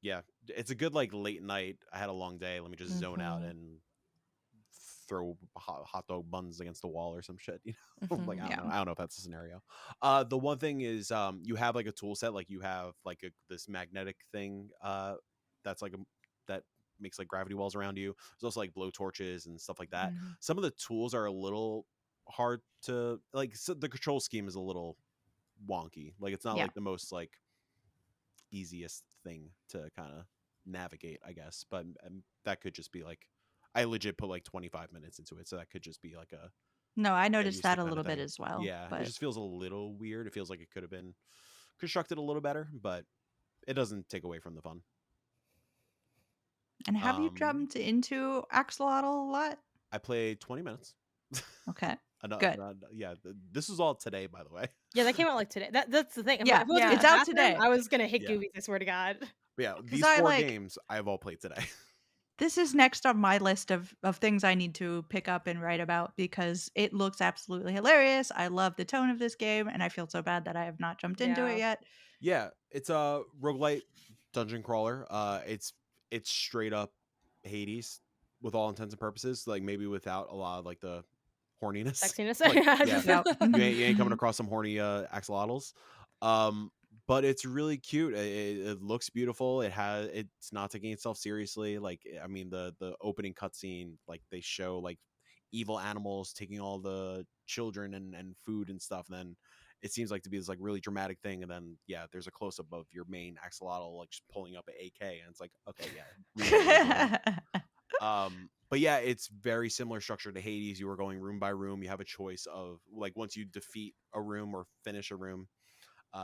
it's a good like late night. I had a long day. Let me just zone out Mhm. and throw hot dog buns against the wall or some shit. Like I Yeah. don't know. I don't know if that's a scenario. The one thing is, you have like a tool set. Like you have like this magnetic thing. That's like that makes like gravity wells around you. There's also like blow torches and stuff like that. Mhm. Some of the tools are a little hard to like. So the control scheme is a little wonky. Like it's not Yeah. like the most like easiest thing to kind of navigate, I guess. But that could just be like I legit put like 25 minutes into it, so that could just be like a No, I get noticed used to that a kind of little bit thing. as well. Yeah, But it just feels a little weird. It feels like it could have been constructed a little better, but it doesn't take away from the fun. and have you jumped into Axolotl a lot? I played 20 minutes. Okay. Enough, Good. yeah, this is all today, by the way. Yeah, that came out like today. That's the thing. Yeah, If it wasn't it's the out bathroom, today. I was gonna hit Yeah. Goobies, I swear to God. But yeah, 'Cause these I, 4 like- games I have all played today. This is next on my list of things I need to pick up and write about because it looks absolutely hilarious. I love the tone of this game, and I feel so bad that I have not jumped into it yet. Yeah, it's a roguelite dungeon crawler. It's straight up Hades with all intents and purposes, like maybe without a lot of like the horniness. Sexiness. Like, yeah. Yep. You ain't coming across some horny axolotls. But it's really cute. It looks beautiful. It's not taking itself seriously. Like I mean, the opening cutscene, like they show like evil animals taking all the children and food and stuff. And then it seems like to be this like really dramatic thing. And then there's a close up of your main axolotl like just pulling up an AK, and it's like okay, but yeah, it's very similar structure to Hades. You are going room by room. You have a choice of like once you defeat a room or finish a room,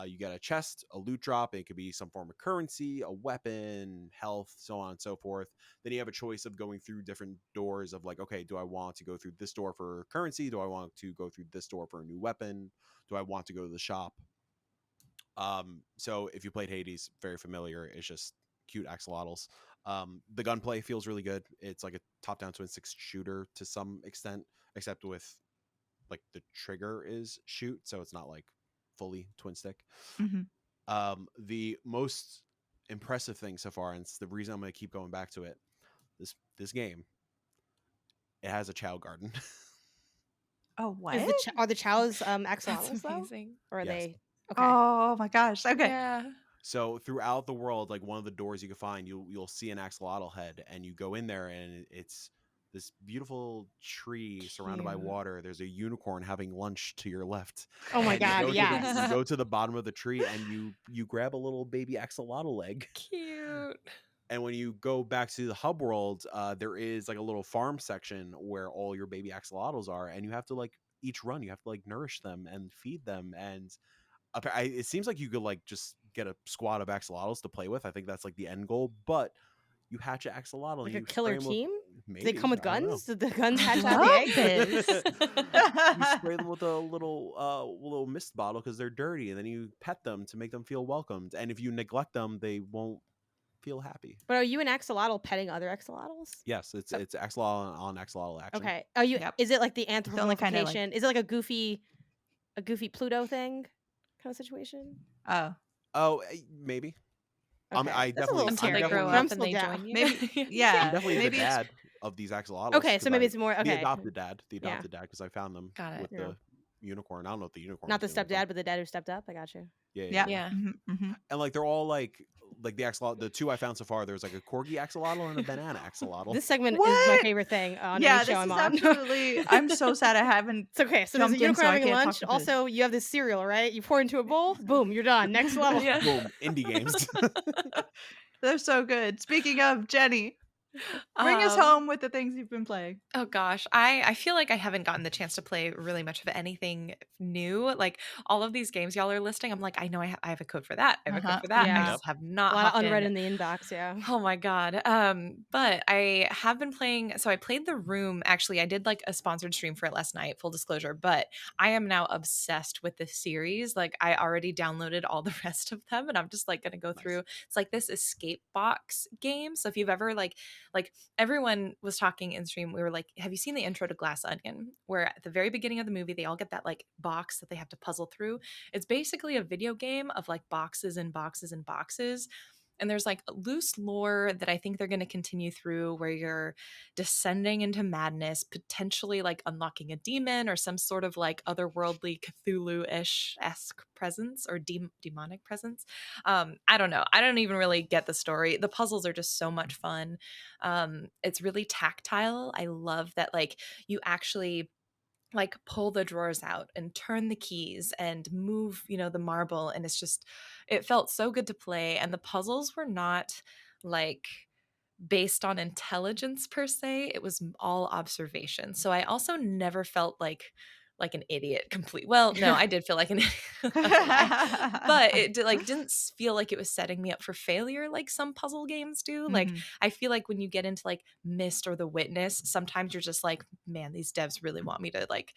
you get a chest, a loot drop. It could be some form of currency, a weapon, health, so on and so forth. Then you have a choice of going through different doors of like, okay, do I want to go through this door for currency? Do I want to go through this door for a new weapon? Do I want to go to the shop? So if you played Hades, very familiar. It's just cute axolotls. The gunplay feels really good. It's like a top-down twin stick shooter to some extent, except with like the trigger is shoot, so it's not like fully twin stick. Mhm. The most impressive thing so far, and it's the reason I'm going to keep going back to it, this game, it has a child garden. Oh, what? Are the chows That's axolotls though? amazing. Or are Yes. they okay? Oh my gosh. Okay. Yeah. So throughout the world, like one of the doors you can find, you'll see an axolotl head, and you go in there, and it's this beautiful tree surrounded by Cute. water. There's a unicorn having lunch to your left. Oh my And you God, go to the- yes. you go to the bottom of the tree, and you grab a little baby axolotl leg. Cute. And when you go back to the hub world, there is like a little farm section where all your baby axolotls are, and you have to like each run, you have to like nourish them and feed them. And it seems like you could like just get a squad of axolotls to play with. I think that's like the end goal. But you hatch an axolotl, Like and a you killer spray 'em team? with, Do maybe, they come with I don't know. guns? Did the guns hatch Love out the eggs? this. You spray them with a little mist bottle because they're dirty, and then you pet them to make them feel welcomed. And if you neglect them, they won't feel happy. But are you an axolotl petting other axolotls? Yes, it's axolotl on axolotl action. Okay. Are you? Yep. Is it like the only kinda, anthropomorphication? Is it like a goofy Pluto thing kind of situation? Oh, Maybe. Okay. I That's a definitely little Until they scary, grow but I'm up and still they down. join you. Maybe- I'm yeah. definitely maybe the it's- dad of these axolotls. Okay, so 'cause maybe it's more the okay. adopted dad, Yeah. because I found them Got it. with Yeah. the unicorn. I don't know if the unicorn. Not the was there with them. stepdad, but the dad who stepped up. I got you. Yeah. Yeah. Mhm. And like they're all like the axolotl. The two I found so far, there's like a corgi axolotl and a banana axolotl. This segment is my What? favorite thing on Yeah, any this show is I'm on. absolutely. I'm so sad I haven't. It's okay. So there's a jumped in so unicorn I having can't talk lunch. to this. Also, you have this cereal, right? You pour into a bowl. Boom, you're done. Next level. Yeah. Boom, indie games. They're so good. Speaking of Jenny, Bring us Um, home with the things you've been playing. Oh gosh, I feel like I haven't gotten the chance to play really much of anything new. Like all of these games y'all are listing, I'm like, I know I have a code for that. I have a code for that. I Yeah. Yep. just have A not lot of hopped unread in. in the inbox, yeah. Oh my god. But I have been playing, so I played The Room. Actually, I did like a sponsored stream for it last night, full disclosure, but I am now obsessed with this series. Like I already downloaded all the rest of them and I'm just like going to go through. It's like this escape box game. So if you've ever like everyone was talking in stream, we were like, have you seen the intro to Glass Onion, where at the very beginning of the movie they all get that like box that they have to puzzle through? It's basically a video game of like boxes and boxes and boxes, and there's like loose lore that I think they're going to continue through, where you're descending into madness, potentially like unlocking a demon or some sort of like otherworldly Cthulhu-ish esque presence or demonic presence. I don't know. I don't even really get the story. The puzzles are just so much fun. It's really tactile. I love that like you actually like pull the drawers out and turn the keys and move, the marble, and it's just, it felt so good to play, and the puzzles were not like based on intelligence per se. It was all observation. So I also never felt like an idiot complete. Well, no, I did feel like an idiot. That's a lie. But it didn't feel like it was setting me up for failure like some puzzle games do. Like I feel like when you get into like Myst or The Witness, sometimes you're just like, man, these devs really want me to like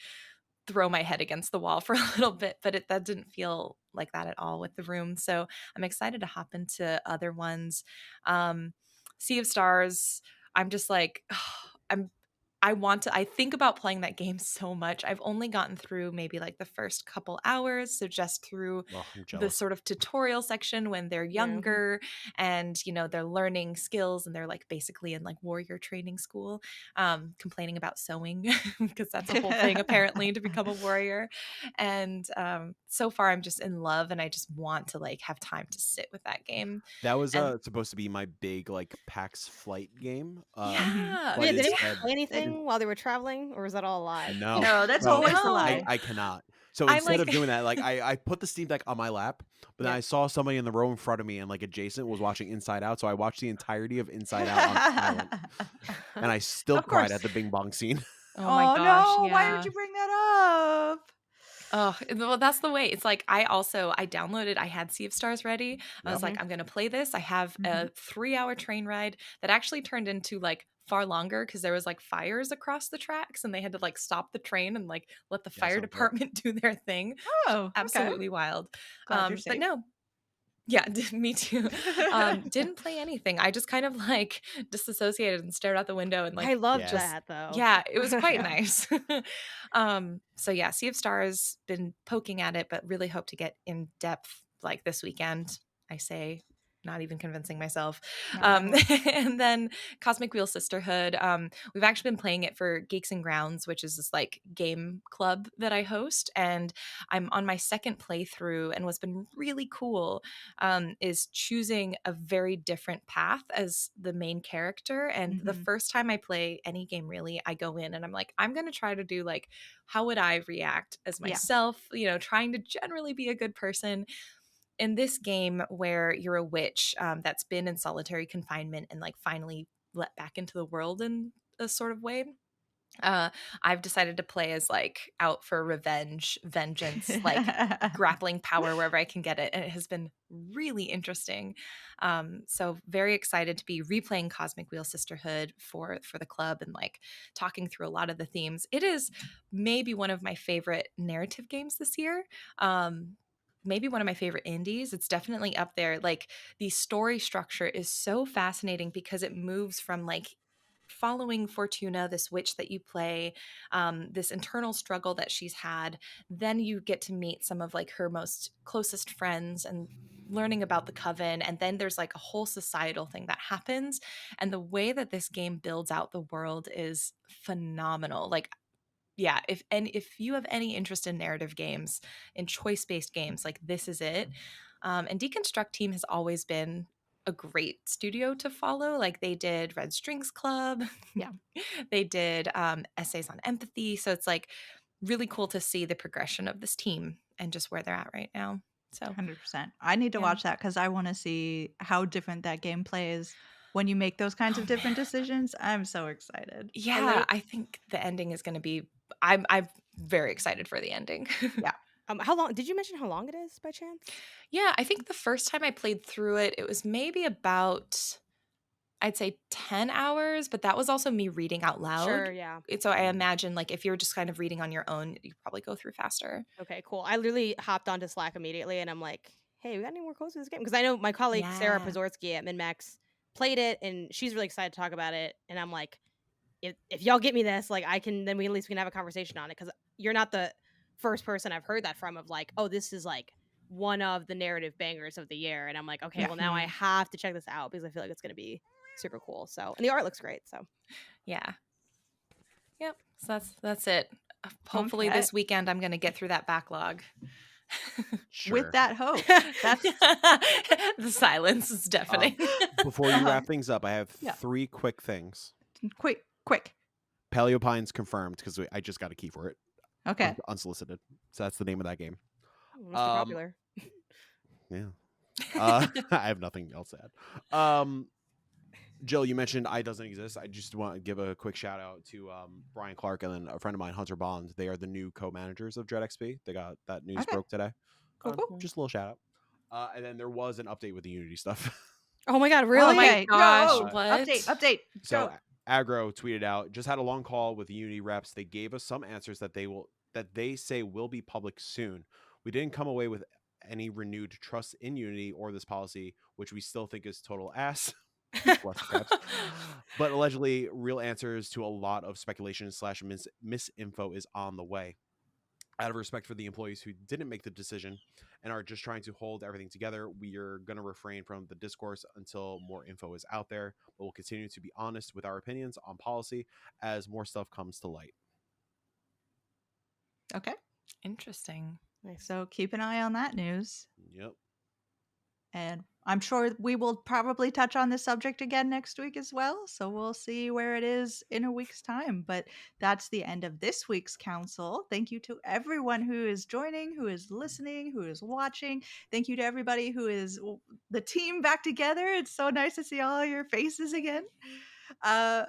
throw my head against the wall for a little bit, but that didn't feel like that at all with The Room. So I'm excited to hop into other ones. Sea of Stars, I'm just like, I think about playing that game so much. I've only gotten through maybe like the first couple hours. So just through Oh, I'm the jealous. sort of tutorial section when they're younger and, they're learning skills and they're like basically in like warrior training school, complaining about sewing because that's a whole thing apparently to become a warrior. And so far I'm just in love and I just want to like have time to sit with that game. That was And supposed to be my big like PAX flight game. yeah. But Did anyone instead, play anything while they were traveling, or was that all a lie? no, No, that's no, always a No. lie. I cannot. So I instead like of doing that, like I put the Steam Deck on my lap, but then Yeah. I saw somebody in the row in front of me and like adjacent was watching Inside Out, so I watched the entirety of Inside Out on silent, and I still Of cried course. at the Bing Bong scene. Oh my Oh gosh, no, why yeah. would you bring that up? Oh, well, that's the way. It's like I downloaded, I had Sea of Stars ready. I was Yep. like, I'm going to play this. I have a 3-hour train ride that actually turned into like far longer because there was like fires across the tracks and they had to like stop the train and like let the Yeah, fire sounds right. department do their thing. Oh, okay. Absolutely wild. Glad you're But safe. no, yeah, me too. Didn't play anything. I just kind of like disassociated and stared out the window and I like loved Yes. that though. yeah, it was quite Yeah. nice. So yeah, Sea of Stars, been poking at it, but really hope to get in depth like this weekend. I say, not even convincing myself. No. And then Cosmic Wheel Sisterhood. We've actually been playing it for Geeks and Grounds, which is this like game club that I host, and I'm on my second playthrough. And what's been really cool is choosing a very different path as the main character. And the first time I play any game, really, I go in and I'm like, I'm going to try to do like, how would I react as Yeah. myself? Trying to generally be a good person. In this game where you're a witch that's been in solitary confinement and like finally let back into the world in a sort of way, I've decided to play as like out for revenge, vengeance, like grappling power wherever I can get it, and it has been really interesting. So very excited to be replaying Cosmic Wheel Sisterhood for the club and like talking through a lot of the themes. It is maybe one of my favorite narrative games this year. Maybe one of my favorite indies. It's definitely up there. Like the story structure is so fascinating because it moves from like following Fortuna, this witch that you play, this internal struggle that she's had. Then you get to meet some of like her most closest friends and learning about the coven. And then there's like a whole societal thing that happens. And the way that this game builds out the world is phenomenal. Like, yeah, if you have any interest in narrative games, in choice-based games, like this is it. And Deconstruct Team has always been a great studio to follow. Like they did Red Strings Club. Yeah. They did Essays on Empathy. So it's like really cool to see the progression of this team and just where they're at right now. So 100%. I need to Yeah. watch that because I want to see how different that gameplay is when you make those kinds of different decisions. I'm so excited. Yeah, I think the ending is going to be. I'm very excited for the ending. Yeah. How long did you mention how long it is by chance? Yeah, I think the first time I played through it, it was maybe about, I'd say 10 hours, but that was also me reading out loud. Sure, yeah. So I imagine like if you're just kind of reading on your own, you probably go through faster. Okay, cool. I literally hopped onto Slack immediately and I'm like, hey, we got any more codes for this game? Because I know my colleague Sarah Yeah. Pozorski at MinMax played it and she's really excited to talk about it. And I'm like, if y'all get me this, like then we at least can have a conversation on it. Because you're not the first person I've heard that from of like, oh, this is like one of the narrative bangers of the year. And I'm like, okay, well now I have to check this out because I feel like it's going to be super cool. So, and the art looks great. So, yeah. Yep. So that's it. Hopefully this weekend I'm going to get through that backlog. Sure. With that hope. That's the silence is deafening. Before you wrap things up, I have 3 quick things. quick. Paleopine's confirmed because I just got a key for it. Okay. Unsolicited. So that's the name of that game. must be popular. Yeah. I have nothing else to add. Jill, you mentioned I doesn't exist. I just want to give a quick shout out to Brian Clark and then a friend of mine, Hunter Bond. They are the new co-managers of Dread XP. They got that news broke today. Cool. Just a little shout out. And then there was an update with the Unity stuff. Oh my god, really? Oh my gosh, no. what? Update. So Aggro tweeted out, just had a long call with the Unity reps. They gave us some answers that they say will be public soon. We didn't come away with any renewed trust in Unity or this policy, which we still think is total ass. But allegedly real answers to a lot of speculation / misinfo is on the way. Out of respect for the employees who didn't make the decision and are just trying to hold everything together, we are going to refrain from the discourse until more info is out there, but we'll continue to be honest with our opinions on policy as more stuff comes to light. Okay. Interesting. So keep an eye on that news. Yep. And I'm sure we will probably touch on this subject again next week as well. So we'll see where it is in a week's time. But that's the end of this week's council. Thank you to everyone who is joining, who is listening, who is watching. Thank you to everybody who is the team back together. It's so nice to see all your faces again. How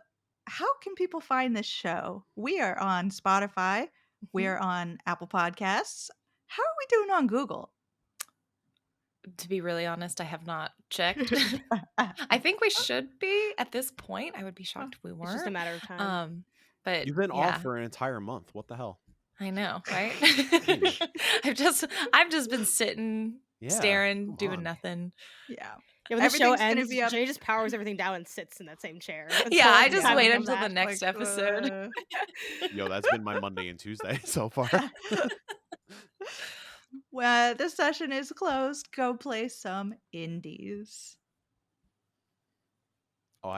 can people find this show? We are on Spotify. We are on Apple Podcasts. How are we doing on Google? To be really honest, I have not checked. I think we should be at this point. I would be shocked if we weren't. It's just a matter of time. But you've been off for an entire month. What the hell? I know, right? I've just been sitting, staring, doing nothing. Yeah. When the show ends, Jay just powers everything down and sits in that same chair. Yeah, I just wait until the next episode. Yo, that's been my Monday and Tuesday so far. Well, this session is closed. Go play some indies.